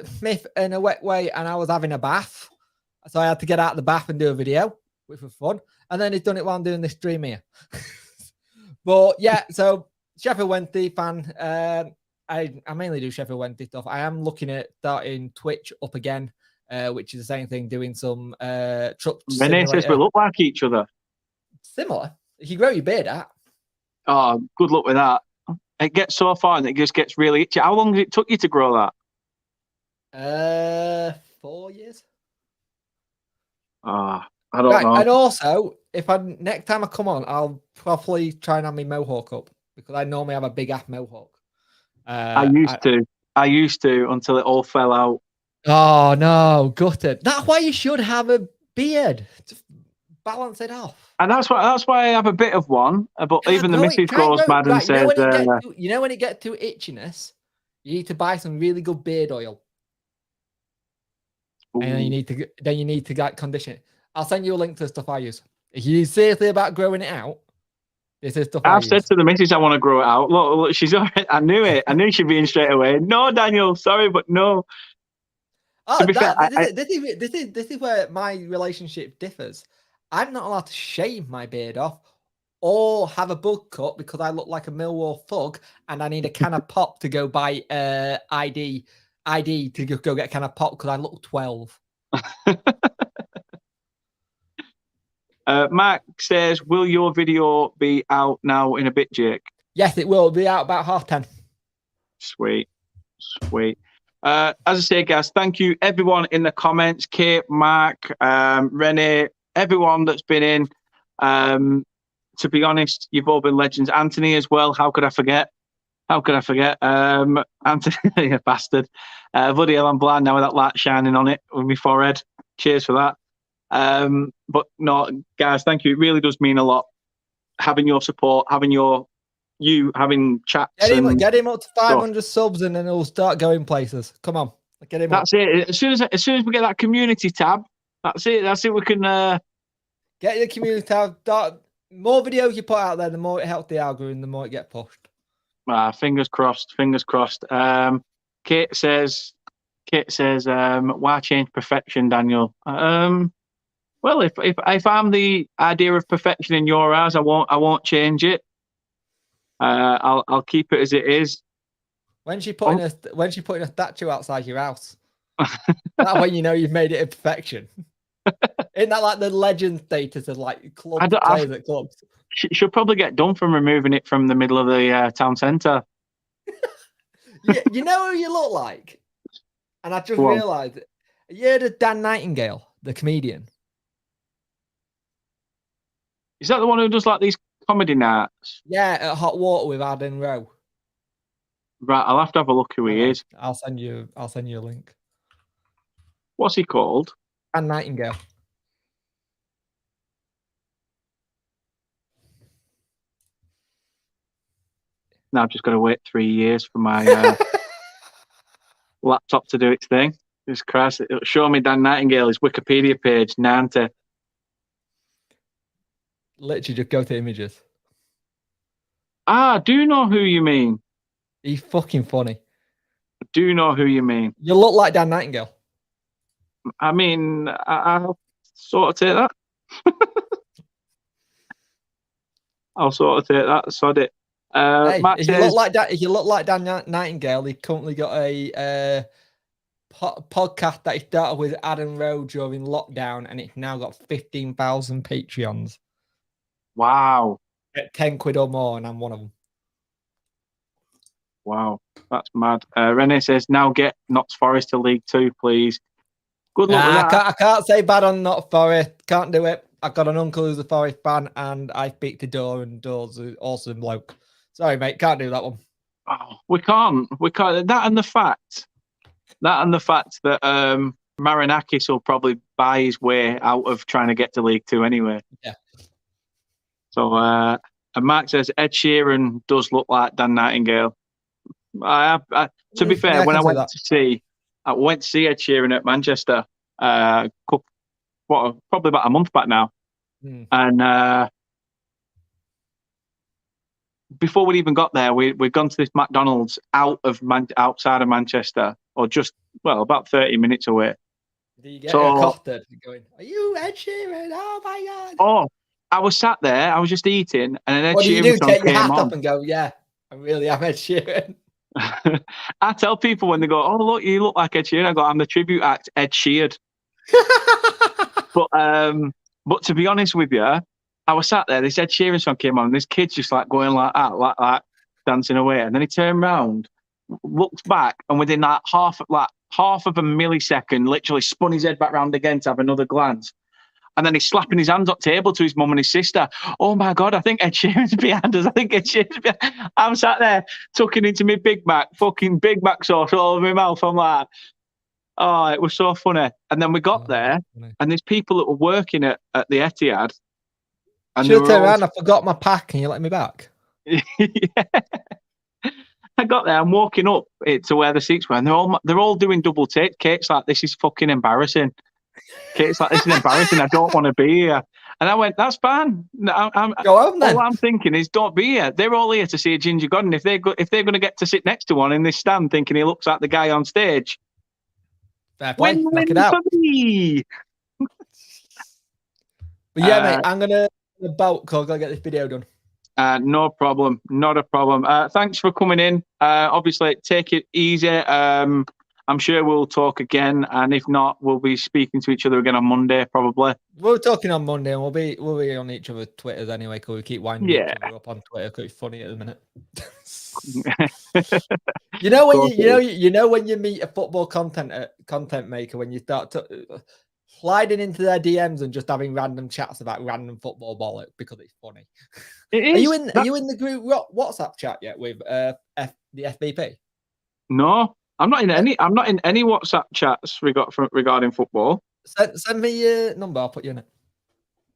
Smith in a wet way and I was having a bath. So I had to get out of the bath and do a video, which was fun. And then he's done it while I'm doing this stream here. But yeah, so Sheffield Wednesday fan. I mainly do Sheffield Wednesday stuff. I am looking at starting Twitch up again, which is the same thing, doing some truck
Renee says we look like each other.
Similar. If you grow your beard out.
Oh, good luck with that. It gets so far and it just gets really itchy. How long did it took you to grow
that? 4 years.
I don't know.
And also, next time I come on, I'll probably try and have my mohawk up because I normally have a big ass mohawk.
I used to until it all fell out.
Oh no, gutted. That's why you should have a beard. Just balance it off.
And that's why I have a bit of one. But even the missus goes mad and says,
you know when it gets to itchiness, you need to buy some really good beard oil. Ooh. And then you need to like condition it. I'll send you a link to the stuff I use. If you're seriously about growing it out, this is stuff
I've said to the missus I want to grow it out. Look, she's already, I knew it. I knew she'd be in straight away. No, Daniel, sorry, but no.
Oh, this is where my relationship differs. I'm not allowed to shave my beard off or have a bug cut because I look like a Millwall thug and I need a can of pop to go buy ID to go get a can of pop because I look 12.
Mark says, will your video be out now in a bit, Jake?
Yes, it will be out about 10:30.
Sweet. As I say, guys, thank you everyone in the comments. Kate, Mark, Renee, everyone that's been in. To be honest, you've all been legends. Anthony as well. How could I forget? How could I forget? Anthony, bastard. Bloody hell, I'm blind now with that light shining on it with my forehead. Cheers for that. But no, guys, thank you. It really does mean a lot. Having your support, having chats.
Get him up to 500 subs, and then he'll start going places. Come on, get him.
That's it. As soon as we get that community tab, that's it. That's it. We can
get the community tab. More videos you put out there, the more it helps the algorithm, the more it gets pushed.
Fingers crossed. Fingers crossed. Kate says, why change perfection, Daniel? Well, if I'm the idea of perfection in your eyes, I won't change it. I'll keep it as it is.
When she putting a statue outside your house, that's when you know you've made it a perfection. Isn't that like the legend status of like players at clubs?
She'll probably get done from removing it from the middle of the town centre.
You know who you look like? And I just realised, you heard of Dan Nightingale, the comedian?
Is that the one who does like these comedy nights?
Yeah, at Hot Water with Adam Rowe.
Right, I'll have to have a look who he is.
I'll send you a link.
What's he called?
Dan Nightingale.
Now I've just got to wait 3 years for my laptop to do its thing. Jesus Christ, it'll show me Dan Nightingale, his Wikipedia page, 90.
Literally just go to images.
I do know who you mean.
He's fucking funny.
I do know who you mean.
You look like Dan Nightingale.
I mean, I'll sort of take that. I'll sort of take that. Sod it.
If you look like Dan Nightingale, he currently got a podcast that he started with Adam Rowe during lockdown, and it's now got 15,000 Patreons.
Wow.
At 10 quid or more, and I'm one of them.
Wow, that's mad. Renee says, now get Notts Forest to League Two, please. Good luck with that.
I can't say bad on Notts Forest. Can't do it. I've got an uncle who's a Forest fan, and I speak to Dore, and Dore's an awesome bloke. Sorry, mate, can't do that one.
Oh, we can't. That and the fact that Marinakis will probably buy his way out of trying to get to League Two anyway.
Yeah.
So, and Mark says Ed Sheeran does look like Dan Nightingale. To be fair, when I went to see Ed Sheeran at Manchester, probably about a month back now, and before we'd even got there, we'd gone to this McDonald's outside of Manchester, or just about 30 minutes away.
Do you get accosted going, "Are you Ed Sheeran? Oh my god!"
Oh, I was sat there, I was just eating, and an Ed
what
Sheeran
do you do?
song
Take your
came
hat
on.
up and go, "Yeah, I really am Ed Sheeran."
I tell people when they go, "Oh look, you look like Ed Sheeran," I go, "I'm the tribute act, Ed Sheeran." But to be honest with you, I was sat there. This Ed Sheeran song came on, and this kid's just like going like that, like dancing away. And then he turned around, looked back, and within that half of a millisecond, literally spun his head back round again to have another glance. And then he's slapping his hands on the table to his mum and his sister. Oh my God, I think Ed Sheeran's behind us. I'm sat there tucking into my Big Mac, fucking Big Mac sauce all over my mouth. I'm like, oh, it was so funny. And then we got there, and there's people that were working at the Etihad. And
should have turned around, I forgot my pack, and you let me back.
Yeah. I got there, I'm walking up to where the seats were, and they're all doing double take. Kate's like, this is fucking embarrassing. Kate's like, this is embarrassing. I don't want to be here. And I went, that's fine.
Go home then.
All I'm thinking is, don't be here. They're all here to see a Ginger Godden. If they're going to get to sit next to one in this stand, thinking he looks like the guy on stage,
fair play. Knock it out. But yeah, mate, I'm gonna boat because I've got to get this video done.
No problem, not a problem. Thanks for coming in. Obviously, take it easy. I'm sure we'll talk again, and if not, we'll be speaking to each other again on Monday, probably.
We're talking on Monday, and we'll be on each other's Twitters anyway, because we keep winding each other up on Twitter because it's funny at the minute. you know when you meet a football content maker, when you start to sliding into their DMs and just having random chats about random football bollocks because it's funny.
It is.
Are you in the group WhatsApp chat yet with the FBP?
No, I'm not in any. I'm not in any WhatsApp chats regarding football.
Send me your number. I'll put you in it.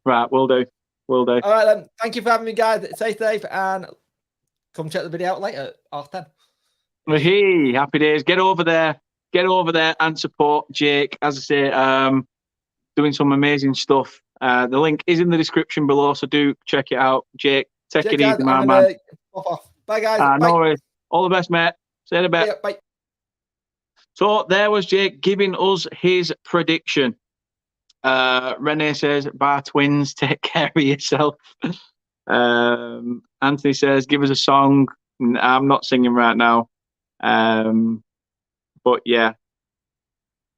Right, will do. Will do.
All right then. Thank you for having me, guys. Stay safe and come check the video out later. 10:30.
Hey, happy days. Get over there and support Jake. As I say, doing some amazing stuff. The link is in the description below, so do check it out. Jake, take it easy, my man.
Off. Bye, guys. Bye.
No worries. All the best, mate. See you in a bit.
Yeah, bye.
So there was Jake giving us his prediction. Renee says, "Bar twins, take care of yourself." Anthony says, "Give us a song." I'm not singing right now, but yeah.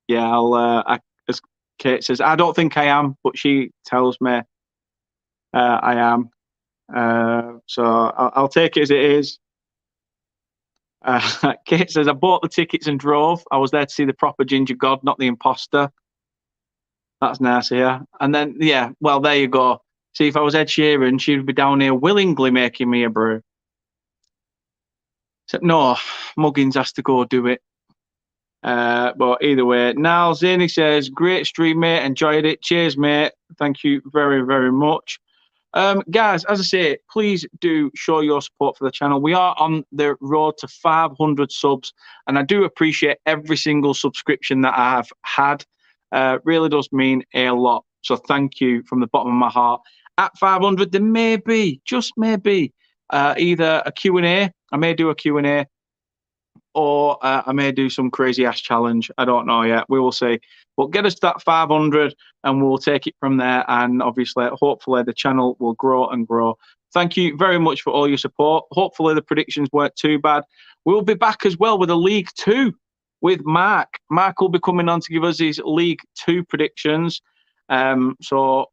As Kate says, I don't think I am, but she tells me I am. So I'll take it as it is. Kate says, I bought the tickets and drove. I was there to see the proper Ginger God, not the imposter. That's nice here. And then, yeah, well, there you go. See, if I was Ed Sheeran, she'd be down here willingly making me a brew. Except, no, Muggins has to go do it. But either way, Niall Zany says, great stream, mate. Enjoyed it. Cheers, mate. Thank you very, very much. Guys, as I say, please do show your support for the channel. We are on the road to 500 subs, and I do appreciate every single subscription that I have had. Really does mean a lot. So thank you from the bottom of my heart. At 500, there may be, just maybe, either a Q&A. I may do a Q&A, or I may do some crazy ass challenge. I don't know yet. We will see. But get us to that 500 and we'll take it from there. And obviously, hopefully, the channel will grow and grow. Thank you very much for all your support. Hopefully, the predictions weren't too bad. We'll be back as well with a League Two with Mark. Mark will be coming on to give us his League Two predictions. So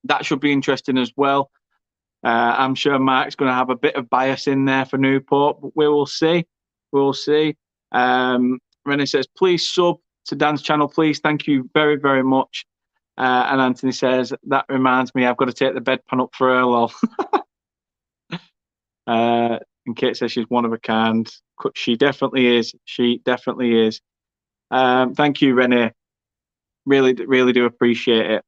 that should be interesting as well. I'm sure Mark's going to have a bit of bias in there for Newport, but we will see. We'll see. Renee says, please sub to Dan's channel, please. Thank you very, very much. And Anthony says, that reminds me, I've got to take the bedpan up for her, lol. And Kate says she's one of a kind. She definitely is. She definitely is. Thank you, Renee. Really, really do appreciate it.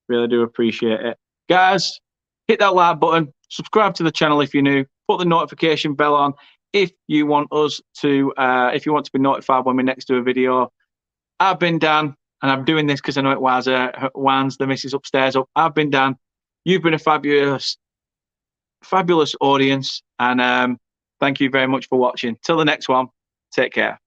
Really do appreciate it. Guys, hit that like button, subscribe to the channel if you're new, put the notification bell on if you want us to, if you want to be notified when we next do a video. I've been Dan, and I'm doing this because I know it was Wands, the missus upstairs up. I've been Dan. You've been a fabulous audience, and thank you very much for watching. Till the next one, take care.